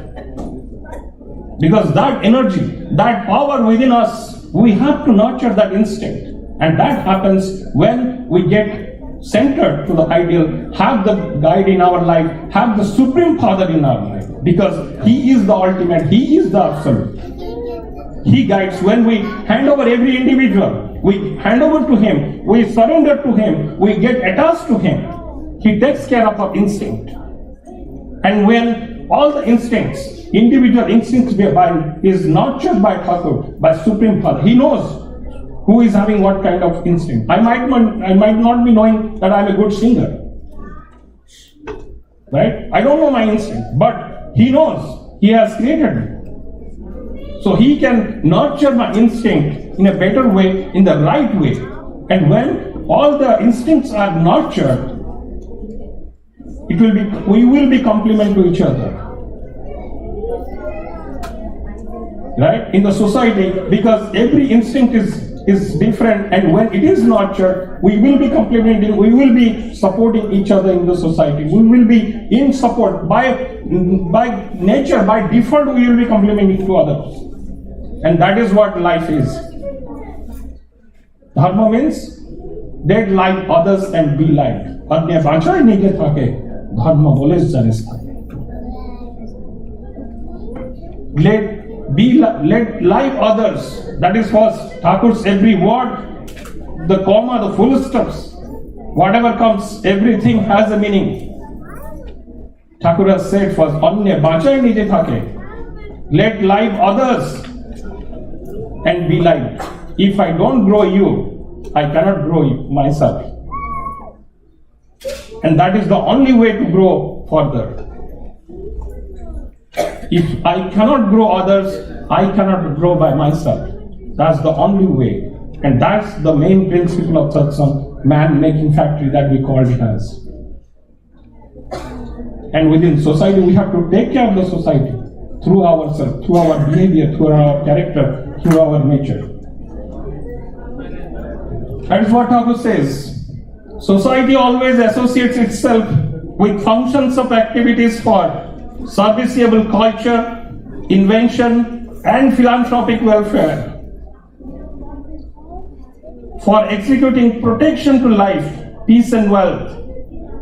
Because that energy, that power within us, we have to nurture that instinct. And that happens when we get centered to the ideal, have the guide in our life, have the Supreme Father in our life. Because He is the ultimate, He is the absolute. He guides. When we hand over every individual, we hand over to Him, we surrender to Him, we get attached to Him. He takes care of our instinct. And when all the instincts, individual instincts is nurtured by Thakur, by Supreme Father, He knows who is having what kind of instinct. I might not be knowing that I'm a good singer. Right? I don't know my instinct, but He knows. He has created me. So He can nurture my instinct in a better way, in the right way. And when all the instincts are nurtured, we will be complement to each other. Right? In the society, because every instinct is different, and when it is nurtured, we will be complementing, we will be supporting each other in the society. We will be in support. By nature, by default, we will be complementing to others. And that is what life is. Dharma means dead like others and be like. Anya bachai nige thake, dharma boles janis thake. Let life others. That is first. Thakur's every word, the comma, the full stops, whatever comes, everything has a meaning. Thakur has said first, Anya bachai nije thake. Let life others and be like. If I don't grow you, I cannot grow myself. And that is the only way to grow further. If I cannot grow others, I cannot grow by myself. That's the only way. And that's the main principle of satsang, man-making factory that we called it as. And within society, we have to take care of the society through ourselves, through our behavior, through our character, through our nature. That is what Thakur says. Society always associates itself with functions of activities for serviceable culture, invention, and philanthropic welfare. For executing protection to life, peace and wealth,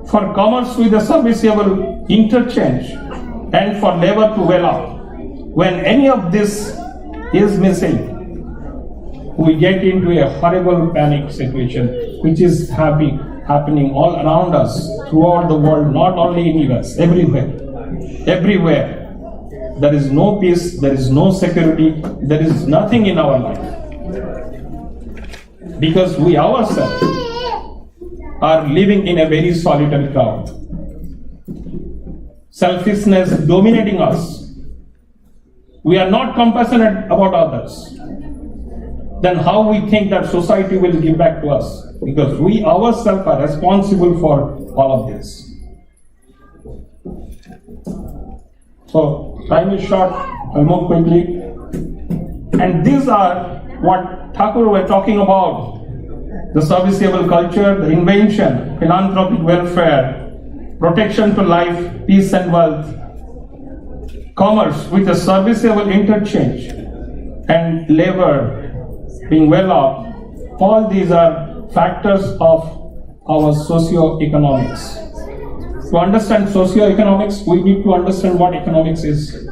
for commerce with a serviceable interchange, and for labor to well off. When any of this is missing, we get into a horrible panic situation, which is happening all around us, throughout the world, not only in US, everywhere. Everywhere. There is no peace, there is no security, there is nothing in our life. Because we ourselves are living in a very solitary crowd. Selfishness dominating us. We are not compassionate about others. Then how we think that society will give back to us? Because we ourselves are responsible for all of this. So time is short, I'll move quickly. And these are what Thakur were talking about. The serviceable culture, the invention, philanthropic welfare, protection to life, peace and wealth, commerce with a serviceable interchange, and labor being well off. All these are factors of our socio-economics. To understand socio-economics, we need to understand what economics is.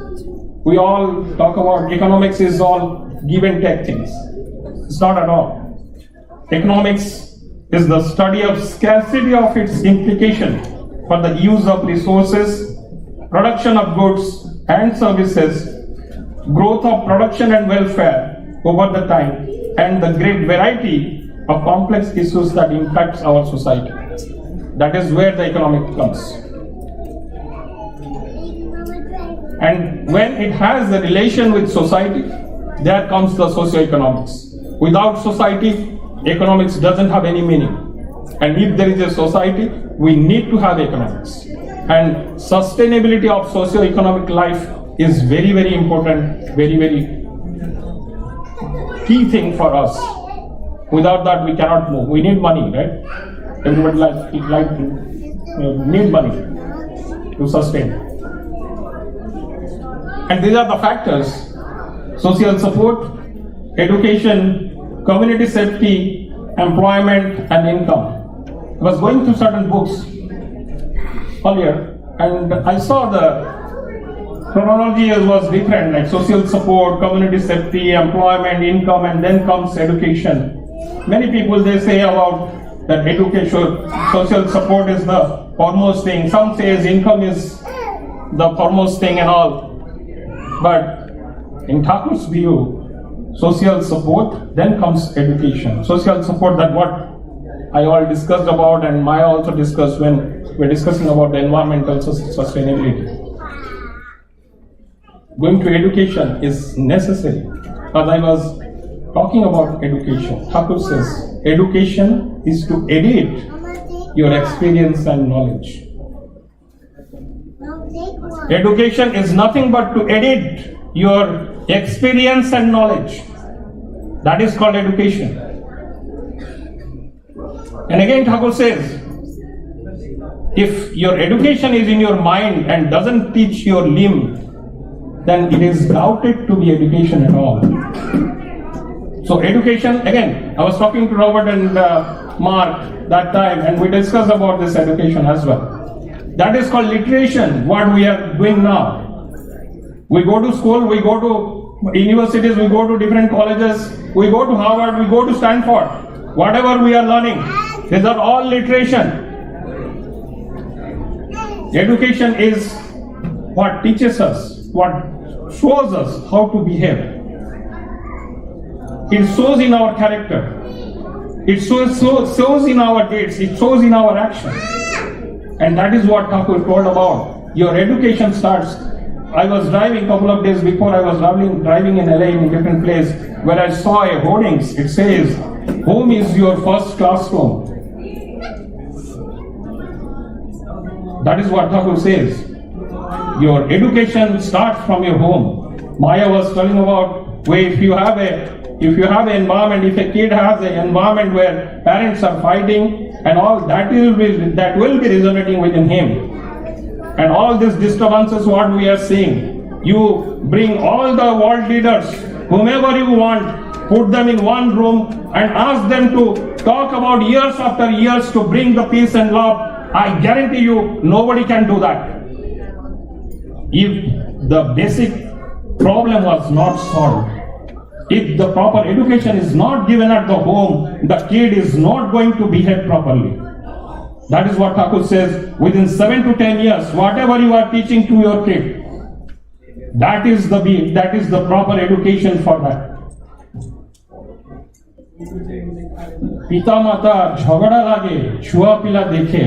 We all talk about economics is all give and take things. It's not at all. Economics is the study of scarcity of its implication for the use of resources, production of goods and services, growth of production and welfare over the time, and the great variety of complex issues that impacts our society. That is where the economic comes. And when it has a relation with society, there comes the socio-economics. Without society, economics doesn't have any meaning. And if there is a society, we need to have economics. And sustainability of socio-economic life is very, very important, very, very key thing for us. Without that, we cannot move. We need money, right? Everybody need money to sustain. And these are the factors: social support, education, community safety, employment, and income. I was going through certain books earlier, and I saw the chronology was different, like social support, community safety, employment, income, and then comes education. Many people, they say about that education, social support is the foremost thing. Some says income is the foremost thing and all. But in Thakur's view, social support, then comes education. Social support, that what I all discussed about, and Maya also discussed when we're discussing about the environmental sustainability. Going to education is necessary. As I was talking about education, Thakur says, education is to edit your experience and knowledge. Education is nothing but to edit your experience and knowledge. That is called education. And again Thakur says, if your education is in your mind and doesn't teach your limb, then it is doubted to be education at all. So education, again, I was talking to Robert and Mark that time, and we discussed about this education as well. That is called literation, what we are doing now. We go to school, we go to universities, we go to different colleges, we go to Harvard, we go to Stanford. Whatever we are learning, these are all literation. Education is what teaches us, what shows us how to behave. It shows in our character. It shows in our deeds. It shows in our actions. And that is what Thakur told about. Your education starts. I was driving a couple of days before, I was driving in LA in a different place, where I saw a hoardings, it says, home is your first classroom. That is what Thakur says. Your education starts from your home. Maya was telling about where if you have an environment, if a kid has an environment where parents are fighting and all, that will be resonating within him. And all these disturbances, what we are seeing, you bring all the world leaders, whomever you want, put them in one room and ask them to talk about years after years to bring the peace and love. I guarantee you, nobody can do that. If the basic problem was not solved, if the proper education is not given at the home, the kid is not going to behave properly. That is what Thakur says, within 7 to 10 years, whatever you are teaching to your kid, that is the proper education for that. পিতা মাতা ঝগড়া লাগে ছুয়া পিলা দেখে,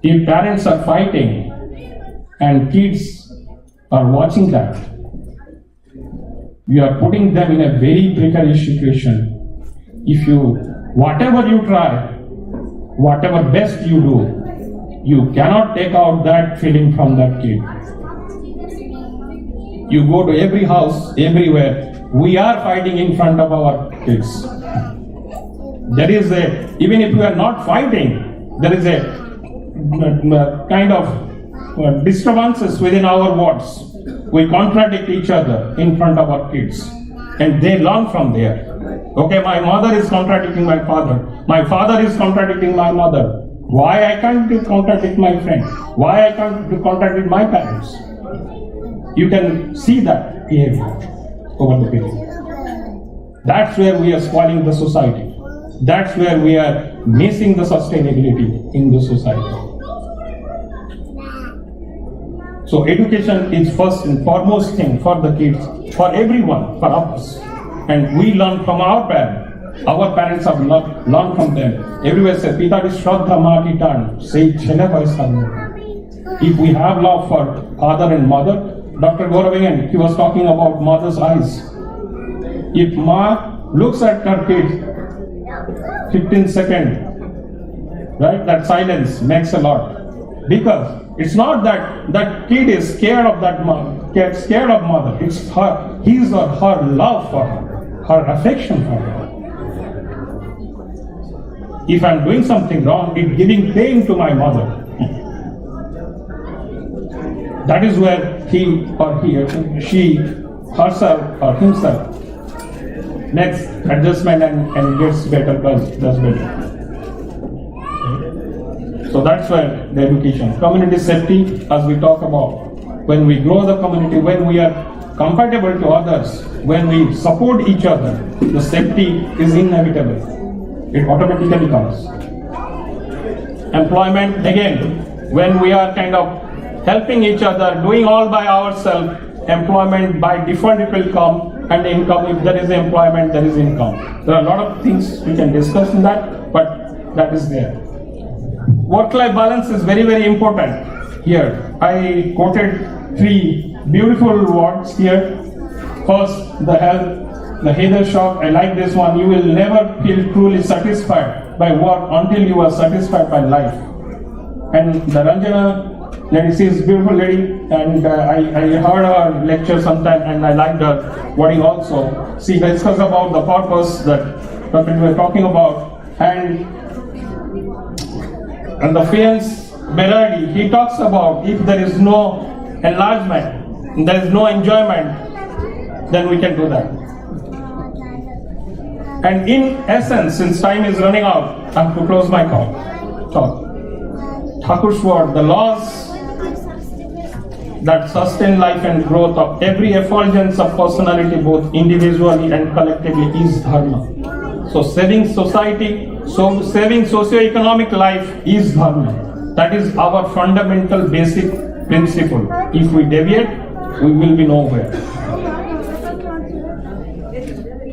if parents are fighting and kids are watching that, you are putting them in a very precarious situation. If you, whatever you try, whatever best you do, you cannot take out that feeling from that kid. You go to every house, everywhere, we are fighting in front of our kids. There is even if we are not fighting, there is a kind of disturbances within our words. We contradict each other in front of our kids, and they learn from there. Okay, my mother is contradicting my father. My father is contradicting my mother. Why I can't contradict my friend? Why I can't contradict my parents? You can see that behavior over the period. That's where we are spoiling the society. That's where we are missing the sustainability in the society. So education is first and foremost thing for the kids, for everyone, for us. And we learn from our parents. Our parents have learned from them. Everywhere say, Pita di Shraddha Mati Tan, say Chele Vaisana. If we have love for father and mother, Dr. Gauravangan, he was talking about mother's eyes. If Ma looks at her kid 15 seconds, right, that silence makes a lot. Because it's not that that kid is scared of that mother, scared of mother. It's his or her love for her affection for her. If I'm doing something wrong, it's giving pain to my mother. That is where he or she, herself or himself makes adjustment and gets better, does better. So that's where the education. Community safety, as we talk about, when we grow the community, when we are compatible to others, when we support each other, the safety is inevitable. It automatically comes. Employment, again, when we are kind of helping each other, doing all by ourselves, employment by default it will come, and income, if there is employment, there is income. There are a lot of things we can discuss in that, but that is there. Work-life balance is very, very important here. I quoted 3 beautiful words here. First, the health, the Heather Shock. I like this one. You will never feel truly satisfied by work until you are satisfied by life. And the Ranjana lady, she is a beautiful lady, and I heard her lecture sometime, and I liked her wording also. She discussed about the purpose that we were talking about, and the Fields Berardi, he talks about if there is no enlargement, there is no enjoyment, then we can do that. And in essence, since time is running out, I have to close my talk. Thakur's word, the laws that sustain life and growth of every effulgence of personality, both individually and collectively, is dharma. So saving society, saving socio-economic life is dharma. That is our fundamental basic principle. If we deviate, we will be nowhere.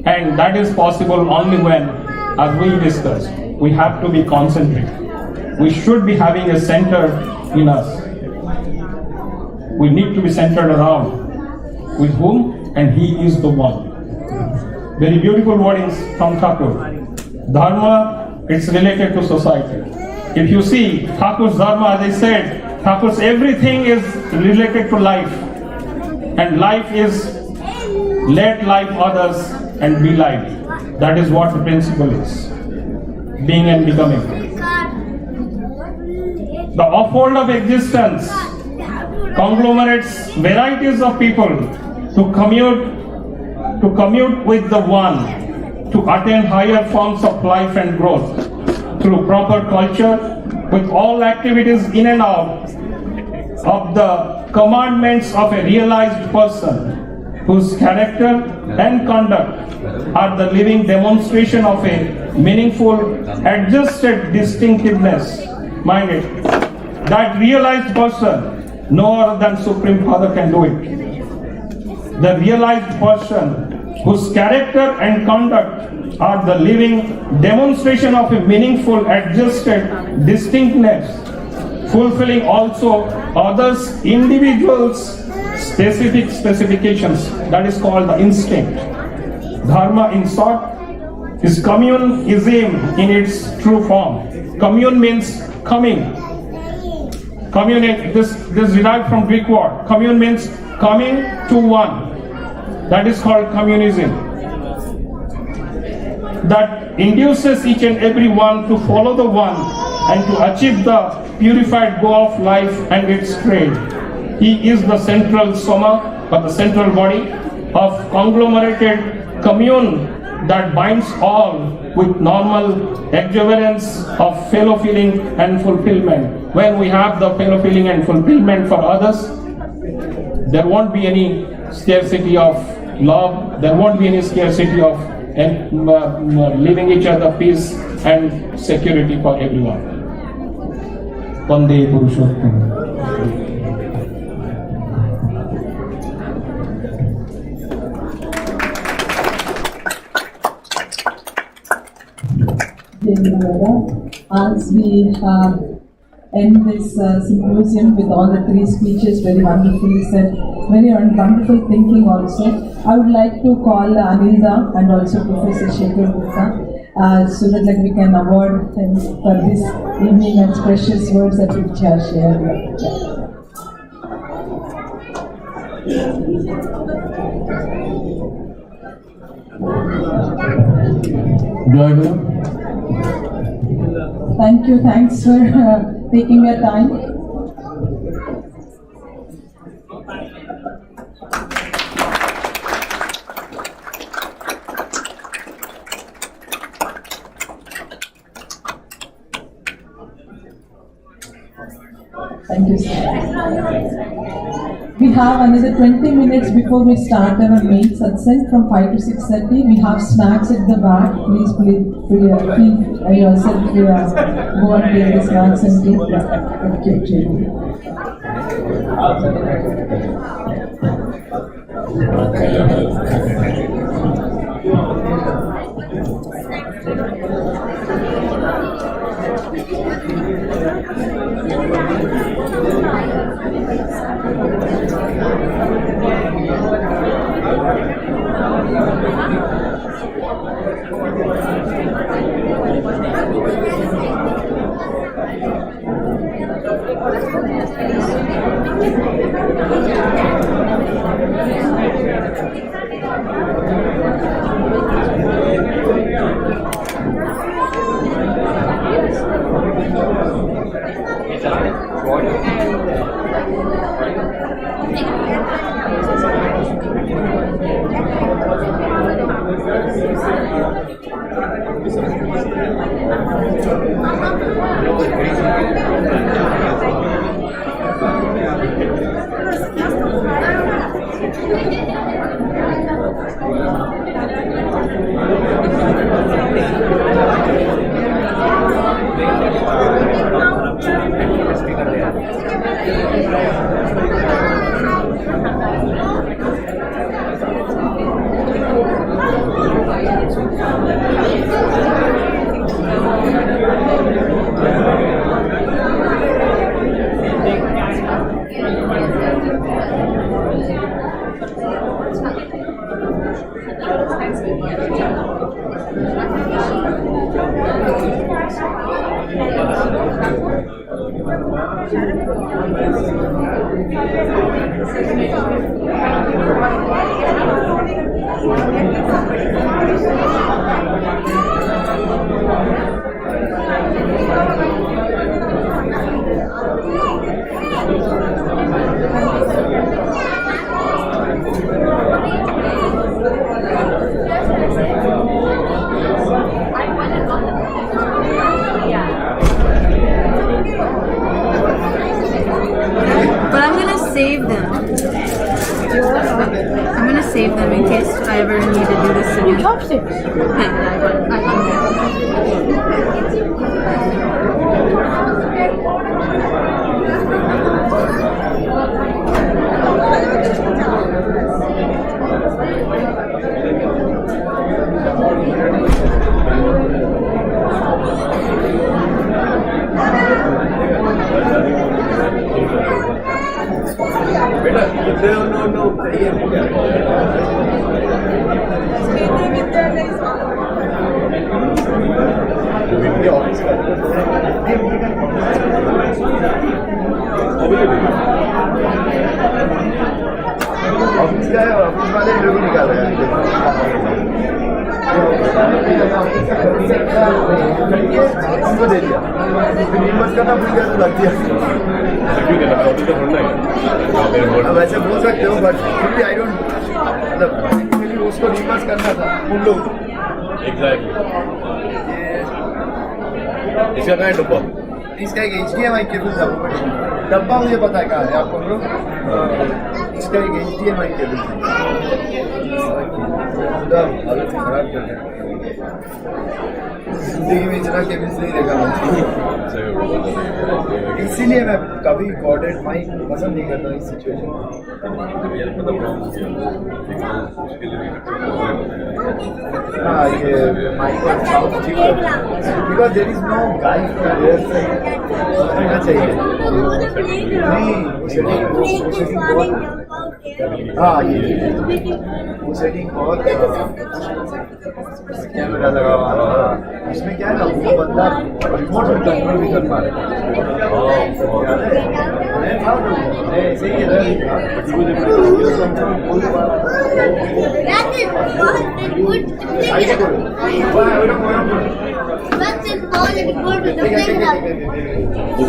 And that is possible only when, as we discussed, we have to be concentrated. We should be having a center in us. we need to be centered around. With whom? And He is the one. Very beautiful wordings from Thakur. Dharma, it's related to society. If you see Thakur's Dharma, as I said, Thakur's everything is related to life. And life is let life others and be life. That is what the principle is. Being and becoming. The uphold of existence conglomerates varieties of people to commute with the one, to attain higher forms of life and growth through proper culture, with all activities in and out of the commandments of a realized person, whose character and conduct are the living demonstration of a meaningful, adjusted distinctiveness. Mind it, that realized person, no other than Supreme Father can do it. The realized person whose character and conduct are the living demonstration of a meaningful, adjusted distinctness, fulfilling also others' individuals' specific specifications. That is called the instinct. Dharma, in short, is communism in its true form. Commune means coming. Commune, this derived from Greek word. Commune means coming to one. That is called communism. That induces each and every one to follow the one and to achieve the purified goal of life and its trade. He is the central soma, or the central body of conglomerated commune that binds all with normal exuberance of fellow feeling and fulfillment. When we have the fellow feeling and fulfillment for others, there won't be any scarcity of love, there won't be any scarcity of living each other peace and security for everyone. Vande Purushottam. As we end this symposium with all the three speeches very wonderfully said, very wonderful thinking also, I would like to call Anilda and also Professor Shekhar Gupta so that we can award him for this evening and precious words that which are shared. Thank you, thanks for taking your time. Thank you, sir. We have another 20 minutes before we start our main satsang from 5 to 6:30. We have snacks at the back. Please feel yourself to go and take the snacks and take But I'm gonna save them. I'm gonna save them in case I ever need to do this again. Chopsticks. Office का है और office वाले लोग निकाल रहे हैं हमको दे दिया फिर यूनिवर्स का नाम फिर लग दिया अब ऐसे बोल सकते हो बट फिर भी आई डोंट मतलब उसको यूनिवर्स करना था उन लोग एग्जैक्टली इसका क्या है डब्बा इसका एक HDMI केबल था डब्बा मुझे पता है कहाँ है आपको लोग इसका एक HDMI केबल था हालत खराब कर रहे हैं जिंदगी में इतना केबल नहीं देखा इसीलिए मैं कभी कॉर्डेड माइक पसंद नहीं करता इस सिचुएशन हाँ ये माइक और साउंड ठीक है because there is no guide रहना चाहिए नहीं वो सेटिंग बहुत हाँ ये वो सेटिंग बहुत कैमरा लगा हुआ उसमें क्या है ना वो बंदा रिमोट में कंट्रोल भी कर पा रहा है सही है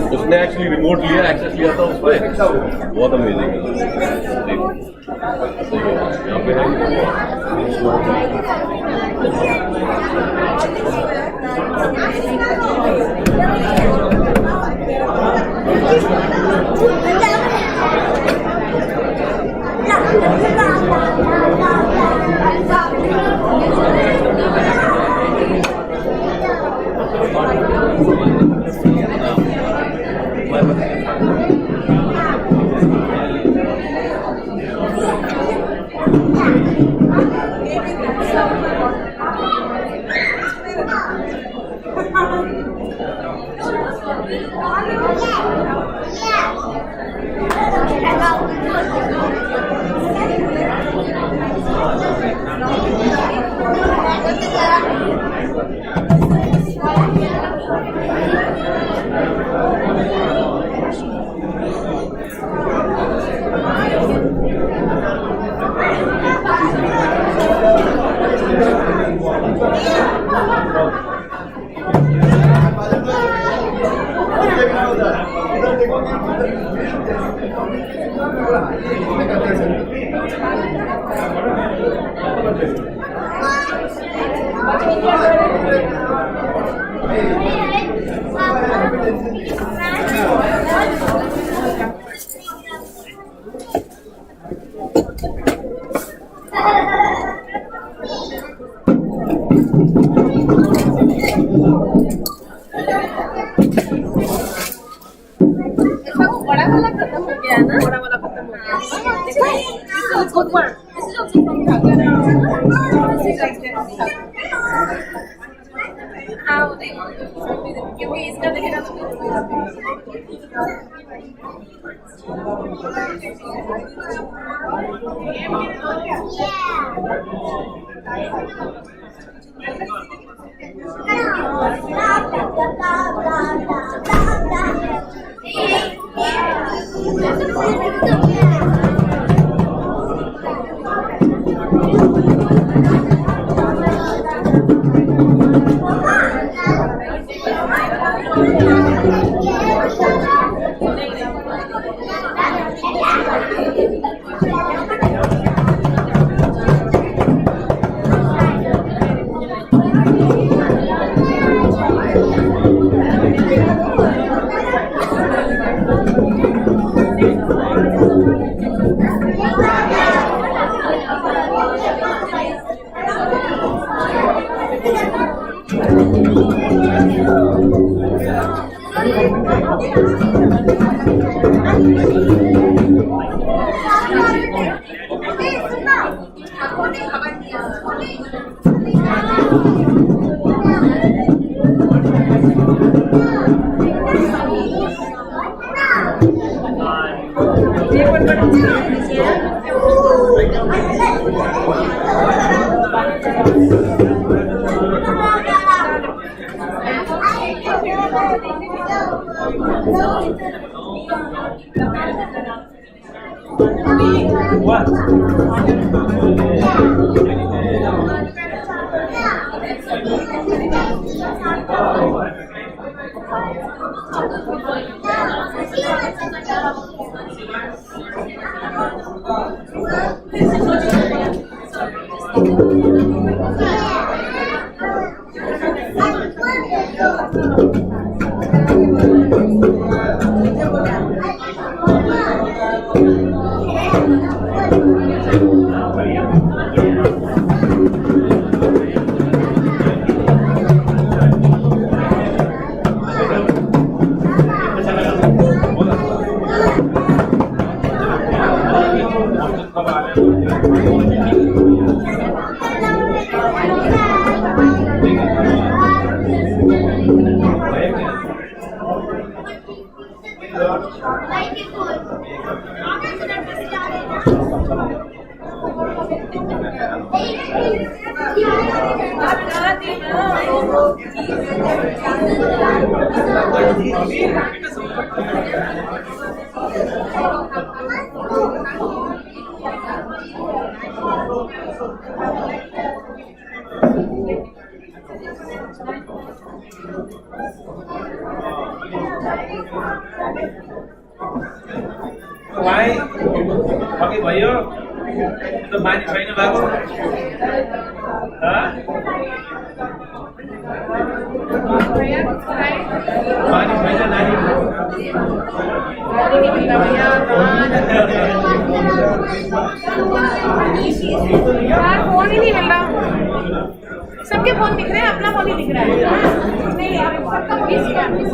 उसने एक्चुअली रिमोट लिया एक्सेस लिया था उस पर बहुत अमेजिंग है यहाँ पे बड़ा वाला खत्म हो गया ना बड़ा वाला खत्म हो गया गुड वर्क हाँ क्योंकि इसका देखेगा तो अघि भयो त्यो माथि छैन भएको माथि छैन नानी फोन ही नहीं मिल रहा सबके फोन दिख रहे हैं अपना फोन ही दिख रहा है नहीं आप सबका फोन दिख रहा है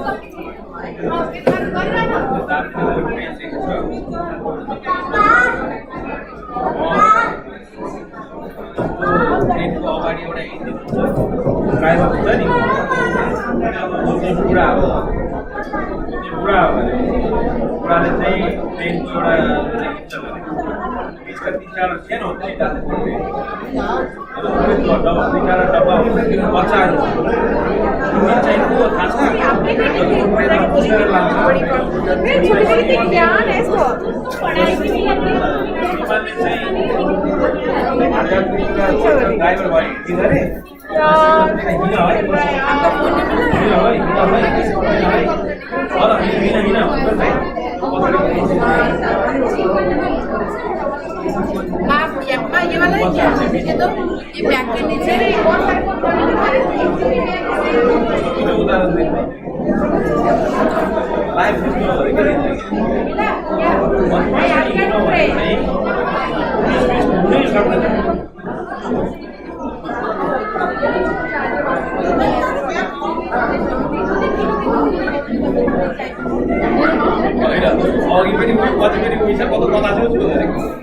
ज्ञान है इसको पढ़ाई की नहीं ड्राइवर भाई किधर है आप ये वाला है क्या ये तो ये बैक के नीचे बहुत सारे लाइफ अघि पनि कति पनि पैसा कता कता थियो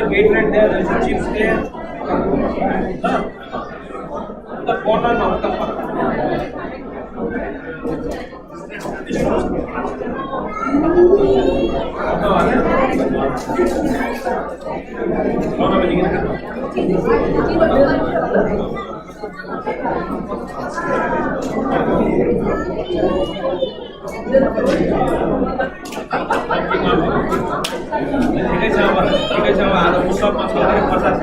get rate there is a chips there the corner of the park ठिकै छ आज उत्सवमा छ भने प्रसाद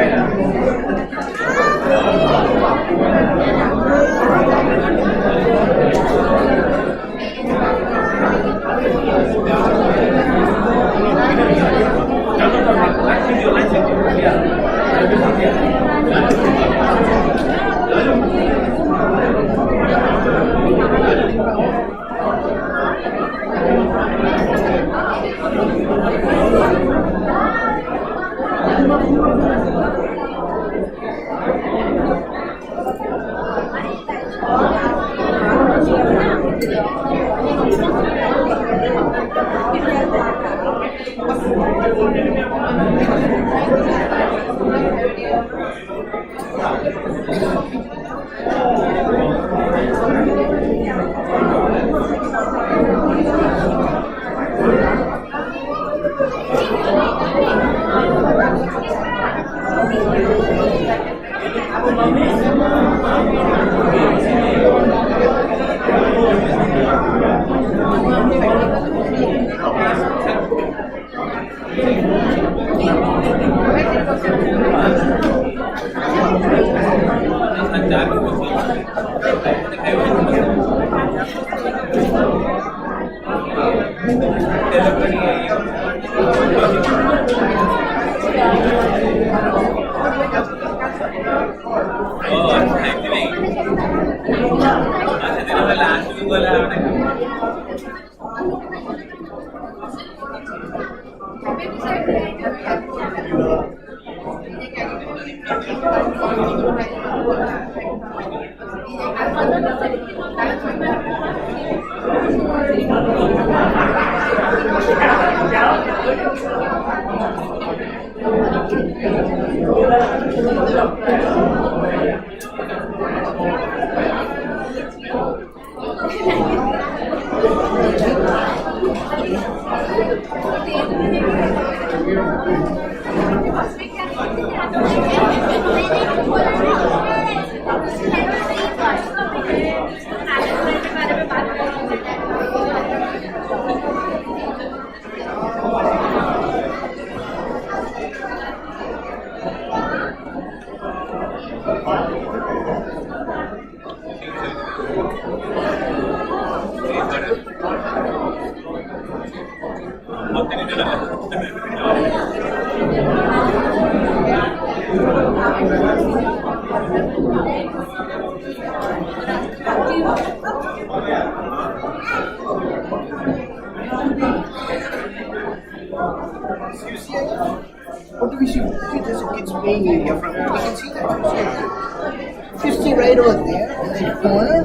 What do we see? There's kids playing area from. You can see that. You see right over there in that corner.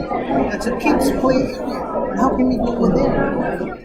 That's a kids play area. How can we go over there?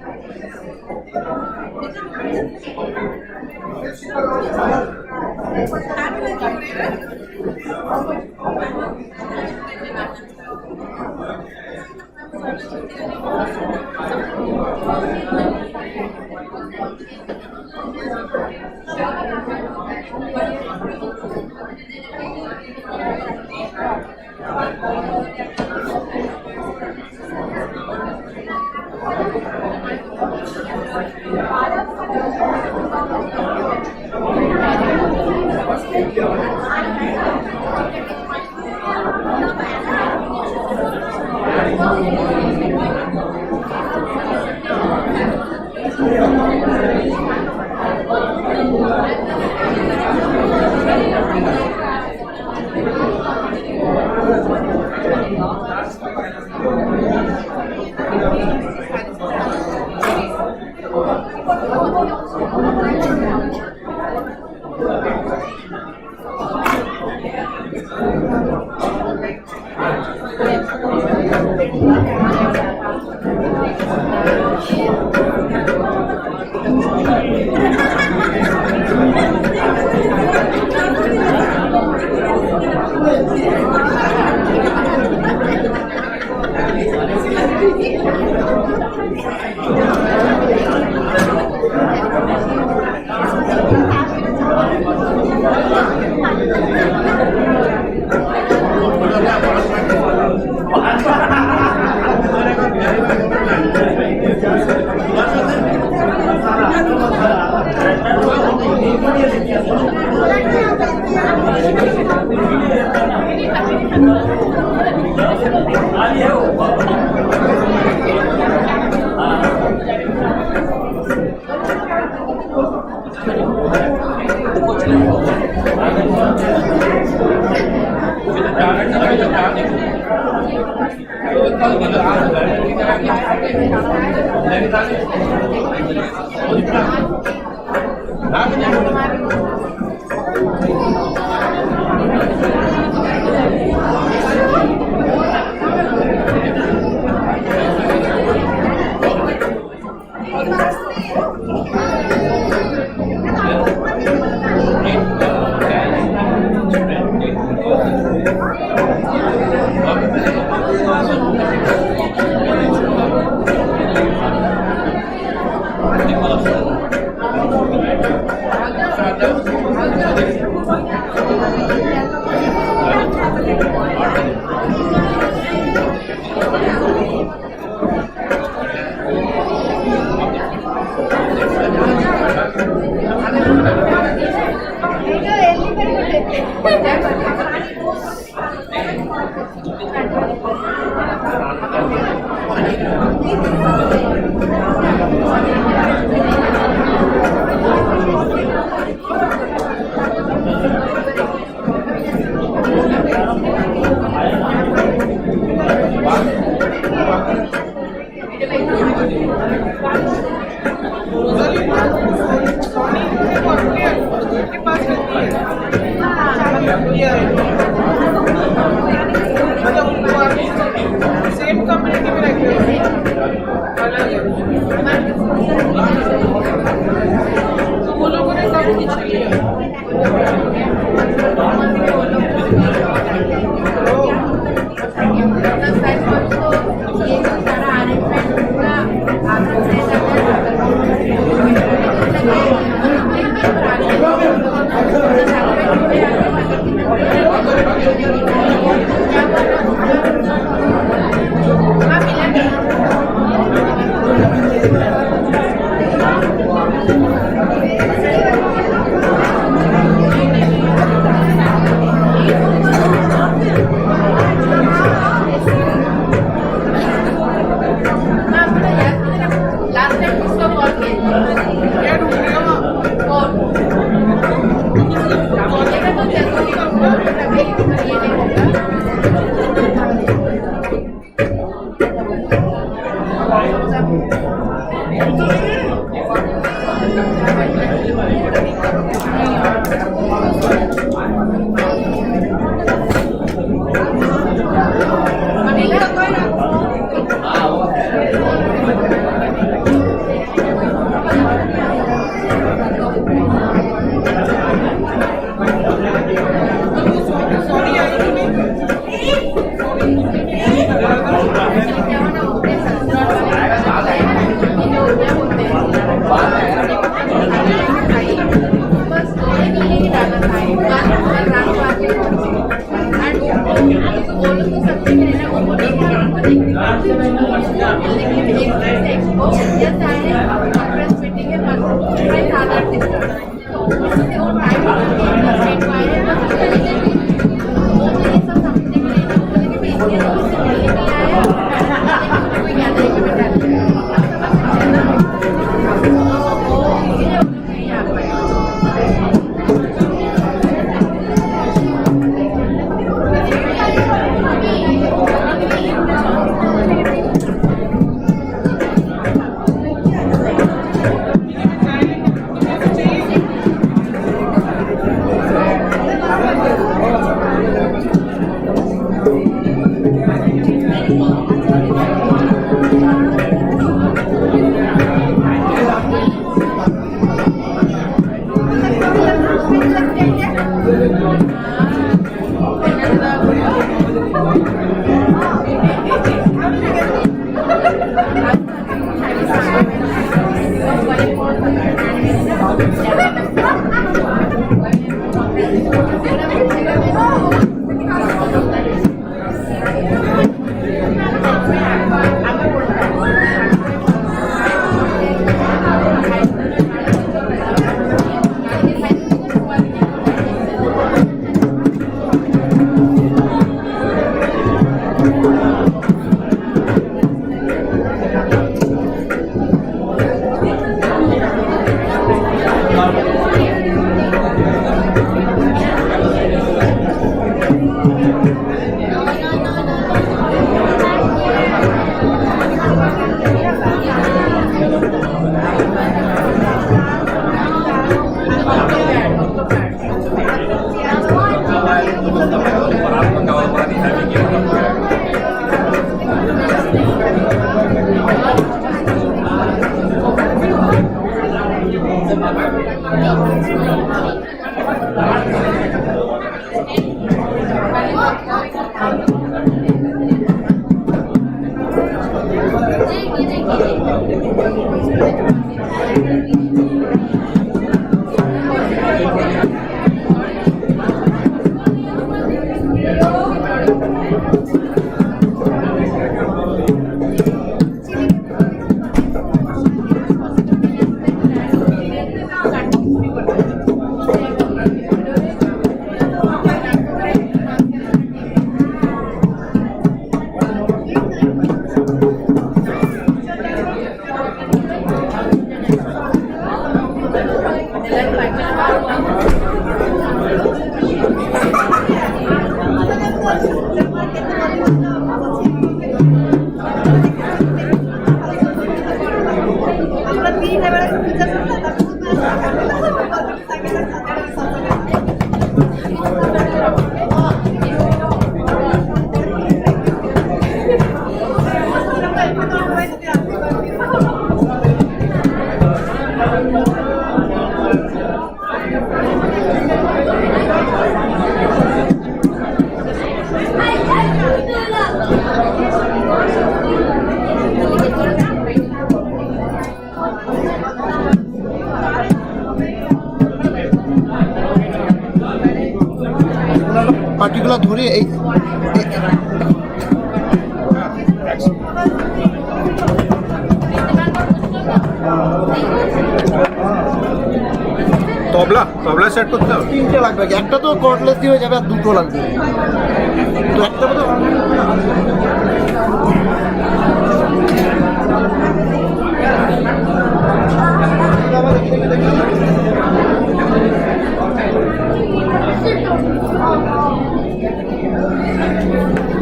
Same community में रहते तो वो लोगों ने कब खींच लिया Thank you. Particular ধরে এই তবলা সেট করতে হবে, 3টে লাগবে, একটা তো কর্ডলেস দিয়ে হয়ে যাবে আর 2টো লাগবে, তো একটা তো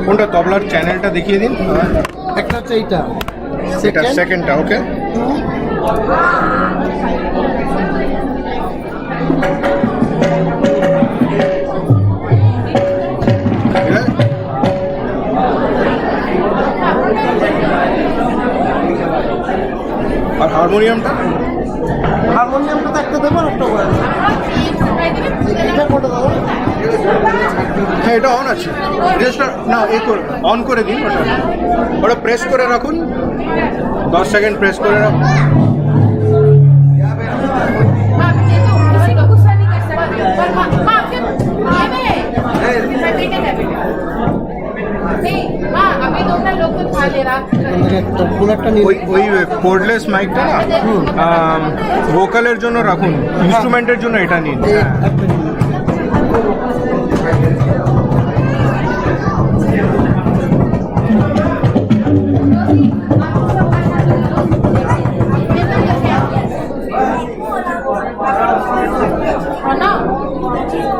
কোনটা তবলার চ্যানেলটা দেখিয়ে দিন। একটা হচ্ছে এইটা, সেকেন্ডটা ওকে। আর হারমোনিয়ামটা তো একটা দেবো আর একটা করে এটা কোনটা দাও? হ্যাঁ এটা অন আছে, না এই করে অন করে দিন, ওটা প্রেস করে রাখুন, 10 সেকেন্ড প্রেস করে রাখুন। ওই কোর্ডলেস মাইকটা না ভোকালের জন্য রাখুন, ইনস্ট্রুমেন্টের জন্য এটা নিন।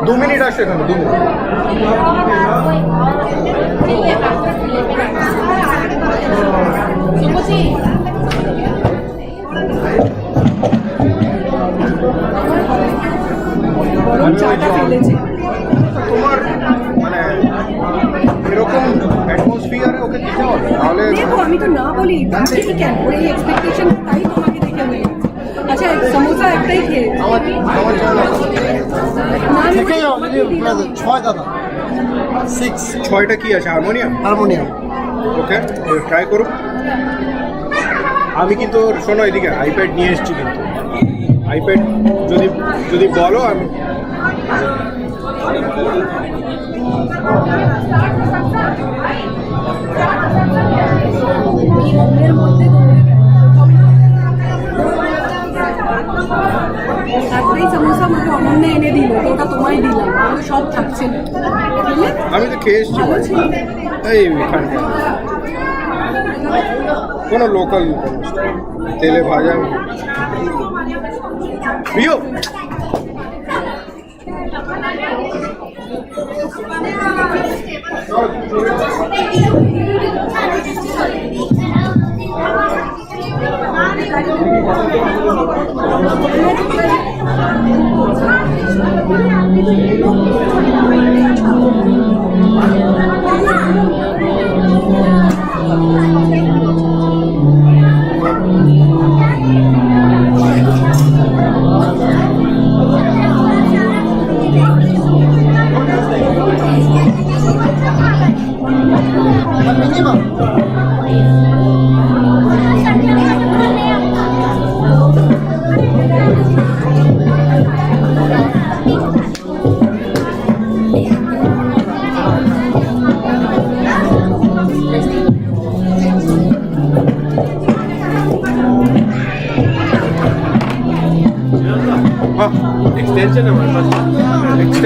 2 মিনিট আসছে এখানে, 2 মিনিট। তোমার মানে এরকম অ্যাটমসফিয়ারে ওকে দিতে হবে, তাহলে দেখো আমি তো না বলি আজকে কি কেন ওর এই এক্সপেকটেশন তাই তোমাকে দেখে হয়ে গেছে। আচ্ছা সমোসা একটাই খেয়ে আমার থেকে যাও যদি 6 দাদা 6 6টা কি আছে? হারমোনিয়াম ওকে ট্রাই করুন। আমি কিন্তু শোনো এদিকে আইপ্যাড নিয়ে এসেছি, কিন্তু আইপ্যাড যদি বলো আমি সমোসা আমাকে অনন্য এনে দিল, ওটা তোমায় দিলাম, সব থাকছে না, আমি তো খেয়ে এসেছি এই এখানটা কোনো লোকাল তেলে ভাজা প্রিয়।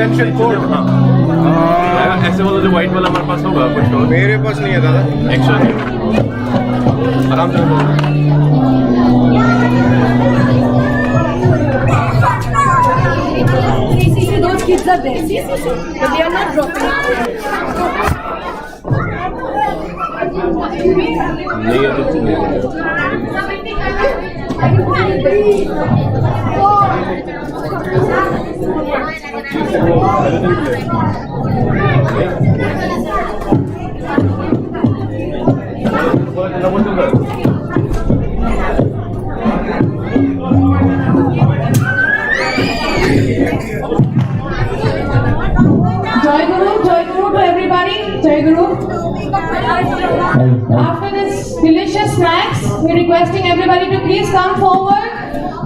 प्रिवेंशन कोड ऐसे वाला जो व्हाइट वाला हमारे पास होगा कुछ और मेरे पास नहीं है दादा एक्स्ट्रा नहीं आराम से See, those kids are there. See, but they are not dropping. नहीं है तो नहीं Joy Guru to everybody. Joy Guru. After this delicious snacks, we're requesting everybody to please come forward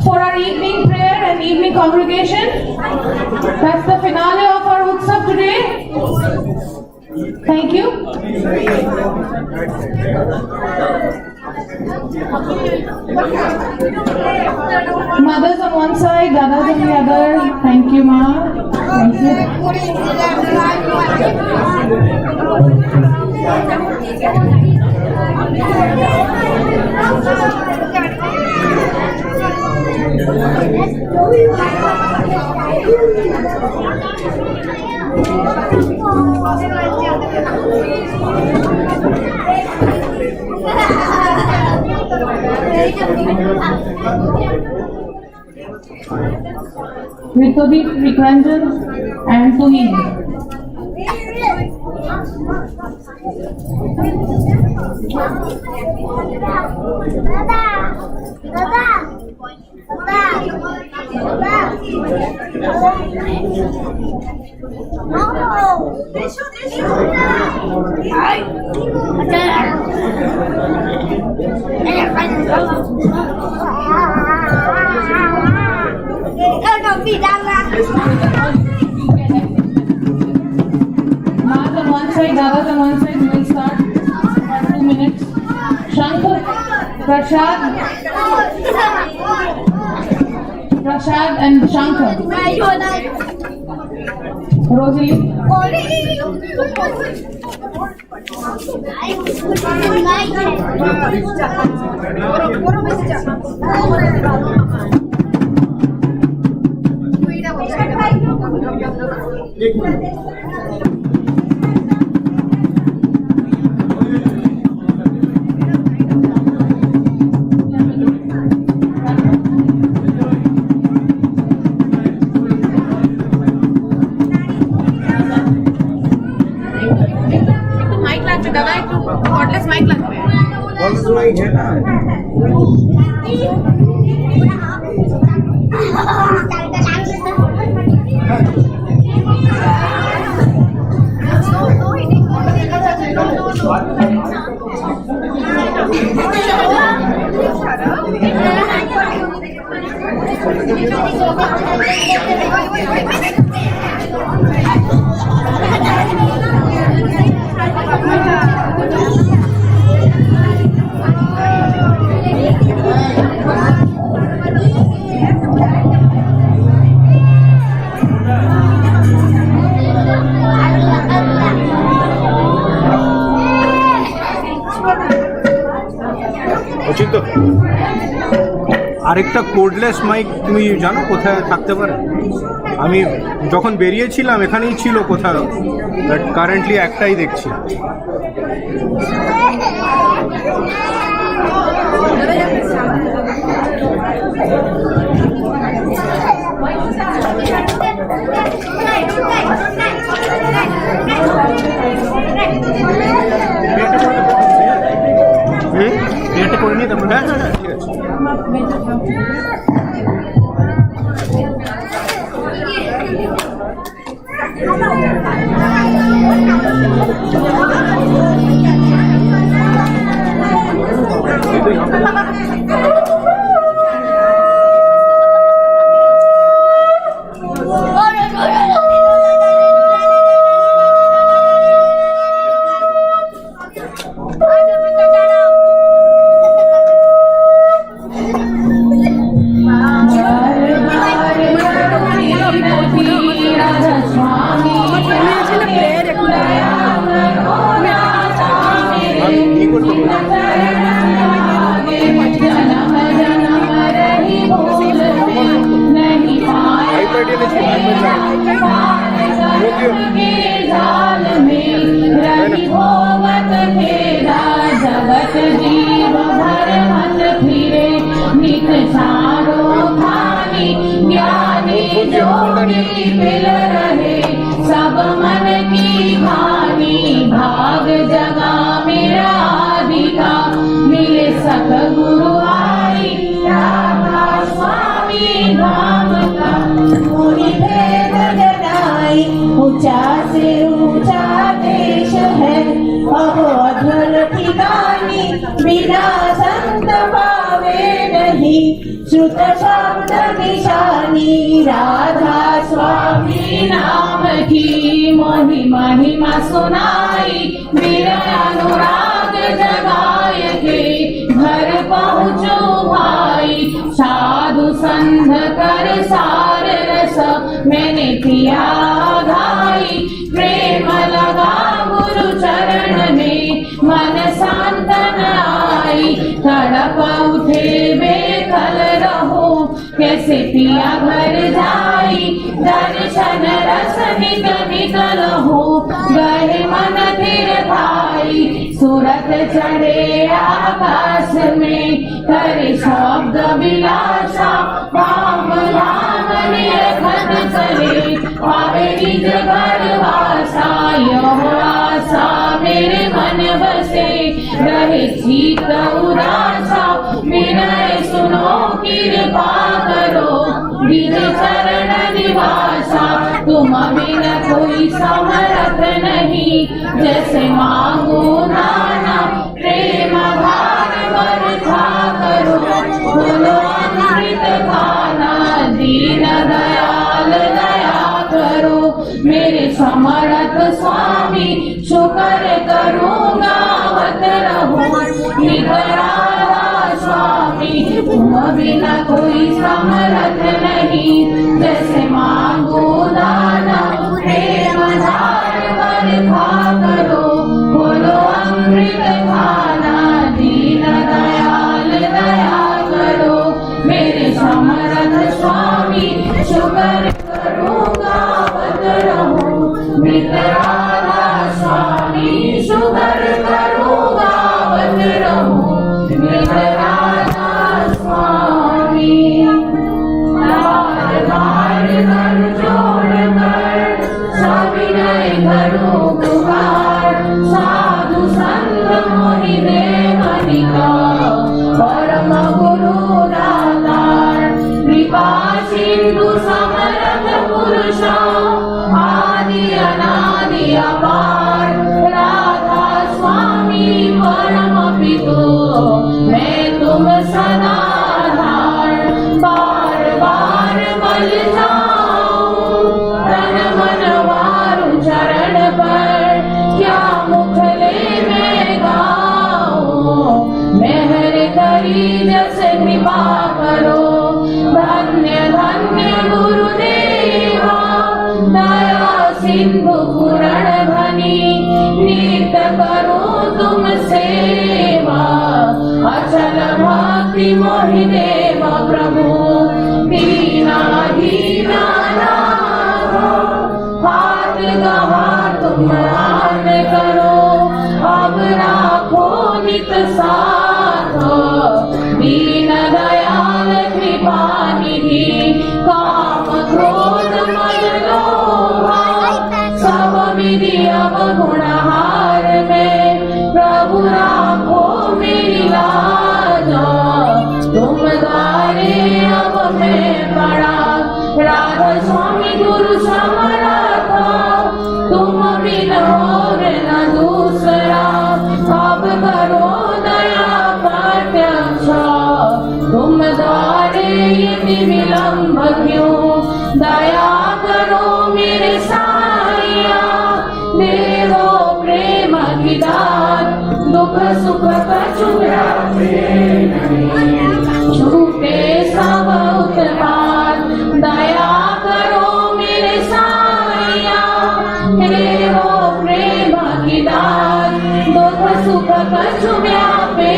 for our evening prayer and evening congregation. That's the finale of our Ustav today. Thank you. Mothers on one side, dadas on the other. Thank you, Ma. Thank Ritobit, Rikranjan, and Tuhin. Ma's on one side, Dada's on one side. We will start for 2 minutes. Shankar, Prashad and Shankar. Rosalie. Mic लागते दादा एक cordless mic लागते cordless mic है ना তো আরেকটা কোডলেস mic তুমি জানো কোথায় থাকতে পারে আমি যখন বেরিয়েছিলাম এখানেই ছিল কোথাও বাট কারেন্টলি একটাই দেখছি এটা করে নিয়ে তারপর হ্যাঁ হ্যাঁ ঠিক আছে जोगी मिल रहे सब मन की भानी भाग जगा मेरा आदिका मिले सतगुरु आई राधा स्वामी धाम का मुनि भेद जगाई ऊंचा से ऊंचा देश है अब अधर ठिकानी बिना संत पावे नहीं श्रुत शब्द निशानी राधा स्वामी नाम की मोहि महिमा सुनाई मेरा अनुराग जगाए के घर पहुँचो भाई साधु संध कर सार रस मैंने किया घाई प्रेम लगा गुरु चरण में मन सांतन आई तड़प उठे बेखल रहो कैसे पिया घर जाई दर्शन रस निक निकल हो गए मन धीर भाई सूरत चढ़े आकाश में करे शब्द विलासा राम राम निरखन करे पावे निज घर वासा यह आशा मेरे मन बसे रहे चीत उदासा विनय सुनो कृपा करो निज चरण निवासा तुम बिना कोई समर्थ नहीं जैसे मांगो नाना प्रेम भार बरखा करो बोलो अमृत खाना दीन दयाल दया करो मेरे समर्थ स्वामी शुक्र करूँगा वत रहो निगराला स्वामी तुम बिना कोई समर्थ नहीं जैसे मांगो दाना प्रेम धार बरखा करो बोलो अमृत खाना दीन दयाल दया करो मेरे समर्थ स्वामी शुक्र करूँगा वत रहो निगराला स्वामी शुक्र करूँगा वत रहो निगराला स्वामी बार बार कर जोड़ कर सविनय करो पुकार साधु संत मोहि देवनिका परम गुरु दातार कृपा सिंधु समर्थ पुरुषा आदि अनादि अपार राधा स्वामी परम पितो मैं तुम सदा आधार बार बार बल जाऊं तन मन वारु चरण पर क्या मुखले में गाऊं मेहर करी जस कृपा करो धन्य धन्य गुरुदेवा दया सिंधु पूरण धनी नित्य करो तुम सेवा अचल भक्ति मोहि देव प्रभु दीना हाथ गवा तुम आन करो अब राखो नित साथ दीन दयाल कृपा निधि काम क्रोध मद लोभा सब विधि अब गुणहार में प्रभु राखो मेरी लाज तुम द्वारे अब मैं पड़ा राधा स्वामी गुरु समर्थ तुम बिन और न दूसरा अब करो दया प्रत्यक्ष तुम द्वारे यदि विलंब क्यों दया करो मेरे साइया देवो प्रेम की दात दुख सुख कछु छूटे सब उत्पात दया करो मेरे साइया देवो प्रेम की दात दुख सुख कछु व्यापे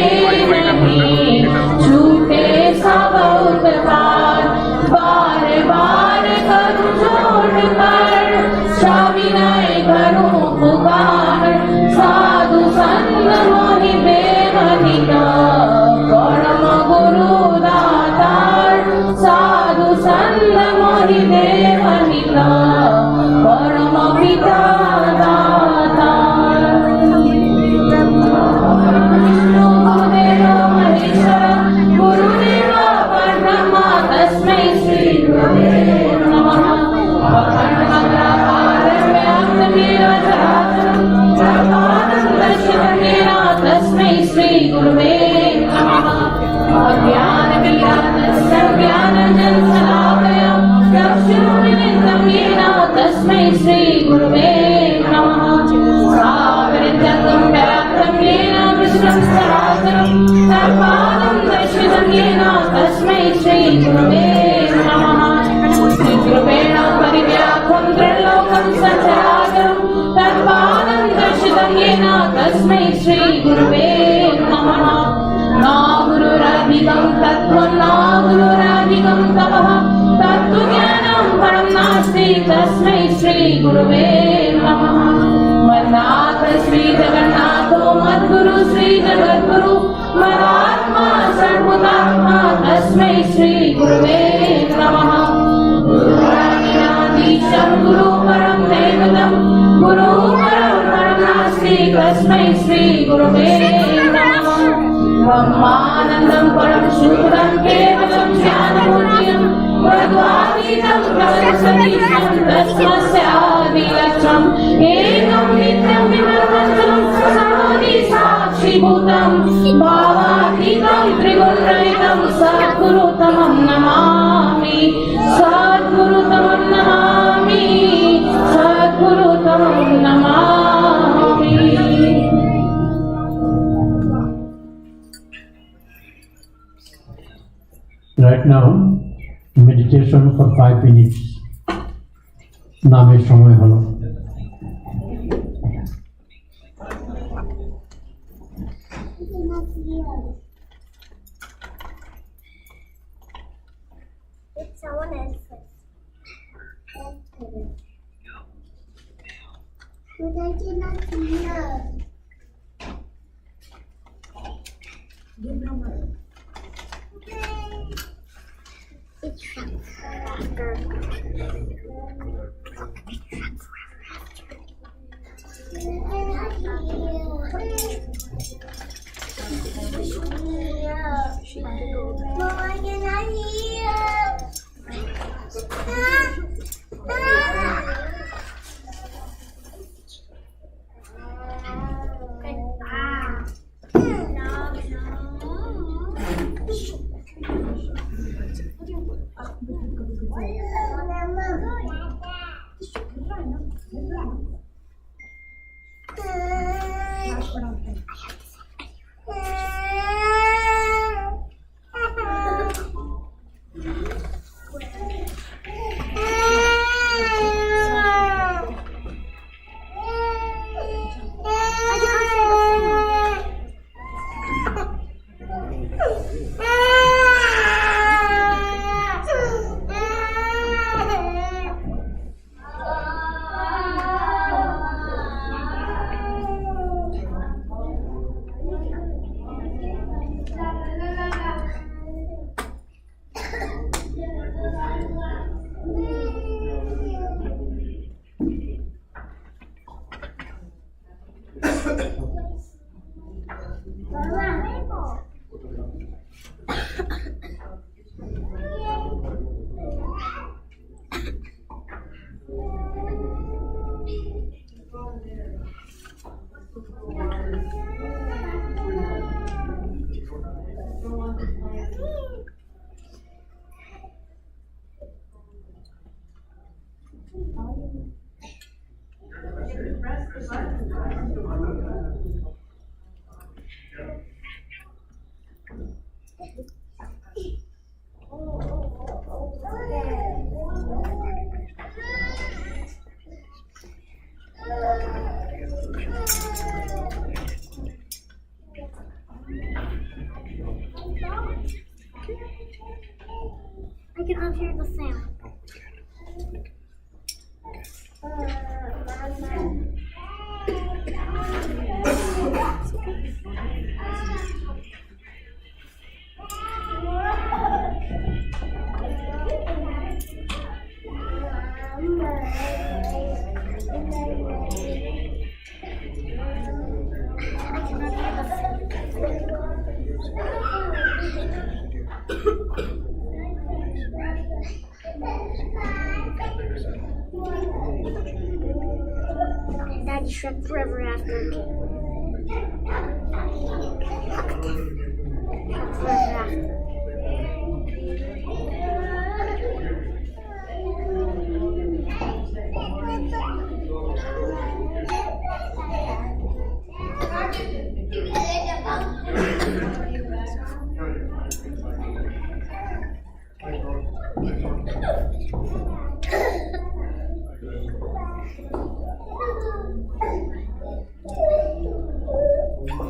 नहीं छूटे सब उत्पात बार बार करूं जोड़ कर सविनय करूं पुकार साधु संग मोहि देवनिका परम गुरु दातार साधु संग मोहि देव Shri Guruve Namaha. Na Gururabhigam Tattvam na Gururabhigam Tapah Tattva Jnanam Param Nasti Tasmai Shri Guruve Namaha. Madnatha Shri Jagannatho Madguru Shri Jagadguru Madatma Sarvbhutatma Tasmai Shri Guruve Namaha. Gurunadisham Guru Param Devatam Guru Param Param Nasti Tasmai Shri Guruve Namaha. Brahmanandam Param Shudram Kevalam Jnanamurtiyam Bhagavadidam Pravasatisam Tasmasya Adilaksham Ekam Nityam Vimarmantam Sarvadi Sakshi Bhutam Bhavatitam Trigurraitam Sadguru Tamam Namami Sadguru Tamam Namami Sadguru Tamam Namami. Right now, meditation for 5 minutes. নামের সময় হলো। It's someone else's. But I cannot hear. It's after. Mama, can I hear? I cannot hear the sound. Daddy Shrek forever after. Forever after.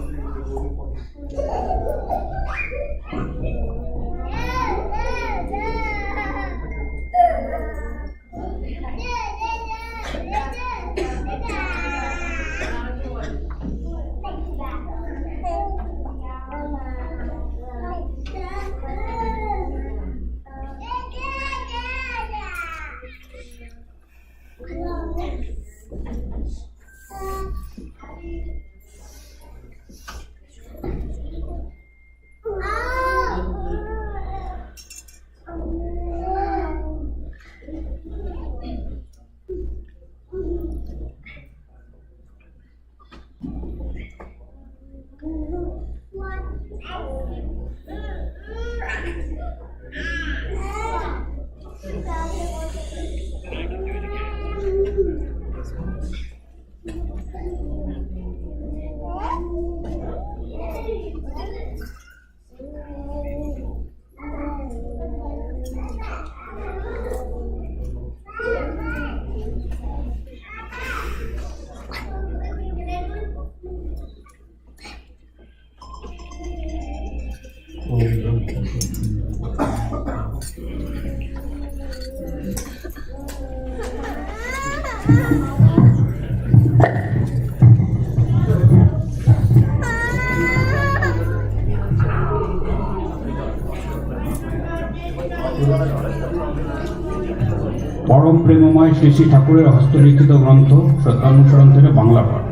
পরম প্রেমময় শ্রী শ্রী ঠাকুরের হস্তলিখিত গ্রন্থ সত্যানুসরণ থেকে বাংলা পাঠ।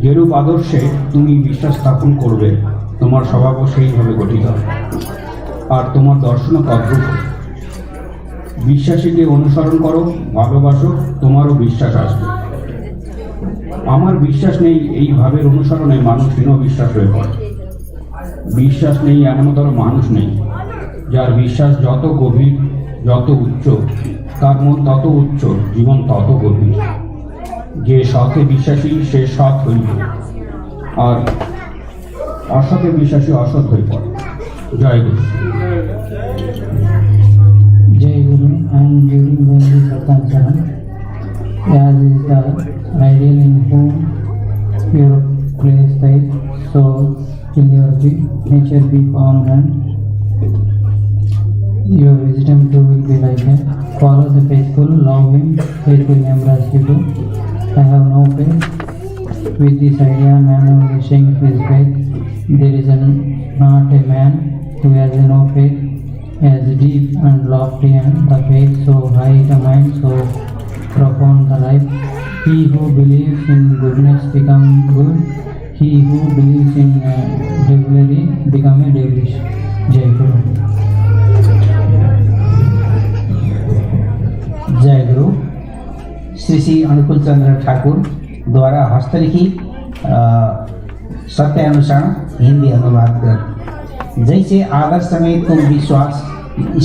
যেরূপ আদর্শে তুমি বিশ্বাস স্থাপন করবে, তোমার স্বভাবও সেইভাবে গঠিত হবে, আর তোমার দর্শনও তদ্রূপ। বিশ্বাসীকে অনুসরণ করো, ভালোবাসো, তোমারও বিশ্বাস আসবে। আমার বিশ্বাস নেই এই ভাবের অনুসরণে মানুষ হীন বিশ্বাস হয়ে পড়ে। বিশ্বাস নেই এমনতর মানুষ নেই। যার বিশ্বাস যত গভীর, যত উচ্চ, তার মন তত উচ্চ, জীবন তত গভীর। যে সতে বিশ্বাসী সে সৎ হইল, আর অসতে বিশ্বাসী অসৎ হয়ে পড়ে। জয় গুরু। Jai Guru, I am giving them the Satancharan, as is the ideal in whom your place lies, so till your nature be found, and your wisdom too will be like that. Follow the faithful, love him, faithful embrace you too. I have no faith. With this idea, man only saying his faith. There is not a man who has no faith, as deep and lofty and the faith so high, the mind so profound the life. He who believes in goodness become good. He who believes in devilry become a devilish. Jai Guru. जय गुरु। श्री श्री अनुकूल चंद्र ठाकुर द्वारा हस्तलिखित सत्यानुसार हिंदी अनुवाद कर। जैसे आदर्श में तुम विश्वास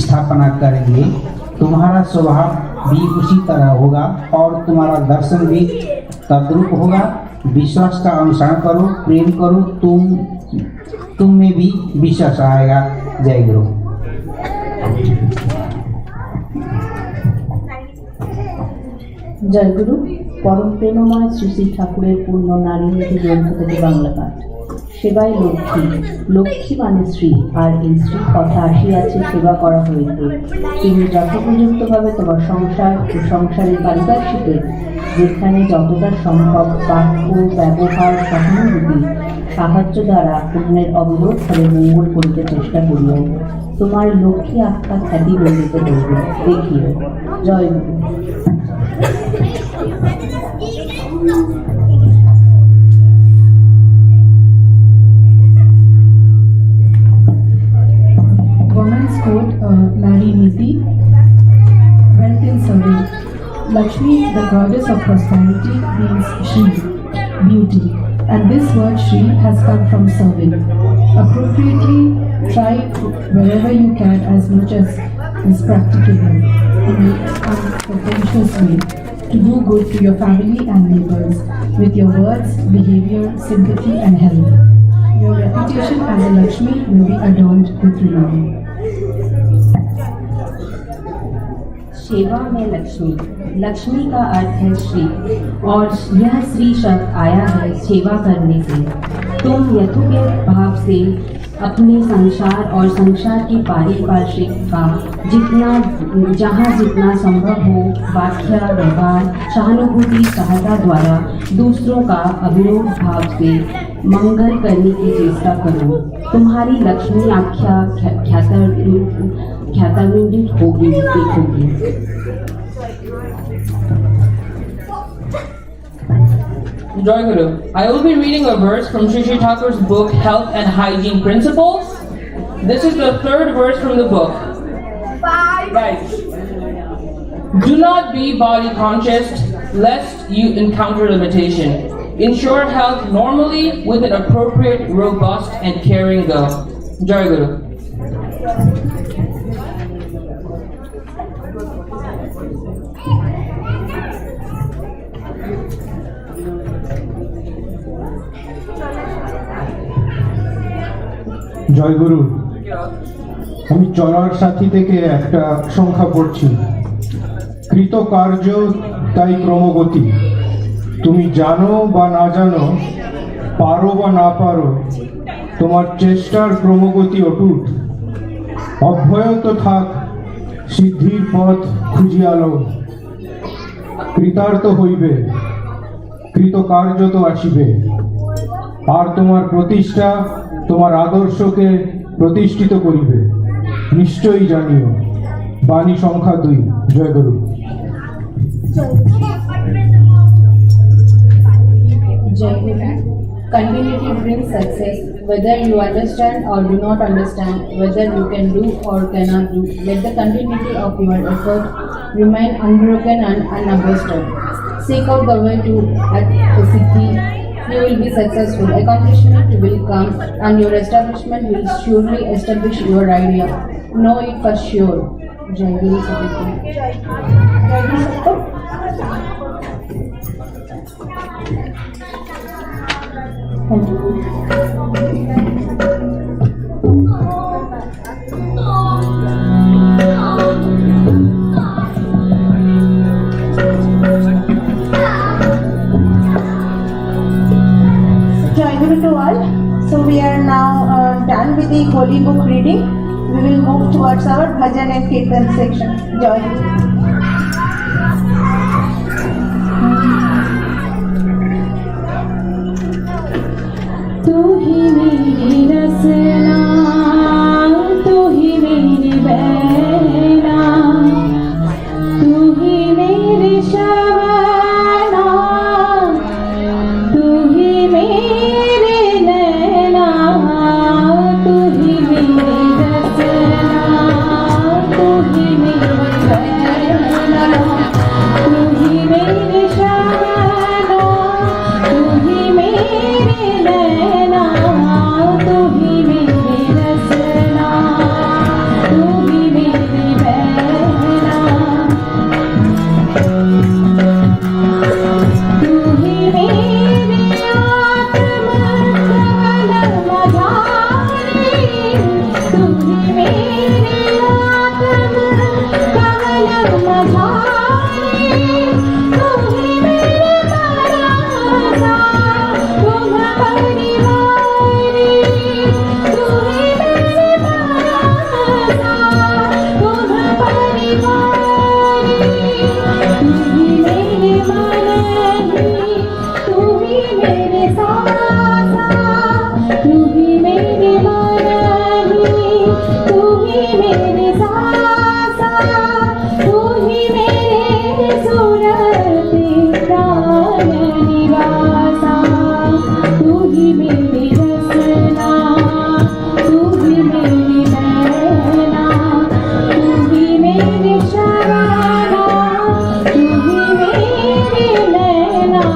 स्थापना करेंगे, तुम्हारा स्वभाव भी उसी तरह होगा और तुम्हारा दर्शन भी तद्रूप होगा। विश्वास का अनुसरण करो, प्रेम करो, तुम में भी विश्वास आएगा। जय गुरु। জয় গুরু। পরম প্রেমময় শ্রী শ্রী ঠাকুরের পূর্ণ নারীনীতি গ্রন্থ থেকে বাংলা পাঠ। সেবায় লক্ষ্মী, লক্ষ্মী মানে শ্রী, আর এই শ্রী কথা আসিয়াছে সেবা করা হইতে। তুমি যথোপযুক্তভাবে তোমার সংসার ও সংসারের পারিপার্শ্বিকে যেখানে যতটা সম্ভব বাক্য, ব্যবহার, সহানুভূতি, সাহায্য দ্বারা অন্যের অবিরোধভাবে মঙ্গল করিতে চেষ্টা করিও। তোমার লক্ষ্মী আত্মা খ্যাতি লইতে করবে, দেখিও। জয় গুরু। Women's Code, Nari Niti, Wealth in Survey. Lakshmi, the goddess of prosperity, means Shri, beauty, and this word Shri has come from serving. Appropriately, try wherever you can as much as is practicable in an unpretentious way to do good to your family and neighbors with your words, behavior, sympathy and help. Your reputation as a Lakshmi will be adorned with renown. सेवा में लक्ष्मी, लक्ष्मी का अर्थ है श्री, और यह श्री शब्द आया है सेवा करने से। तुम यथोचित भाव से अपने संसार और संसार की पारिपार्श्विक का जहाँ जितना संभव हो वाक्य, व्यवहार, सहानुभूति, सहायता द्वारा दूसरों का अविरोध भाव से मंगल करने की चेष्टा करो। तुम्हारी लक्ष्मी आख्या ख्यातान्वित होगी, देखोगी। Joy Guru. I will be reading a verse from Sri Sri Thakur's book Health and Hygiene Principles. This is the third verse from the book. Right. Do not be body conscious lest you encounter limitation. Ensure health normally with an appropriate, robust and caring go. Joy Guru. জয় গুরু। আমি চলার সাথী থেকে একটা সংখ্যা পড়ছি। কৃতকার্য তাই ক্রমগতি। তুমি জানো বা না জানো, পারো বা না পারো, তোমার চেষ্টার ক্রমগতি অটুট। অব্যাহত থাক সিদ্ধির পথ খুঁজিয়ালো। কৃতার্থ হইবে, কৃতকার্য তো আসিবে। আর তোমার প্রতিষ্ঠা তোমার আদর্শকে প্রতিষ্ঠিত করিবে। নিশ্চয়ই জানিও। বাণী সংখ্যা 2। জয় গুরু। Continuity brings success. Whether you understand or do not understand, whether you can do or cannot do, let the continuity of your effort remain unbroken and unabashed. Seek out the way to adversity. You will be successful. Accomplishment will come, and your establishment will surely establish your idea. Know it for sure. Jai Guru Sabhi. Jai Guru to all. So we are now done with the holy book reading. We will move towards our bhajan and kirtan section. Jai Guru. तू ही मेरी रसना, तू ही मेरी बहना, तू ही मेरी शबाना, तू ही मेरे नैना, तू ही मेरी रसना, तू ही मेरी बहना, तू ही मेरी शबाना, तू ही मेरे नैना, तू ही मेरी रसना, तू ही मेरी बहना, तू ही मेरी आत्मा कमल मझारी, तू ही मेरी आत्मा कमल मझारी, तू ही मेरे परासा तुम परिवारी, तू ही मेरे परासा तुम परिवारी, तू ही मेरे मनही, तू ही मेरे सासा, तू ही मेरे मनही, तू ही मेरे सासा, तू ही मेरे सुरति प्राण निवासा, तू ही मेरी रसना, तू ही मेरी बहना, तू ही मेरी शबाना, तू ही मेरी नैना,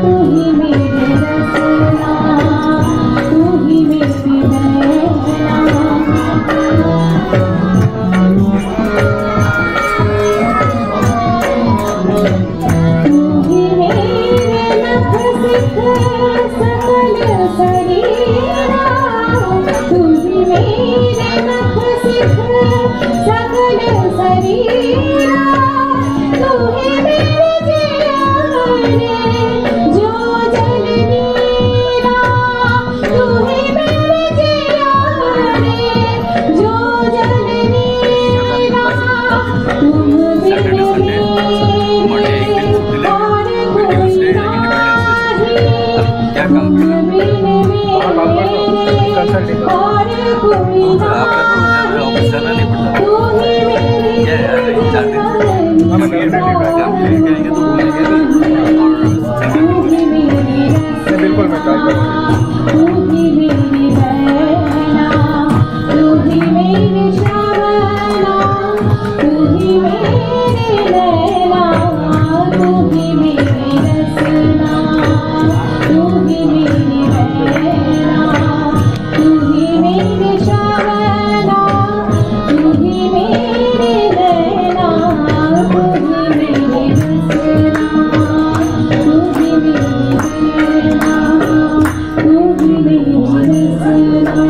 तू ही मेरी रसना, तू ही मेरी बहना, तू ही मेरे नख सिख सकल शरीरा, तू ही मेरे नख सिख सकल शरीरा, तू ही मेरे जियारे जो जल नीरा, तू ही मेरे जियारे जो जल नीरा, तुम बिन मेरे और कोई नाही, तुम बिन मेरे और कोई नाही, तू ही मेरी बिल्कुल मैं ट्राई करूँगा। तू ही मेरी बहना, तू ही मेरी शबाना, तू ही मेरे नैना, तू ही मेरी रसना, तू ही मेरी बहना, तू ही मेरी शबाना, तू ही मेरे नैना, तू ही मेरी रसना, तू ही मेरी बहना, तू ही मेरी रसना।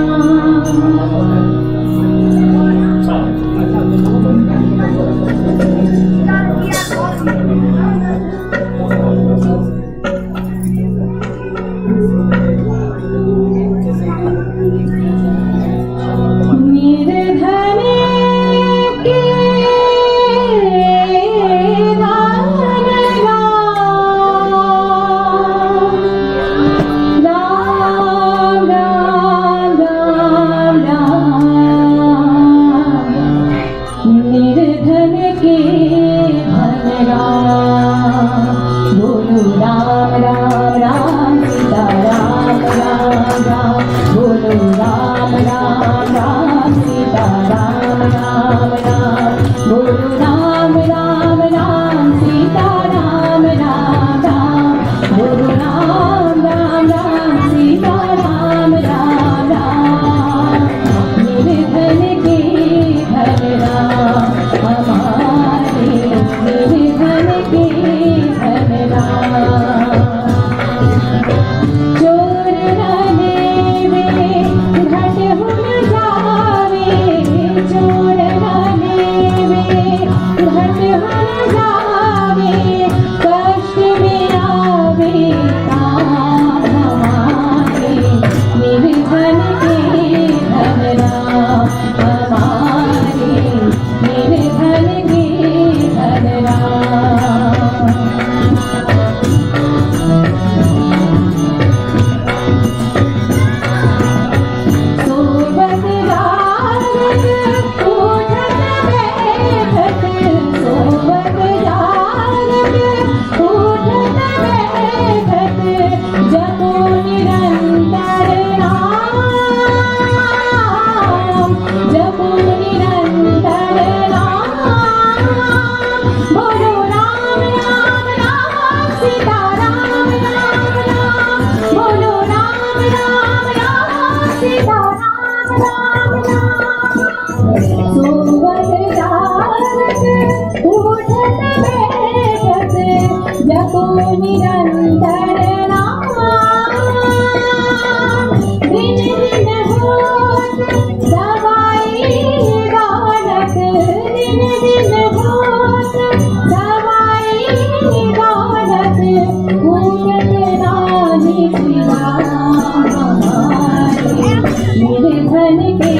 निर्धन के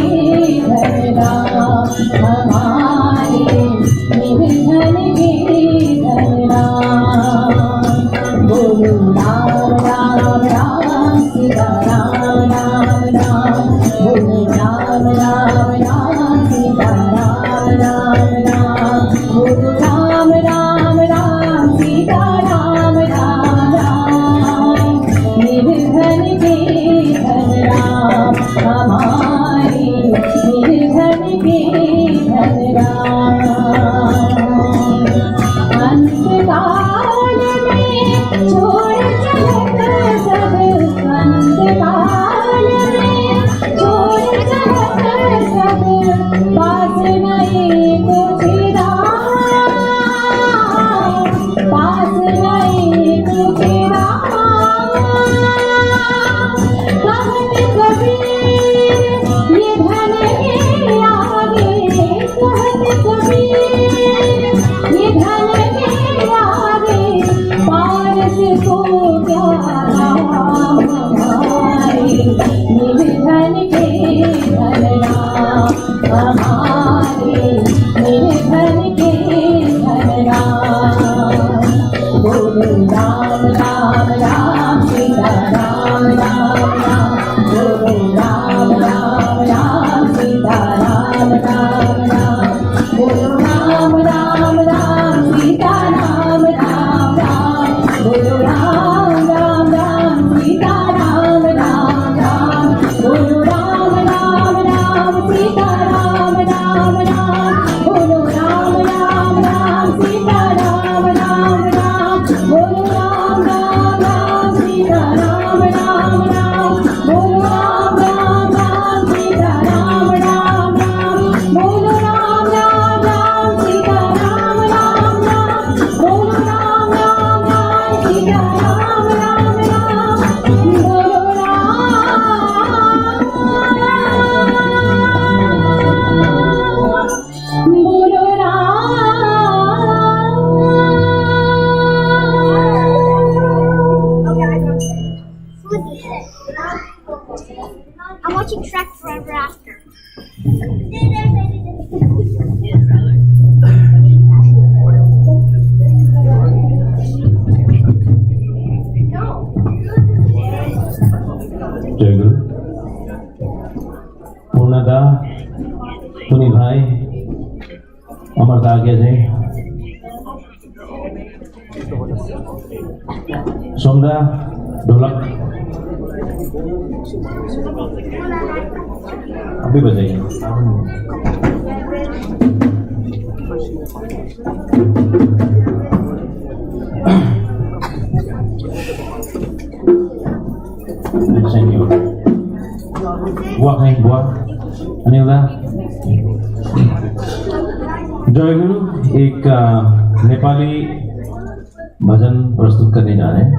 धन राम हमारे निर्धन के धन राम बोलो राम राम राम सीता राम राम राम बोलो राम राम राम सीता राम राम राम बोलो राम राम राम सीता राम राम राम निर्धन के धन राम हमारे निर्धन के धन राम अंतकाल में छोड़ चलत सब अंतकाल में छोड़ चलत सब पास नहीं कुछ पास नहीं कुछ कहत कबीर ये धन के आगे कहत कबीर ये धन के आगे पारस को क्या राम हमारे निर्धन के धन राम हमारे निर्धन के धन राम बोलो राम राम राम सीता राम राम राम बोलो राम राम राम सीता राम राम राम बोलो राम राम राम सीता राम राम राम बोलो राम राम राम सीता राम राम राम बोलो राम राम राम सीता राम राम राम बोलो राम राम राम सीता राम राम राम बोलो राम राम राम सीता राम राम राम बोलो राम राम राम सीता राम राम राम बोलो राम राम राम सीता राम राम राम बोलो राम राम राम सीता राम राम राम बोलो बोलो I'm watching Shrek Forever After. জয়গুরু পূর্ণদা টুনি ভাই আমার দা গেছে सोमदा ढोलक अभी बजाइए buah kain buah ini udah जयगुरु एक नेपाली भजन प्रस्तुत करने जा रहे हैं।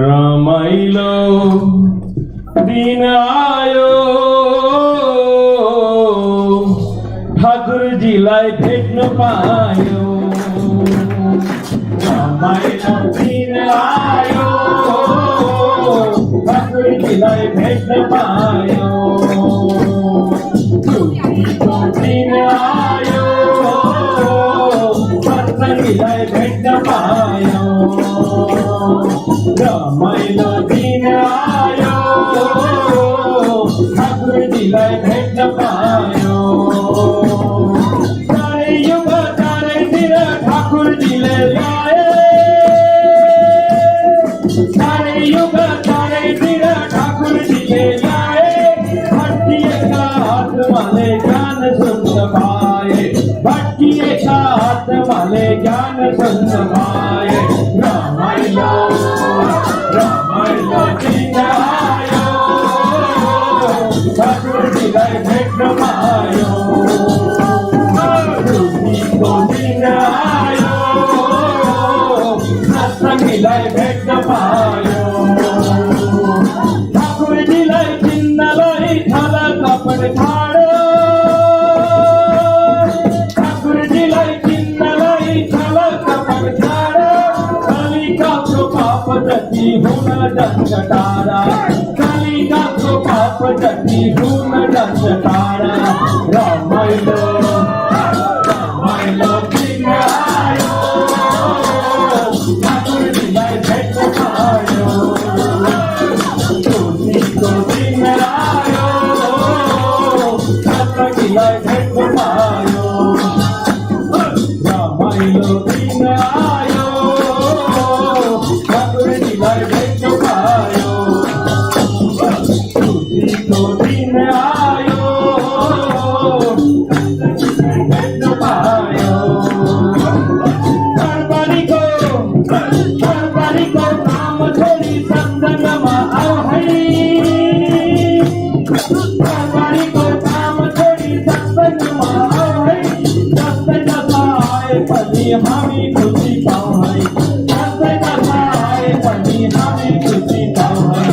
रमाइलो दिन आयो ठाकुर जीलाई भेट्न पायो रमाइलो दिन आयो ठाकुर जीलाई भेट्न पायो छुट्टीको दिन आयो ठाकुरजीलाई भेट्न पायो रमाइलो दिन आयो ठाकुरजीलाई भेट्न पायो चारै युग चारैतिर ठाकुरजीले ल्याए चारै युग चारैतिर ठाकुरजीले ल्याए भट्टिएका आत्माले ज्ञान सुन्न पाए भट्टिएका आत्माले ज्ञान सुन्न पाए रमाइलो रमाइलो दिन आयो ठाकुरजीलाई भेट्न पायो रुबीको दिन आयो सत्सङ्गीलाई भेट्न पायो ठाकुरजीलाई चिन्नलाई छल कपड छाडो ठाकुरजीलाई चिन्नलाई छल कपड छाडो कलिकाको पाप जति चटनी हूँ न डंडटारा कालिका को पाप चटनी हूँ न डंडटारा रामायलो दिन आयो ठाकुर दिलाई भेट पायो तुलसी को दिन आयो ठाकुर दिलाई भेट पायो रामायलो दिन आयो ठाकुर दिलाई भेट पायो तुलसी को दिन आयो भेट पायो हरबारी को काम छोड़ी सत्संगमा आओ है हरबारी को काम छोड़ी सत्संगमा आओ है सत्संग आए पति हमें खुशी पाओ है सत्संग आए पति हमें खुशी पाओ है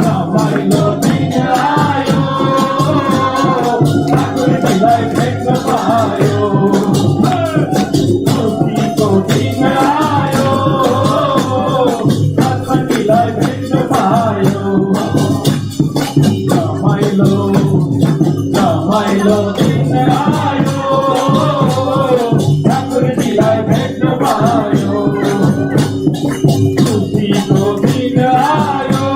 रामायलो दिन आयो ठाकुर दिलाई भेट पायो तुलसी को दिन आयो ठाकुर दिलाई भेट पायो रामायलो दिन आयो ठाकुर दिलाई भेट पायो तुलसी को दिन आयो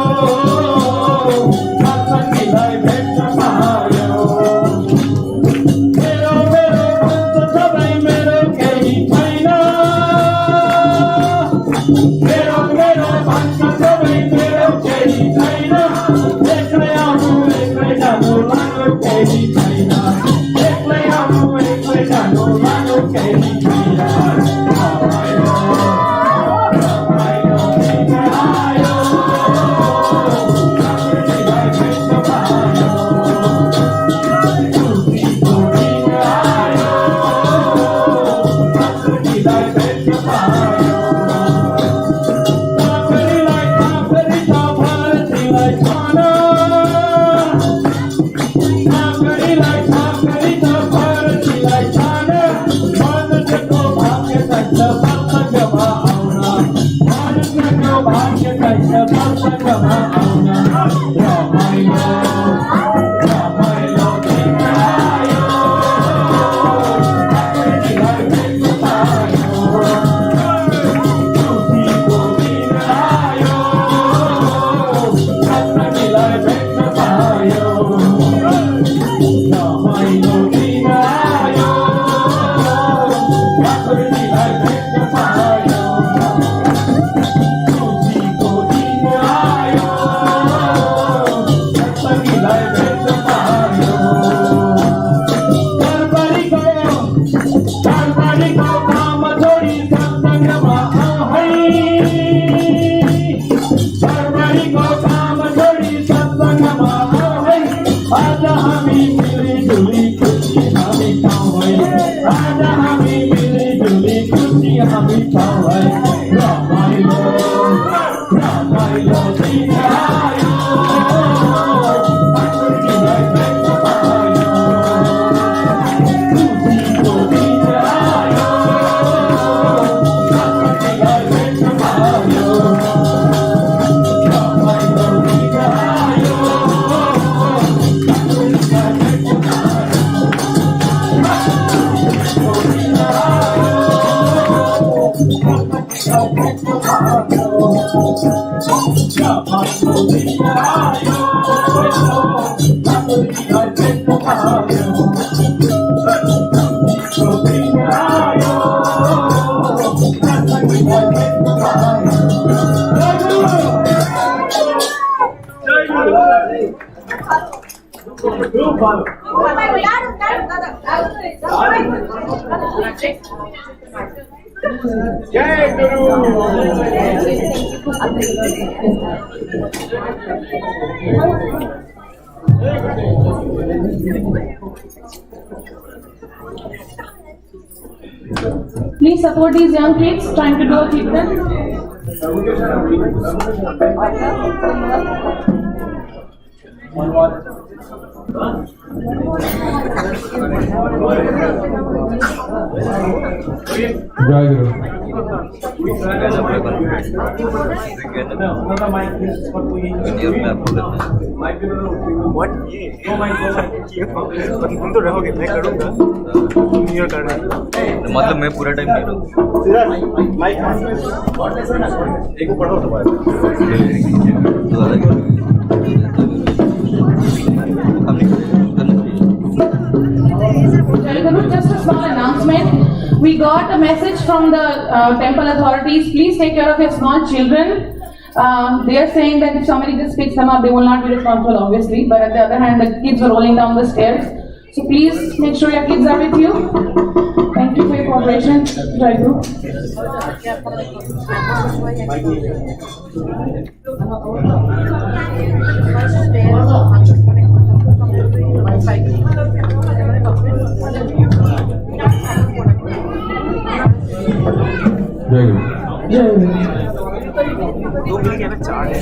ठाकुर दिलाई भेट पायो मेरो भक्त सबै मेरो केही छैन मेरो भक्त सबै मेरो केही छैन एक्लै आउनु एक्लै जानु लानु केही छैन एक्लै आउनु एक्लै जानु लानु केही छैन रामायलो दिन आयो ठाकुर दिलाई भेट पायो तुलसी को दिन आयो ठाकुर दिलाई भेट पायो काकरीलाई त भारतीलाई खाना काकरी त भारतीलाई खाना मनुष्यको भाग्य चाहिन्छ सत्सङ्गमा आउन मनुष्यको भाग्य चाहिन्छ सत्सङ्गमा आउन रामायलो दिन आयो ठाकुर दिलाई भेट पायो तुलसीको दिन आयो ठाकुर दिलाई भेट पायो रामायलो दिन आयो ठाकुर दिलाई भेट पायो तुलसीको दिन आयो ठाकुर दिलाई भेट पायो हरबारीको काम छोडी सत्सङ्गमा आऊ है हरबारीको काम छोडी सत्सङ्गमा आऊ है आज हामी मिलिजुली खुसी हामी पाऊ है आज हामी मिलिजुली खुसी हामी पाऊ है रामायलो दिन आयो ठाकुर दिलाई भेट पायो तुलसीको दिन आयो ठाकुर दिलाई भेट पायो रामायलो दिन आयो ठाकुर दिलाई भेट पायो तुलसीको दिन आयो ठाकुर दिलाई भेट पायो रामायलो दिन आयो ठाकुर दिलाई भेट पायो तुलसीको दिन आयो ठाकुर दिलाई भेट पायो जय Please support these young kids trying to do a kirtan. Joy Guru. What? तुम तो रहोगे, मैं करूँगा। तुम ये कर रहे हो। मतलब मैं पूरा टाइम नहीं रहूँ। एक को पढ़ो तो Just a small announcement. We got a message from the temple authorities. Please take care of your small children. They are saying that if somebody just picks them up, they will not be responsible, obviously. But at the other hand, the kids were rolling down the stairs. So please make sure your kids are with you. Thank you for your cooperation. Jai Guru. दो मिल गया ना, 4 है।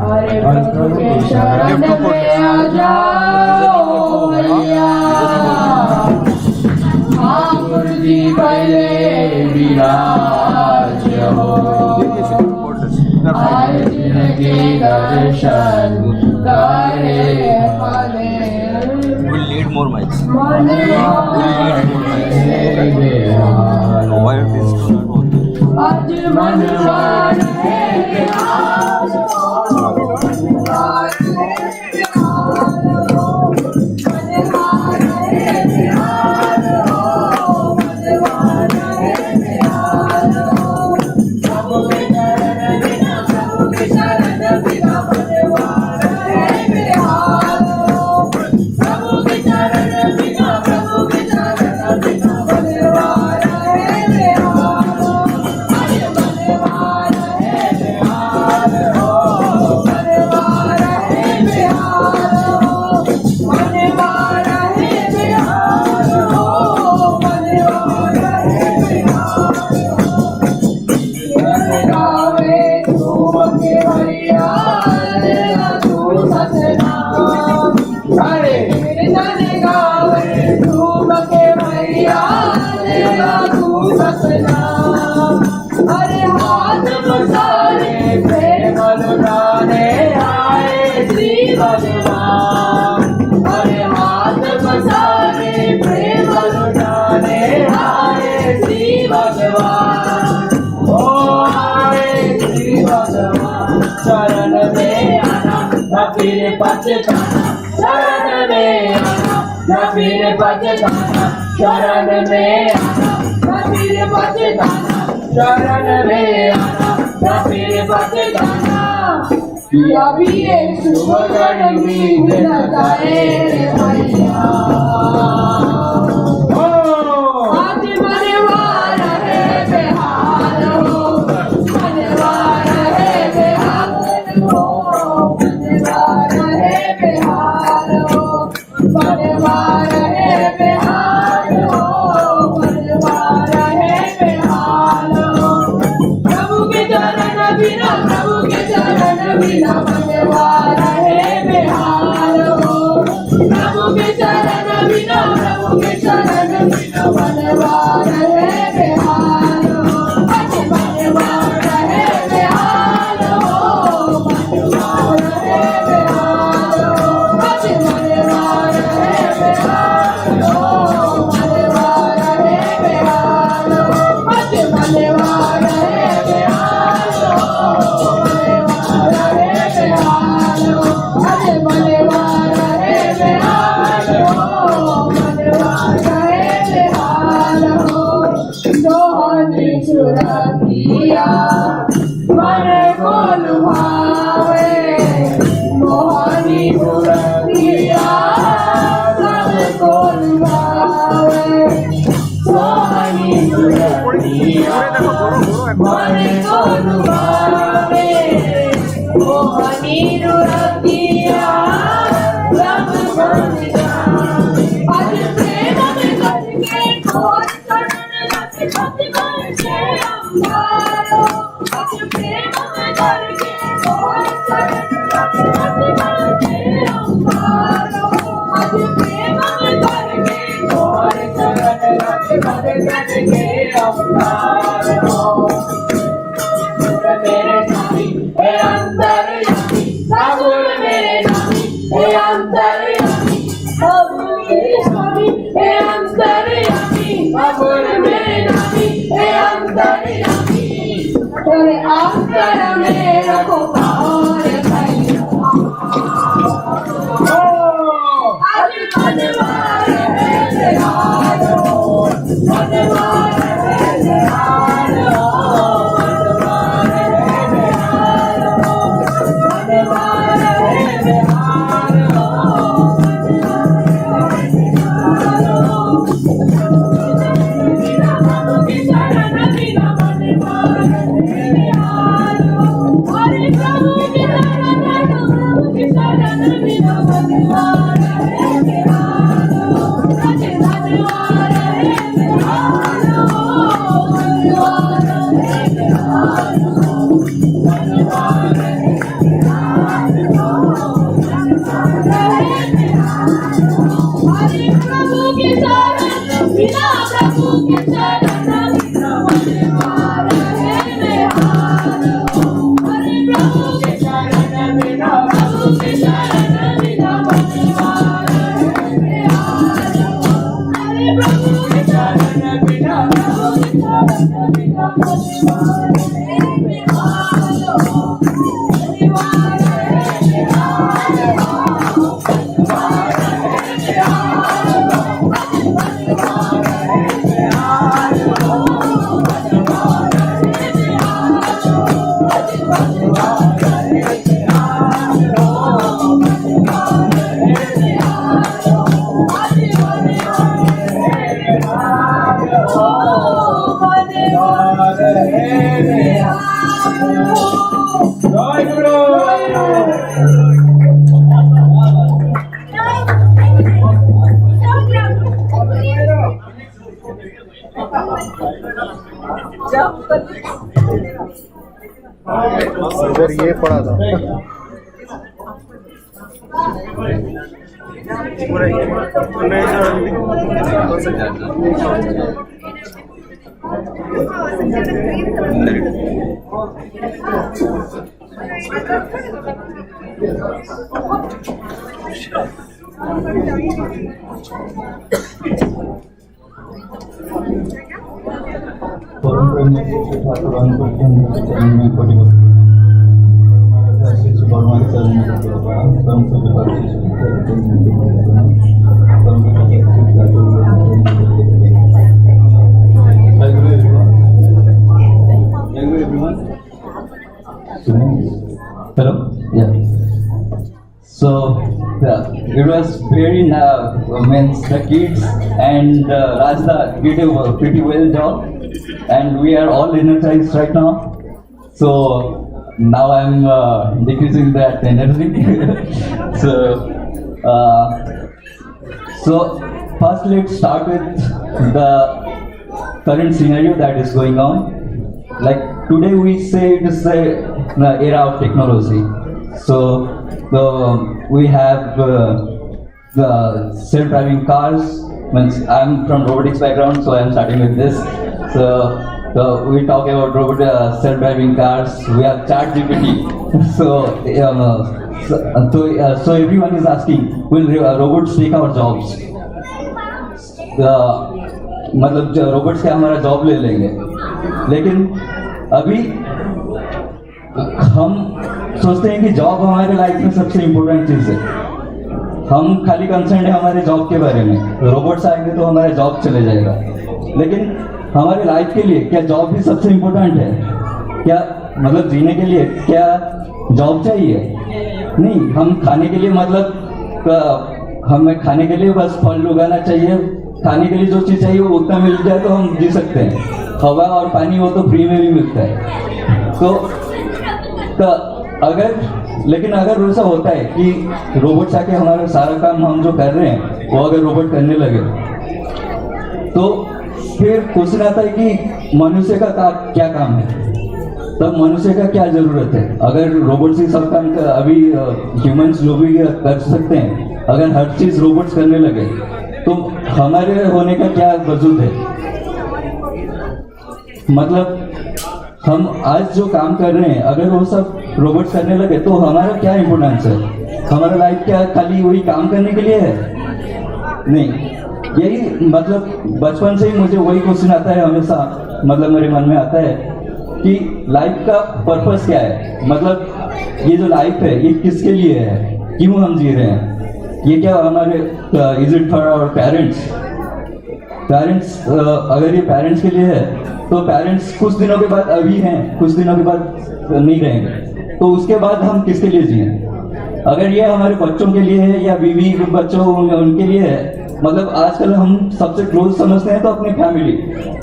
अरे प्रभु के शरण में आ जाओ भैया, हाँ गुरुजी पहले विराज हो, आए जिनके दर्शन करे फले। We'll need more mics. We'll need more mics. Why are these not working? आज मनवार है अभी एक सुबह भी मिलता है भैया, आज मनवार है बिहार हो, मनवार है बिहार हो, मनवार है बिहार हो, मनवार है बिहार हो, मनवार है बिहार हो। प्रभु के चरण बिना, प्रभु के चरण बिना मनवार है बिहार हो, प्रभु के चरण बिना, प्रभु के चरण बिना मनवार है बिहार हो, आज मनवार है बिहार हो, मनवार है बिहार हो, आज मनवार है बिहार हो, मनवार है बिहार हो, आज मनवार है बिहार हो, चुरातिया मन को लुभावे, मोहनी चुरातिया मन को लुभावे, मोहनी चुरातिया मन को लुभावे, मोहनी चुरातिया मन को लुभावे। आज प्रेम में करके खोज करने लगे भक्ति करके अंगारो, आज प्रेम में करके खोज करने लगे भक्ति करके अंगारो, आज प्रेम में करके खोज के अवतार हो मेरे स्वामी हे अंतर्यामी बाबुल मेरे स्वामी हे अंतर्यामी बाबुल मेरे स्वामी हे अंतर्यामी बाबुल मेरे स्वामी हे अंतर्यामी तेरे अंतर में रखो पार आज मनवार है निहारो मनवार है निहारो मनवार है निहारो मनवार है निहारो बिना बाबू की शरण बिना मनवार है निहारो हरे प्रभु की शरण प्रभु की शरण बिना मनवार है निहारो सच मनवार है निहारो मनवार है निहारो मनवार है निहारो हरे प्रभु की शरण बिना प्रभु की शरण बिना मनवार है निहारो हरे प्रभु की शरण बिना प्रभु की शरण बिना मनवार है निहारो हरे प्रभु की शरण बिना प्रभु की शरण बिना मनवार है निहारो मनवार है निहारो मनवार है निहारो मनवार है निहारो मनवार है निहारो मनवार है निहारो मनवार है निहारो आज मनवार है निहारो मनवार है निहारो जय गुरु इधर ये पड़ा था Hello? Yeah. So, it was very means the kids and Rajda did a pretty well job, and we are all energized right now. So now I'm decreasing that energy. So first let's start with the current scenario that is going on. Like today we say it is the era of technology. So we have the self-driving cars. Means I'm from robotics background, so I'm starting with this. So we talk about self-driving cars. We have ChatGPT. So everyone is asking, will robots take our jobs? मतलब robots क्या हमारा job ले लेंगे, लेकिन अभी हम सोचते हैं कि जॉब हमारे लाइफ में सबसे इम्पोर्टेंट चीज है. हम खाली कंसर्न है हमारे जॉब के बारे में. रोबोट्स आएंगे तो हमारा जॉब चले जाएगा, लेकिन हमारे लाइफ के लिए क्या जॉब भी सबसे इम्पोर्टेंट है? क्या मतलब जीने के लिए क्या जॉब चाहिए? नहीं. हम खाने के लिए मतलब हमें खाने के लिए बस फल उगाना चाहिए. खाने के लिए जो चीज चाहिए वो उतना मिल जाए तो हम जी सकते हैं. हवा और पानी वो तो फ्री में भी मिलता है. तो अगर ऐसा होता है कि रोबोट्स आके हमारा सारा काम हम जो कर रहे हैं वो अगर रोबोट करने लगे, तो फिर क्वेश्चन आता है कि मनुष्य का क्या काम है, तब मनुष्य का क्या जरूरत है? अगर रोबोट्स ही सब काम अभी ह्यूमंस जो भी कर सकते हैं, अगर हर चीज रोबोट्स करने लगे तो हमारे होने का क्या वजूद है? मतलब हम आज जो काम कर रहे हैं अगर वो सब रोबोट्स करने लगे तो हमारा क्या इम्पोर्टेंस है? हमारा लाइफ क्या खाली वही काम करने के लिए है? नहीं, यही मतलब बचपन से ही मुझे वही क्वेश्चन आता है हमेशा, मतलब मेरे मन में आता है कि लाइफ का पर्पस क्या है? मतलब ये जो लाइफ है ये किसके लिए है, क्यों हम जी रहे हैं? ये क्या हमारे is it for our parents? अगर ये पेरेंट्स के लिए है तो पेरेंट्स कुछ दिनों के बाद अभी हैं, कुछ दिनों के बाद नहीं रहेंगे, तो उसके बाद हम किसके लिए जिए? अगर ये हमारे बच्चों के लिए है या बीवी बच्चों उनके लिए है, मतलब आजकल हम सबसे क्लोज समझते हैं तो अपनी फैमिली,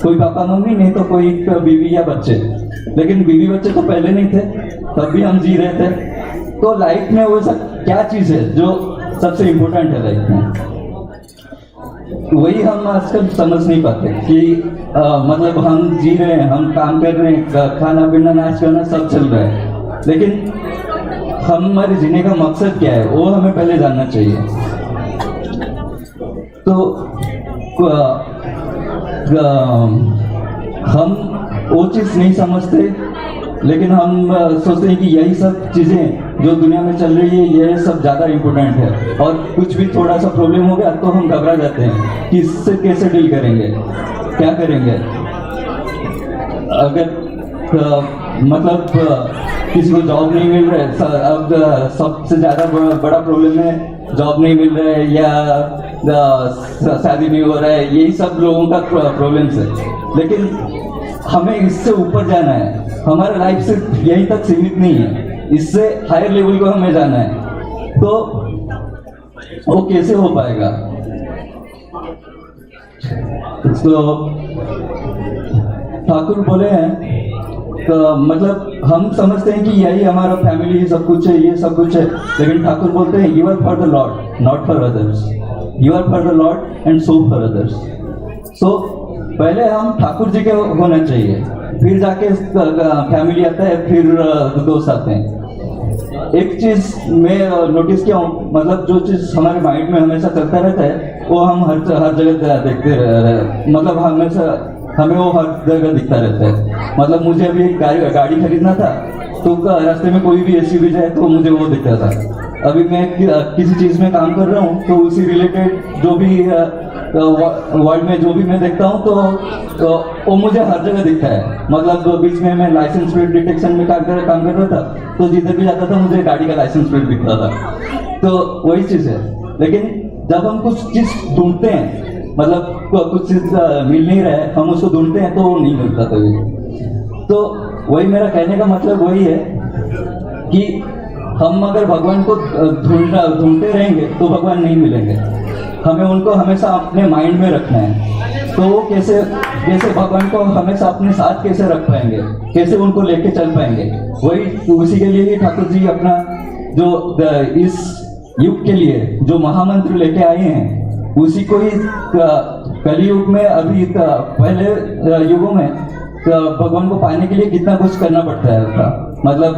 कोई पापा मम्मी, नहीं तो कोई बीवी या बच्चे, लेकिन बीवी बच्चे तो पहले नहीं थे, तब भी हम जी रहे थे। तो लाइफ में वो सब क्या चीज़ है जो सबसे इम्पोर्टेंट है लाइफ में? वही हम आजकल समझ नहीं पाते कि मतलब हम जी रहे हैं, हम काम कर रहे हैं, खाना पीना नाच करना सब चल रहा है, लेकिन हमारे जीने का मकसद क्या है वो हमें पहले जानना चाहिए। तो हम वो चीज़ नहीं समझते, लेकिन हम सोचते हैं कि यही सब चीज़ें जो दुनिया में चल रही है ये सब ज़्यादा इम्पोर्टेंट है, और कुछ भी थोड़ा सा प्रॉब्लम हो गया तो हम घबरा जाते हैं कि इससे कैसे डील करेंगे, क्या करेंगे। अगर मतलब किसी को जॉब नहीं मिल रहा है, अब सबसे ज़्यादा बड़ा प्रॉब्लम है जॉब नहीं मिल रहा है या शादी नहीं हो रहा है, यही सब लोगों का प्रॉब्लम्स है। लेकिन हमें इससे ऊपर जाना है, हमारा लाइफ सिर्फ यहीं तक सीमित नहीं है, इससे हायर लेवल को हमें जाना है। तो वो कैसे हो पाएगा? तो ठाकुर बोले हैं तो मतलब हम समझते हैं कि यही हमारा फैमिली सब कुछ है, ये सब कुछ है, लेकिन ठाकुर बोलते हैं you are for the lord not for others, you are for the lord and so for others. So पहले हम ठाकुर जी के होना चाहिए, फिर जाके फैमिली आता है, फिर दोस्त आते हैं। एक चीज मैं नोटिस किया हूँ, मतलब जो चीज हमारे माइंड में हमेशा चलता रहता है वो हम हर जगह देखते रहे, मतलब हमेशा हमें वो हर जगह दिखता रहता है। मतलब मुझे अभी एक गाड़ी खरीदना था तो रास्ते में कोई भी एसयूवी जाए तो मुझे वो दिखता था। अभी मैं किसी चीज़ में काम कर रहा हूँ तो उसी रिलेटेड जो भी वर्ल्ड में जो भी मैं देखता हूँ तो वो मुझे हर जगह दिखता है। मतलब बीच में मैं लाइसेंस प्लेट डिटेक्शन में काम कर रहा था तो जिधर भी जाता था मुझे गाड़ी का लाइसेंस प्लेट दिखता था। तो वही चीज़ है। लेकिन जब हम कुछ चीज़ ढूंढते हैं, मतलब कुछ चीज़ मिल नहीं रहा है, हम उसको ढूंढते हैं तो वो नहीं मिलता कभी। तो वही मेरा कहने का मतलब वही है कि हम अगर भगवान को ढूंढते रहेंगे तो भगवान नहीं मिलेंगे। हमें उनको हमेशा अपने माइंड में रखना है। तो वो कैसे भगवान को हमेशा अपने साथ कैसे रख पाएंगे, कैसे उनको लेके चल पाएंगे, वही उसी के लिए ही ठाकुर जी अपना जो इस युग के लिए जो महामंत्र लेके आए हैं उसी को ही कलियुग में अभी पहले युगों में भगवान को पाने के लिए कितना कुछ करना पड़ता है। मतलब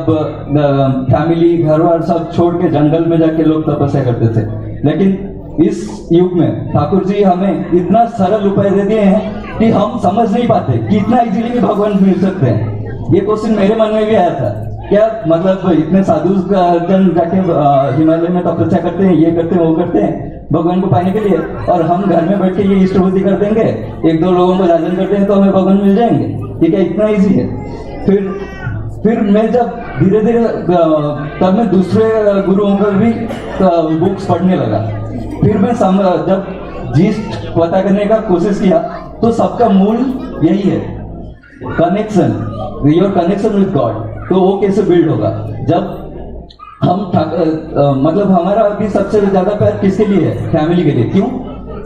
फैमिली घर वार सब छोड़ के जंगल में जाके लोग तपस्या करते थे, लेकिन इस युग में ठाकुर जी हमें इतना सरल उपाय दे दिए हैं कि हम समझ नहीं पाते कि इतना इजीली भी भगवान मिल सकते हैं। ये क्वेश्चन मेरे मन में भी आया था, क्या मतलब इतने साधु जन जाके हिमालय में तपस्या करते हैं, ये करते हैं, वो करते हैं भगवान को पाने के लिए, और हम घर में बैठ के ये इष्टबुद्धि कर देंगे, एक दो लोगों को जाजन करते हैं तो हमें भगवान मिल जाएंगे। ठीक है, इतना इजी है। फिर मैं जब धीरे धीरे तब मैं दूसरे गुरुओं पर भी बुक्स पढ़ने लगा। फिर मैं जब जीस्ट पता करने का कोशिश किया तो सबका मूल यही है, connection, your connection with God. तो वो कैसे बिल्ड होगा जब हम मतलब हमारा अभी सबसे ज्यादा प्यार किसके लिए है? फैमिली के लिए। क्यों?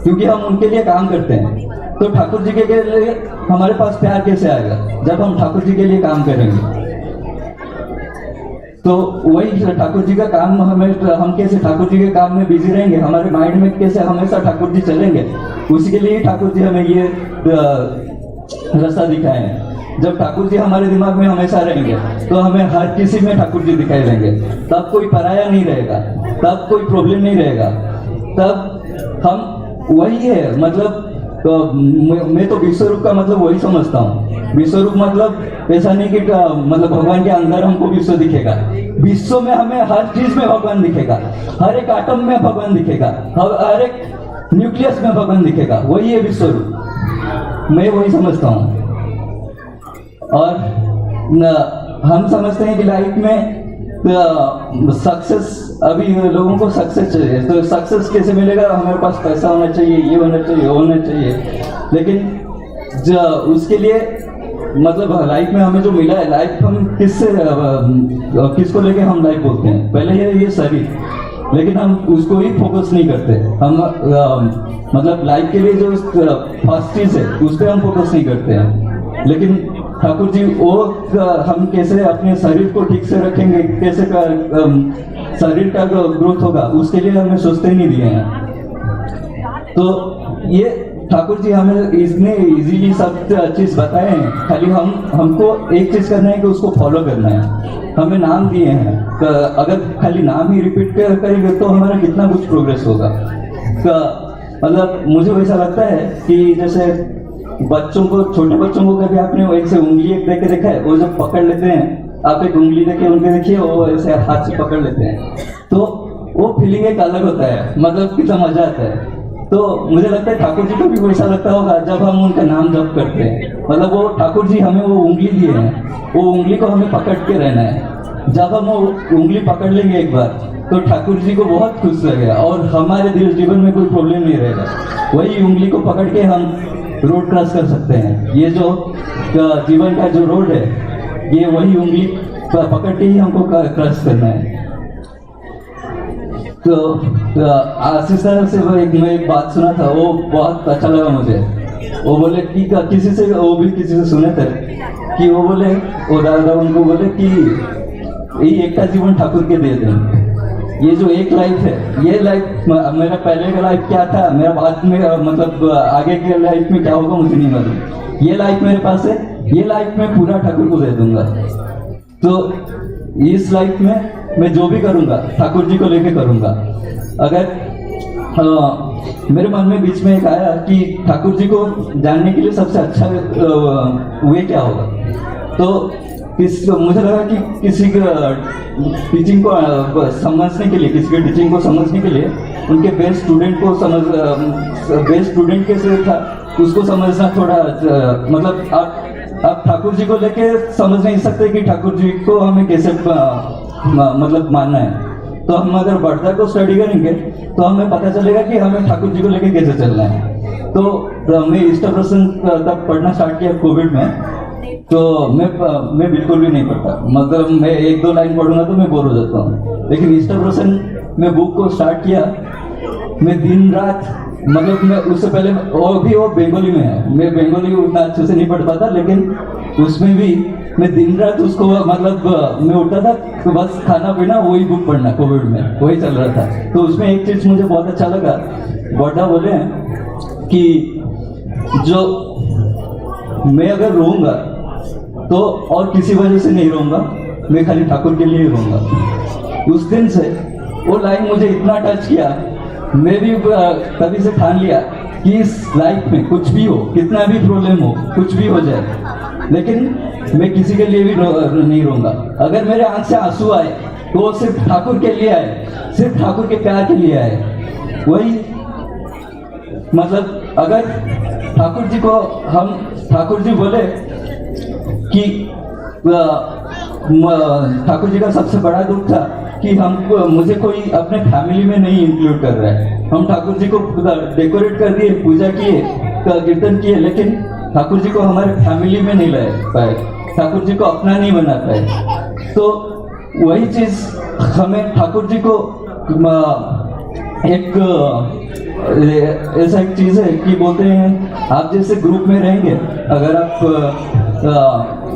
क्योंकि हम उनके लिए काम करते हैं। तो ठाकुर जी के लिए हमारे पास प्यार कैसे आएगा? जब हम ठाकुर जी के लिए काम करेंगे। तो वही ठाकुर जी का काम हम कैसे ठाकुर जी के काम में बिजी रहेंगे, हमारे माइंड में कैसे हमेशा ठाकुर जी चलेंगे, उसी के लिए ठाकुर जी हमें ये रास्ता दिखाए हैं। जब ठाकुर जी हमारे दिमाग में हमेशा रहेंगे तो हमें हर किसी में ठाकुर जी दिखाई देंगे, तब कोई पराया नहीं रहेगा, तब कोई प्रॉब्लम नहीं रहेगा, तब हम वही है। मतलब तो मैं तो विश्व रूप का मतलब वही समझता हूँ। विश्व रूप मतलब ऐसा नहीं कि मतलब भगवान के अंदर हमको विश्व दिखेगा, विश्व में हमें हर चीज में भगवान दिखेगा, हर एक आटम में भगवान दिखेगा, हर एक न्यूक्लियस में भगवान दिखेगा, वही है विश्व रूप। मैं वही समझता हूँ। और हम समझते हैं कि लाइफ में सक्सेस, अभी लोगों को सक्सेस चाहिए, तो सक्सेस कैसे मिलेगा? हमारे पास पैसा होना चाहिए, ये होना चाहिए, वो होना चाहिए, लेकिन उसके लिए मतलब लाइफ में हमें जो मिला है, लाइफ हम किसको लेके हम लाइफ बोलते हैं? पहले ये शरीर, लेकिन हम उसको ही फोकस नहीं करते। हम मतलब लाइफ के लिए जो फर्स्ट चीज है उस पर हम फोकस नहीं करते हैं। लेकिन ठाकुर जी वो हम कैसे अपने शरीर को ठीक से रखेंगे, कैसे शरीर का ग्रोथ होगा, उसके लिए हमें सोचते नहीं दिए हैं। तो ये ठाकुर जी हमें इसने इजीली सब चीज बताए हैं, खाली हमको एक चीज करना है कि उसको फॉलो करना है। हमें नाम दिए हैं, अगर खाली नाम ही रिपीट करेंगे तो हमारा कितना कुछ प्रोग्रेस होगा। मतलब मुझे वैसा लगता है कि जैसे बच्चों को, छोटे बच्चों को कभी आपने ऐसे उंगली एक देके देखा है? वो जब पकड़ लेते हैं, आप एक उंगली देके उनके देखिए, वो ऐसे हाथ से पकड़ लेते हैं, तो वो फीलिंग एक अलग होता है, मतलब कितना मजा आता है। तो मुझे लगता है ठाकुर जी को भी वैसा लगता होगा जब हम उनका नाम जप करते हैं। मतलब वो ठाकुर जी हमें वो उंगली दिए हैं, वो उंगली को हमें पकड़ के रहना है। जब हम वो उंगली पकड़ लेंगे एक बार, तो ठाकुर जी को बहुत खुश लगेगा और हमारे जीवन में कोई प्रॉब्लम नहीं रहेगा। वही उंगली को पकड़ के हम रोड क्रॉस कर सकते हैं। ये जो जीवन का जो रोड है, ये वही उंगली पकड़ के ही हमको क्रॉस करना है। तो आशीष सर से मैं एक बात सुना था, वो बहुत अच्छा लगा मुझे। वो बोले कि किसी से, वो भी किसी से सुने थे कि वो बोले, वो दादा उनको बोले कि ये एक का जीवन ठाकुर के दे दें। ये जो एक लाइफ है, ये लाइफ मेरा पहले का लाइफ क्या था, मेरा बाद में मतलब आगे के लाइफ में क्या होगा मुझे नहीं मालूम। ये लाइफ मेरे पास है, ये लाइफ में पूरा ठाकुर को दे दूंगा। तो इस लाइफ में मैं जो भी करूंगा ठाकुर जी को लेके करूंगा। अगर मेरे मन में बीच में एक आया कि ठाकुर जी को जानने के लिए सबसे अच्छा वे क्या होगा, तो मुझे लगा कि किसी टीचिंग को समझने के लिए, किसी के टीचिंग को समझने के लिए उनके बेस्ट स्टूडेंट को बेस्ट स्टूडेंट कैसे था उसको समझना थोड़ा मतलब आप ठाकुर जी को लेके समझ नहीं सकते कि ठाकुर जी को हमें कैसे मतलब मानना है। तो हम अगर बढ़ता को स्टडी करेंगे तो हमें पता चलेगा कि हमें ठाकुर जी को लेके कैसे चलना है। तो मैं इष्ट प्रश्न तब पढ़ना स्टार्ट किया कोविड में, तो मैं बिल्कुल भी नहीं पढ़ता, मतलब मैं एक दो लाइन पढ़ूंगा तो मैं बोर हो जाता हूँ। लेकिन इष्ट प्रश्न में बुक को स्टार्ट किया, मैं दिन रात, मतलब मैं उससे पहले वो बंगाली में है, मैं बंगाली उतना अच्छे से नहीं पढ़ पाता, लेकिन उसमें भी मैं दिन रात उसको मतलब मैं उठता था तो बस खाना पीना वही बुक पढ़ना, कोविड में वही चल रहा था। तो उसमें एक चीज मुझे बहुत अच्छा लगा, बड़ा बोले कि जो मैं अगर रोऊंगा तो और किसी वजह से नहीं रोऊंगा, मैं खाली ठाकुर के लिए ही रोऊंगा। उस दिन से वो लाइन मुझे इतना टच किया, मैं भी तभी से ठान लिया कि इस लाइफ में कुछ भी हो, कितना भी प्रॉब्लम हो, कुछ भी हो जाए, लेकिन मैं किसी के लिए भी नहीं रोऊंगा। अगर मेरे आंख से आंसू आए तो वो सिर्फ ठाकुर के लिए आए, सिर्फ ठाकुर के प्यार के लिए आए। वही मतलब अगर ठाकुर जी को हम, ठाकुर जी बोले कि ठाकुर जी का सबसे बड़ा दुख था कि मुझे कोई अपने फैमिली में नहीं इंक्लूड कर रहा है। हम ठाकुर जी को डेकोरेट कर दिए, पूजा किए, कीर्तन किए, लेकिन ठाकुर जी को हमारे फैमिली में नहीं ला पाए, ठाकुर जी को अपना नहीं बना पाए। तो वही चीज हमें ठाकुर जी को एक ऐसा एक चीज है कि बोलते हैं आप जैसे ग्रुप में रहेंगे, अगर आप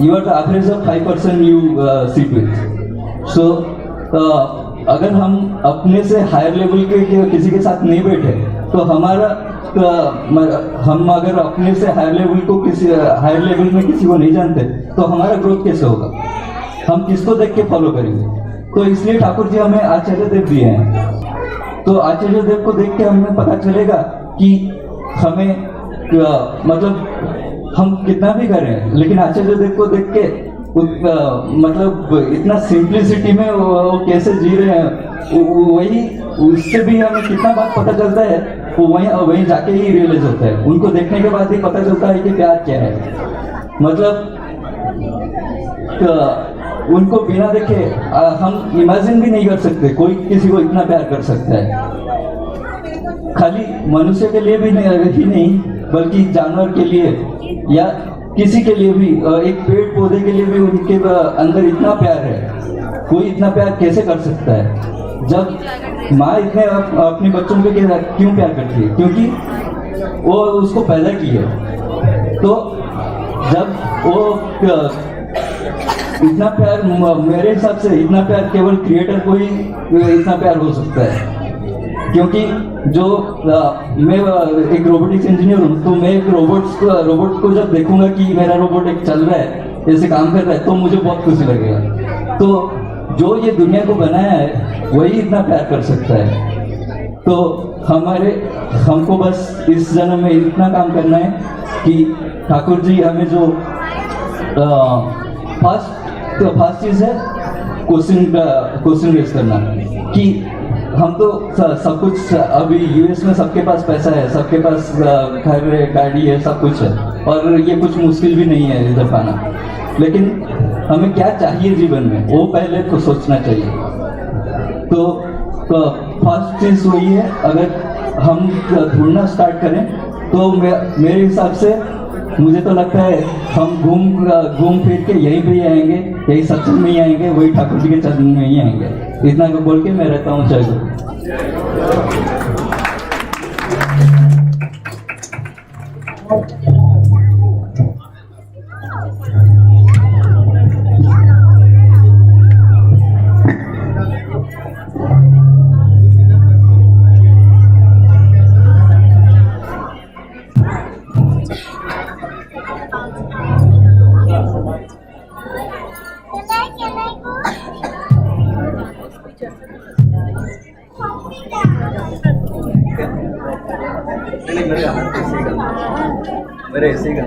you are the average of 5% you sit with, so अगर हम अपने से हायर लेवल के किसी के साथ नहीं बैठे तो हमारा हम अगर अपने से हायर लेवल को हायर लेवल में किसी को नहीं जानते तो हमारा ग्रोथ कैसे होगा, हम किसको देख के फॉलो करेंगे। तो इसलिए ठाकुर जी हमें आचार्य देव दिए हैं। तो आचार्य देव को देख के हमें पता चलेगा कि हमें मतलब हम कितना भी करें, लेकिन आचार्य देव को देख के मतलब इतना सिंप्लिसिटी में वो कैसे जी रहे हैं, वही उससे भी हमें कितना बात पता चलता है, वो वहीं जाके ही रियलाइज होता है। उनको देखने के बाद ही पता चलता है कि प्यार क्या है। मतलब उनको बिना देखे हम इमेजिन भी नहीं कर सकते कोई किसी को इतना प्यार कर सकता है। खाली मनुष्य के लिए भी नहीं बल्कि जानवर के लिए या किसी के लिए भी, एक पेड़ पौधे के लिए भी उनके अंदर इतना प्यार है। कोई इतना प्यार कैसे कर सकता है? जब माँ इतने अपने बच्चों पे क्यों प्यार करती है? क्योंकि वो उसको पैदा की है। तो जब वो इतना प्यार, मेरे हिसाब से इतना प्यार केवल क्रिएटर को ही इतना प्यार हो सकता है। क्योंकि जो मैं एक रोबोटिक्स इंजीनियर हूँ, तो मैं एक रोबोट को जब देखूंगा कि मेरा रोबोट एक चल रहा है, ऐसे काम कर रहा है, तो मुझे बहुत खुशी लगेगा। तो जो ये दुनिया को बनाया है वही इतना प्यार कर सकता है। तो हमको बस इस जन्म में इतना काम करना है कि ठाकुर जी हमें जो फर्स्ट चीज है क्वेश्चन रेज करना कि हम तो सब कुछ, अभी यूएस में सबके पास पैसा है, सबके पास घर है, गाड़ी है, सब कुछ है, और ये कुछ मुश्किल भी नहीं है इधर पाना। लेकिन हमें क्या चाहिए जीवन में, वो पहले तो सोचना चाहिए। तो फर्स्ट चीज वही है, अगर हम ढूंढना स्टार्ट करें तो मेरे हिसाब से मुझे तो लगता है हम घूम फिर के यहीं पे ही आएंगे, यही सत्संग में ही आएंगे, वही ठाकुर जी के चरण में ही आएंगे। इतना को बोल के मैं रहता हूँ। जय गुरु। मेरे ऐसे का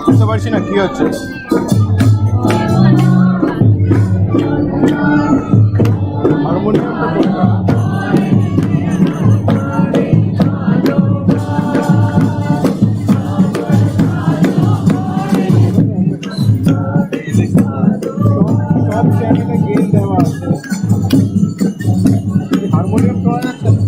বুঝতে পারছি না কি হচ্ছে। হারমোনিয়ামটা কোনটা? সব চ্যানেলে গেম দেওয়া আছে, হারমোনিয়াম পাওয়া যাচ্ছে না।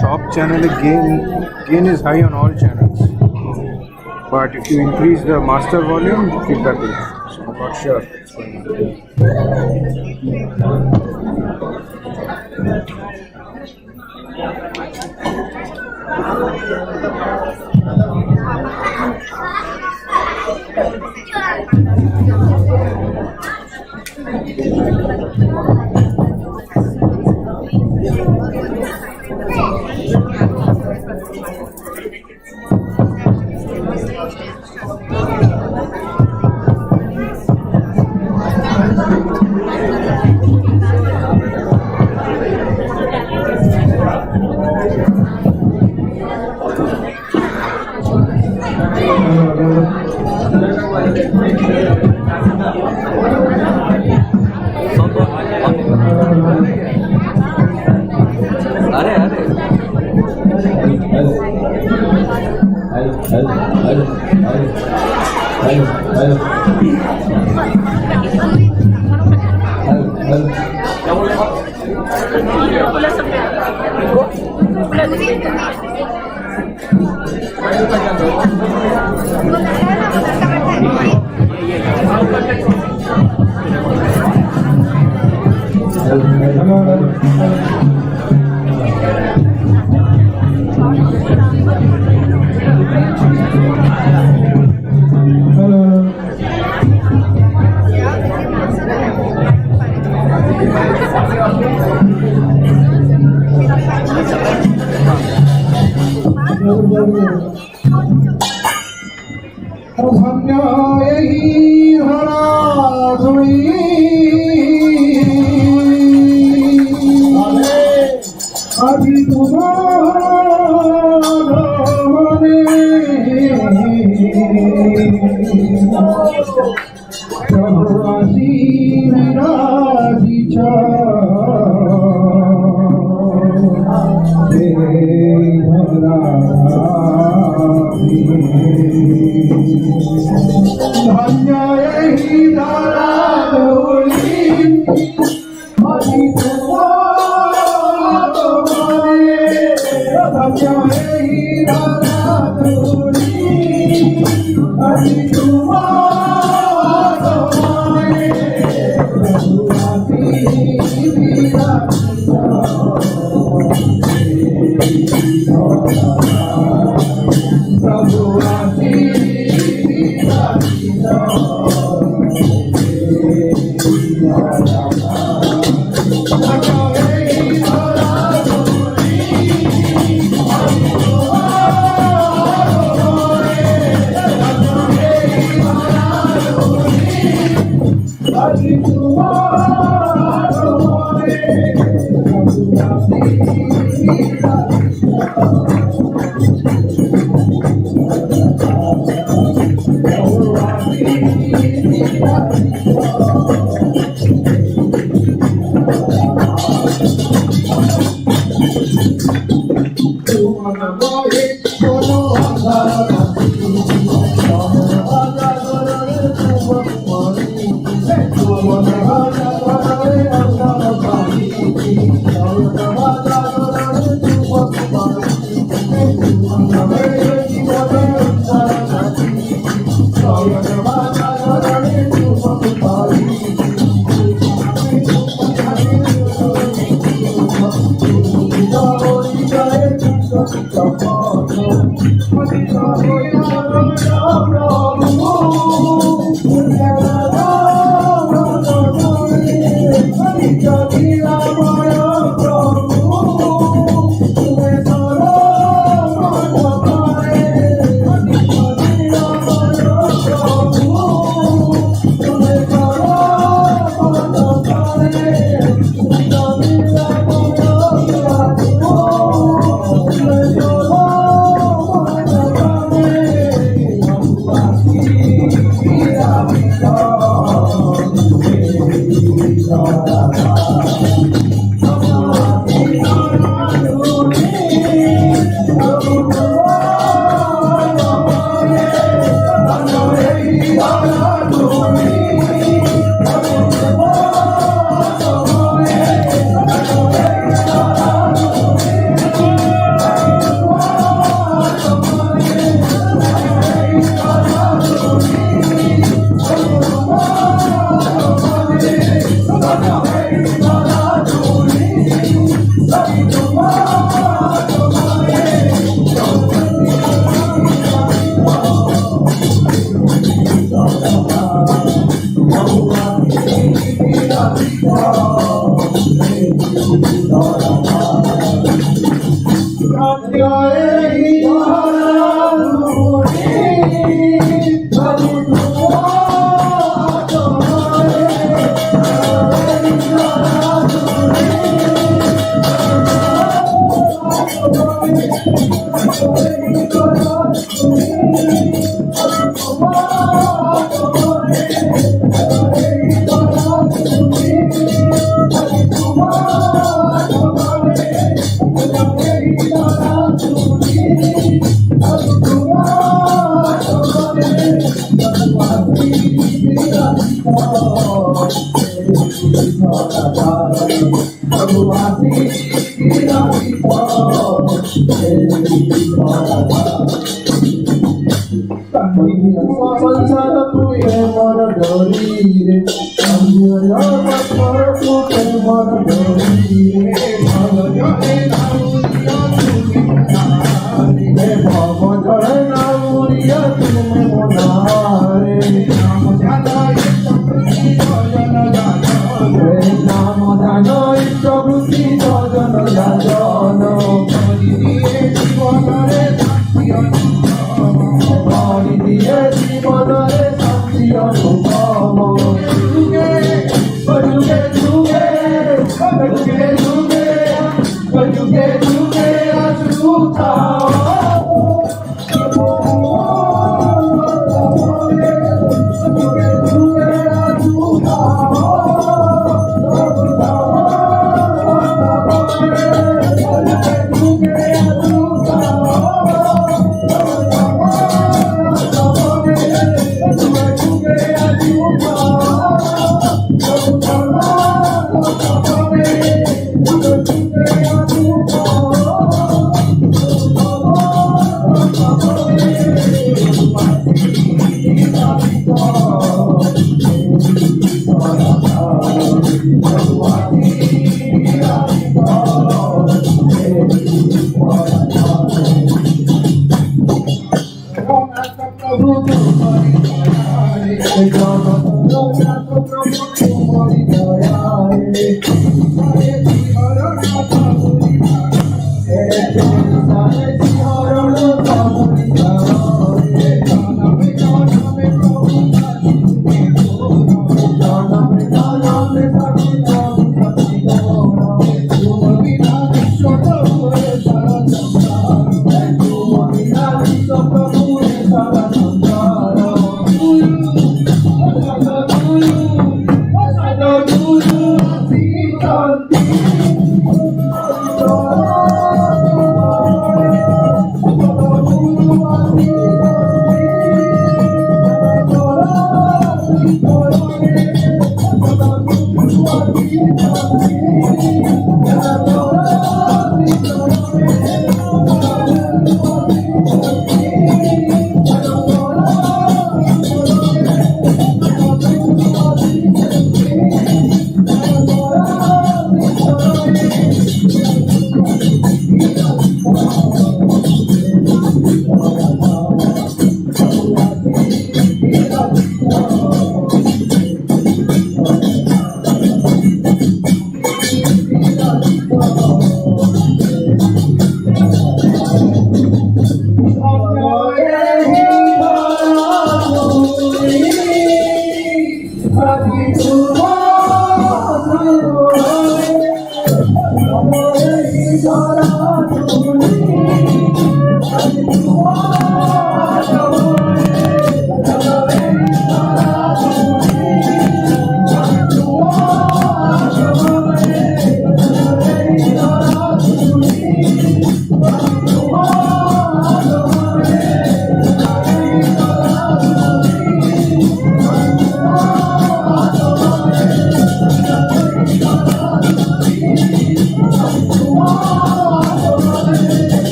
Shop channel gain is high on all channels, but if you increase the master volume, feedback will come. So I'm not sure what's going on?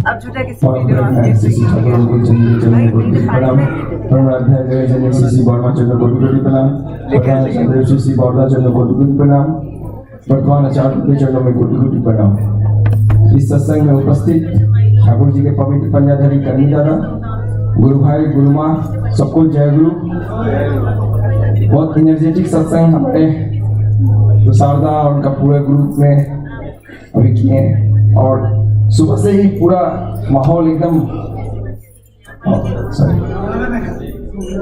अब झूठा किसी वर्तमान आचार्य के चरणों में कोटि-कोटि प्रणाम। इस सत्संग में उपस्थित ठाकुर जी के पवित्र पंजाधारी कर्मी दादा, गुरु भाई, गुरु माँ, सबको जय गुरु। बहुत एनर्जेटिक सत्संग हमारे तो शारदा और उनका पूरे ग्रुप में अभी किए हैं और सुबह से ही पूरा माहौल एकदम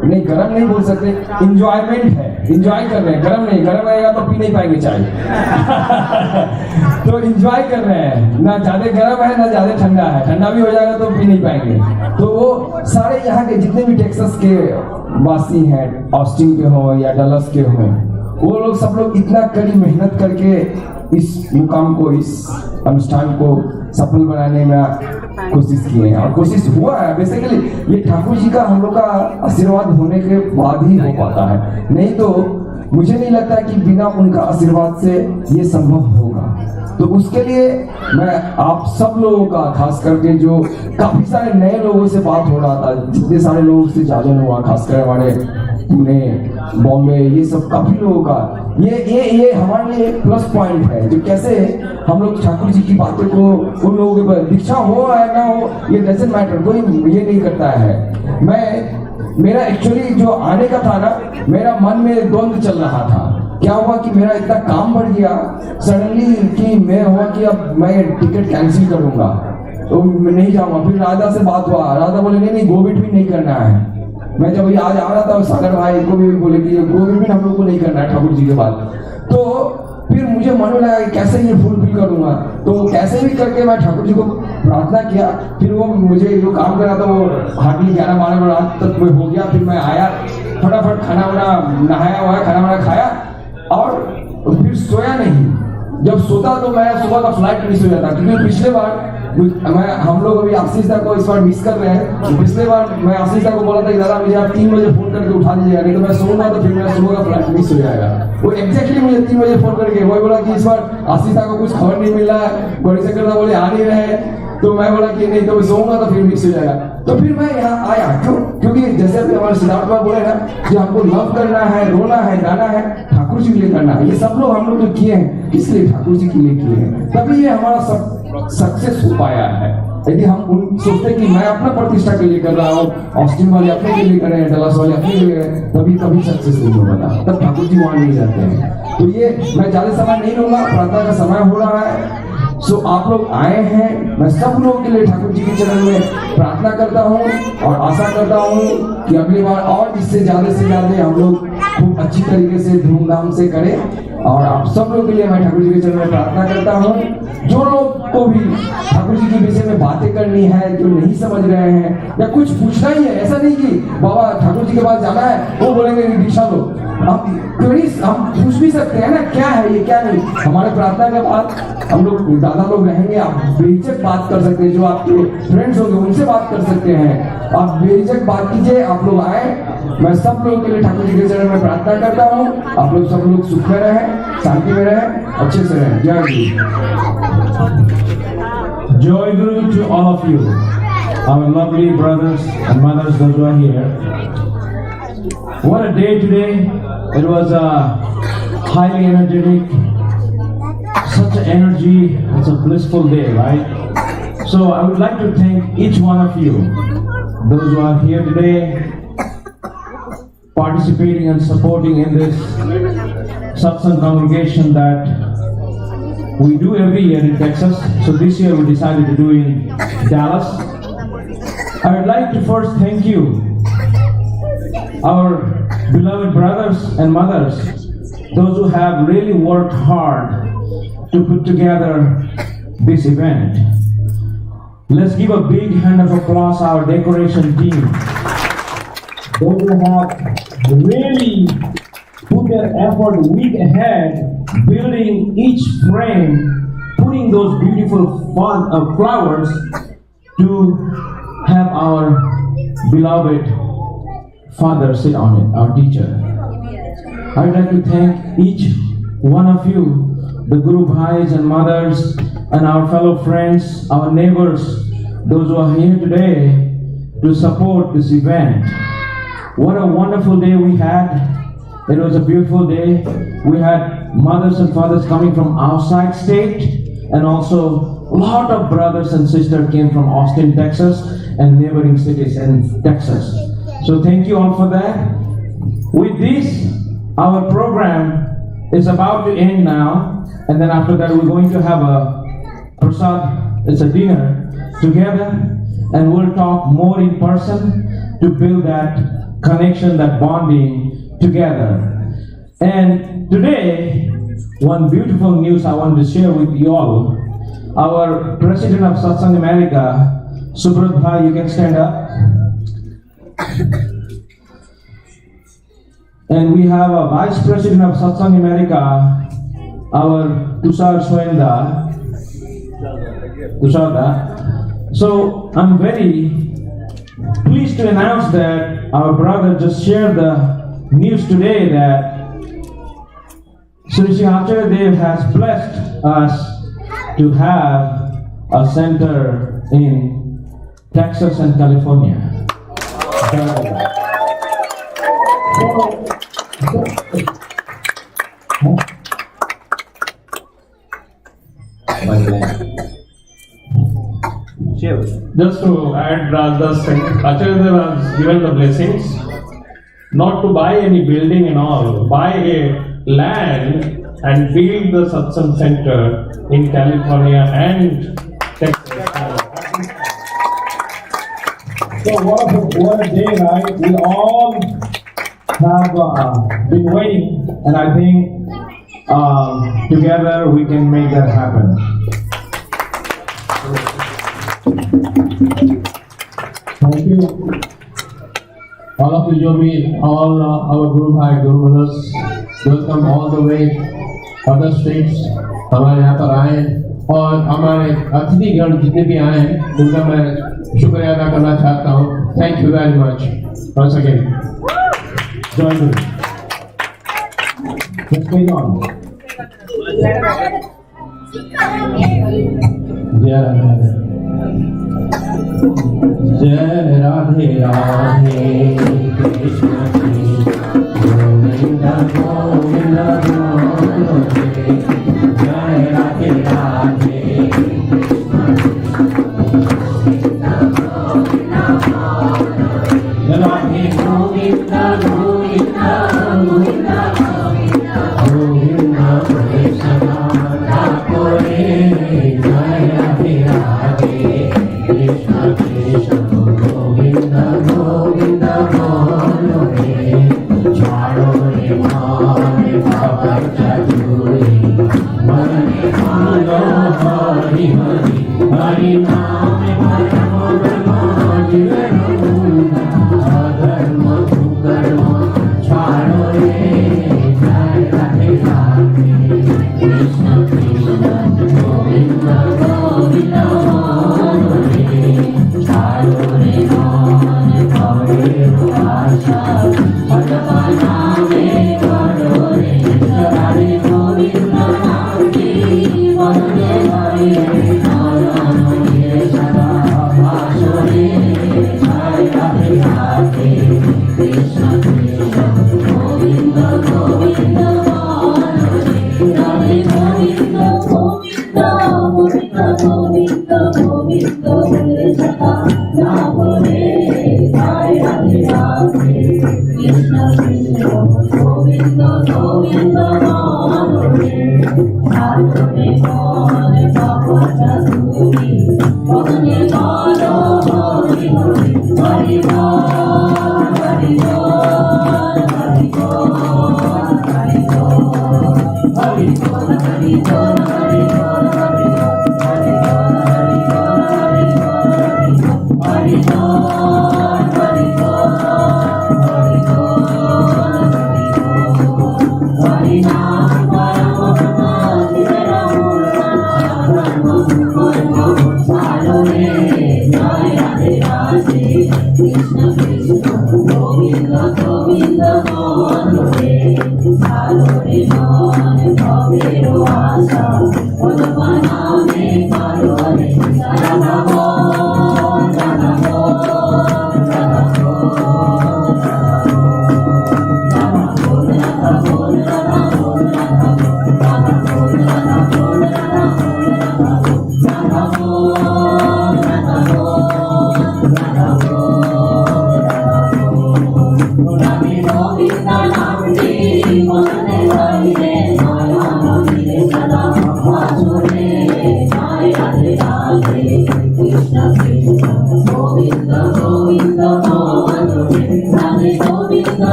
नहीं गरम नहीं बोल सकते, इंजॉयमेंट है, इंजॉय कर रहे हैं। गरम नहीं, गरम रहेगा तो पी नहीं पाएंगे चाय तो इंजॉय कर रहे हैं, ना ज्यादा गरम है ना ज्यादा ठंडा है, ठंडा भी हो जाएगा तो पी नहीं पाएंगे। तो वो सारे यहाँ के जितने भी टेक्सास के वासी हैं, ऑस्टिन के हो या डलस के हो, वो लोग सब लोग इतना कड़ी मेहनत करके इस मुकाम को, इस अनुष्ठान को सफल बनाने में कोशिश किए हैं और कोशिश हुआ है। बेसिकली ये ठाकुर जी का हम लोग का आशीर्वाद होने के बाद ही हो पाता है, नहीं तो मुझे नहीं लगता कि बिना उनका आशीर्वाद से ये संभव होगा। तो उसके लिए मैं आप सब लोगों का, खास करके जो काफी सारे नए लोगों से बात हो रहा था, जितने सारे लोगों से जागरण हुआ, खासकर हमारे पुणे, बॉम्बे, ये सब काफी लोगों का ये हमारे लिए एक प्लस पॉइंट है। जो कैसे हम लोग ठाकुर जी की बातें को उन लोगों के पर दीक्षा हो या ना हो, ये डजंट मैटर, कोई ये नहीं करता है। मेरा एक्चुअली जो आने का था ना, मेरा मन में द्वंद चल रहा था। क्या हुआ कि मेरा इतना काम बढ़ गया सडनली कि मैं हुआ कि अब मैं टिकट कैंसिल करूंगा, तो मैं नहीं जाऊंगा। फिर राधा से बात हुआ, राधा बोले नहीं गोविड भी नहीं करना है। मैं जब आज आ रहा था, सागर भाई को भी बोले कि गोविड भी हम लोग को नहीं करना है ठाकुर जी के बाद। तो फिर मुझे मन में लगा कि कैसे ये फुलफिल करूंगा, तो कैसे भी करके मैं ठाकुर जी को प्रार्थना किया। फिर वो मुझे जो काम करा था वो हार्डली 11-12 रात तक में हो गया। फिर मैं आया, फटाफट खाना वाना नहाया हुआ, खाना वाना खाया और फिर सोया नहीं। जब सोता तो मेरा सुबह का फ्लाइट मिस हो जाता, क्योंकि पिछले बार हम लोग अभी आशीष दा को इस बार मिस कर रहे हैं। पिछले बार मैं आशीष दा को बोला था कि दादा मुझे आप 3 बजे फोन करके उठा दीजिएगा, नहीं तो मैं सोऊंगा तो फिर मेरा सुबह का फ्लाइट मिस हो जाएगा। वो एग्जैक्टली मुझे 3 बजे फोन करके वही बोला कि इस बार आशीष दा को कुछ खबर नहीं मिल रहा है, बड़ी सकरदा बोले आ नहीं रहे। तो मैं बोला कि नहीं तो मैं सोऊंगा तो फिर मिस हो जाएगा। तो फिर मैं यहाँ आया, क्योंकि जैसे भी हमारे सिद्धार्थ बाबा बोले ना कि हमको लव करना है, रोना है, गाना है, ठाकुर जी के लिए करना है। ये सब लोग हम लोग जो किए हैं किस लिए? ठाकुर जी के लिए किए हैं, तभी ये हमारा सब सक्सेस हो पाया है। यदि हम उन सोचते कि मैं अपना प्रतिष्ठा के लिए कर रहा हूँ, ऑस्टिन वाले अपने के लिए कर रहे हैं, डलास वाले अपने के लिए, तभी कभी सक्सेस नहीं होगा, तब ठाकुर जी वहां नहीं जाते हैं। तो ये मैं ज्यादा समय नहीं लूंगा, प्रार्थना का समय हो रहा है। सो आप लोग आए हैं, मैं सब लोगों के लिए ठाकुर जी के चरण में प्रार्थना करता हूँ और आशा करता हूँ कि अगली बार और इससे ज्यादा से ज्यादा हम लोग खूब अच्छी तरीके से धूमधाम से करें और आप सब लोग के लिए मैं ठाकुर जी के चरण में प्रार्थना करता हूँ। जो लोग को भी ठाकुर जी के विषय में बातें करनी है, जो नहीं समझ रहे हैं या कुछ पूछना ही है, ऐसा नहीं कि बाबा ठाकुर जी के पास जाना है वो बोलेंगे कि दीक्षा लो, हम क्वेरीज हम पूछ भी सकते हैं ना, क्या है ये क्या नहीं। हमारे प्रार्थना के बाद हम लोग दादा लोग रहेंगे, आप बेहिचक बात कर सकते हैं, जो आपके फ्रेंड्स होंगे उनसे बात कर सकते हैं, आप बेहिचक बात कीजिए, आप लोग आए। मैं सब लोगों के लिए ठाकुर जी के चरण में प्रार्थना करता हूँ, आप लोग सब लोग सुख में रहें, शांति में रहें, अच्छे से रहें। जय गुरु। Joy Guru to all of you, our lovely brothers and mothers those who are here. What a day today. It was a highly energetic, such an energy, it's a blissful day, right? So I would like to thank each one of you, those who are here today, participating and supporting in this satsang congregation that we do every year in Texas. So this year we decided to do in Dallas. I would like to first thank you, our beloved brothers and mothers, those who have really worked hard to put together this event. Let's give a big hand of applause to our decoration team. Those who have really put their effort a week ahead, building each frame, putting those beautiful flowers to have our beloved father sit on it, our teacher. I would like to thank each one of you, the Guru Bhais and mothers, and our fellow friends, our neighbors, those who are here today to support this event. What a wonderful day we had. It was a beautiful day. We had mothers and fathers coming from outside state, and also a lot of brothers and sisters came from Austin, Texas, and neighboring cities in Texas. So thank you all for that. With this, our program is about to end now, and then after that we're going to have a prasad, it's a dinner together, and we'll talk more in person to build that connection, that bonding together. And today, one beautiful news I want to share with you all. Our President of Satsang America, Subrat Bhai, you can stand up. And we have a Vice President of Satsang America, our Tushar Tusharda. So I'm very pleased to announce that our brother just shared the news today that Sri Acharya Dev has blessed us to have a center in Texas and California. Just to add, Acharya Dev has given the blessings not to buy any building and all, buy a land and build the satsang center in California and Texas. So what a day, right? We all have been waiting, and I think together we can make that happen. Thank you. All of you, Yogi, all our Guru Bhai, Guru Brothers, welcome all the way, other states, हमारे यहाँ पर आए और हमारे अतिथिगण जितने भी आए हैं उनका मैं शुक्रिया अदा करना चाहता हूँ. Thank you very much once again. Join me. What's going on? जय राधे राधे कृष्ण गोविंद गोविंद गोविंद जय राधे राधे राधे गोविंद गोविंद गोविंद गोविंद कृष्ण ठाकुरे जय राधे राधे कृष्ण कृष्ण गोविंद गोविंद गोविंद छाड़ो रे मान भव चतुर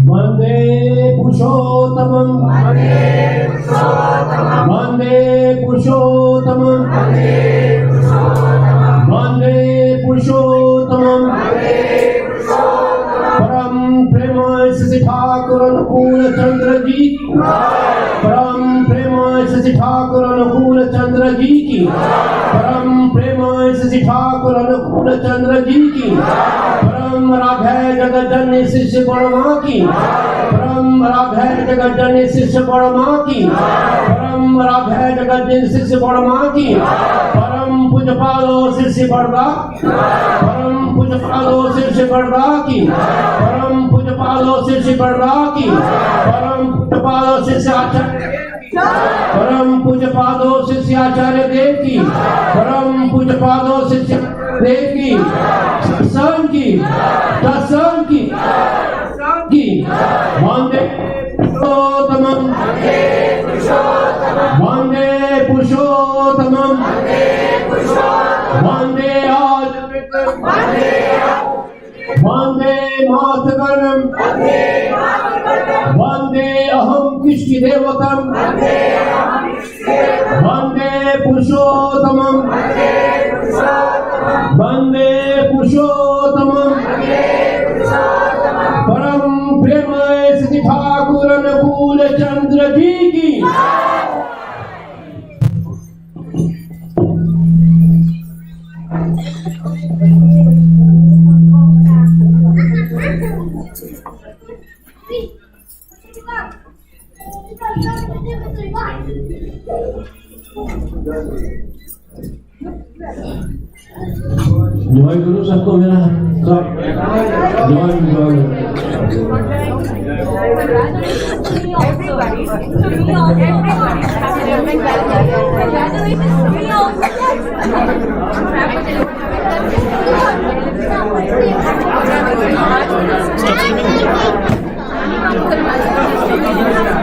वंदे पुरुषोत्तमं वंदे पुरुषोत्तमं वंदे पुरुषोत्तमं परम प्रेम श्री ठाकुर अनुकूल चंद्र जी परम प्रेम श्री ठाकुर अनुकूल चंद्र जी की परम प्रेम श्री ठाकुर अनुकूल चंद्र जी की परम राधे जगत जननी शिष्य बड़मा की परम राधे जगत जननी शिष्य बड़मा की परम राधे जगत जननी शिष्य बड़मा की परम पूजपालो शिष्य बड़दा परम पूजपालो शिष्य बड़दा की परम पूजपालो शिष्य बड़दा की परम पूजपालो शिष्य आचार्य परम पूजपालो शिष्य आचार्य देव की परम पूजपालो शिष्य देव की सत्संग की वंदे पुरुषोत्तमं वंदे पुरुषोत्तमं वंदे वंदे मातरम वंदे अहम कृष्ण देवतम वंदे पुरुषोत्तमं वंदे पुरुषोत्तमं परम प्रेम श्री ठाकुर अनुकूल चंद्र जी की जय गुरु सबको मेरा सब जय गुरु Everybody.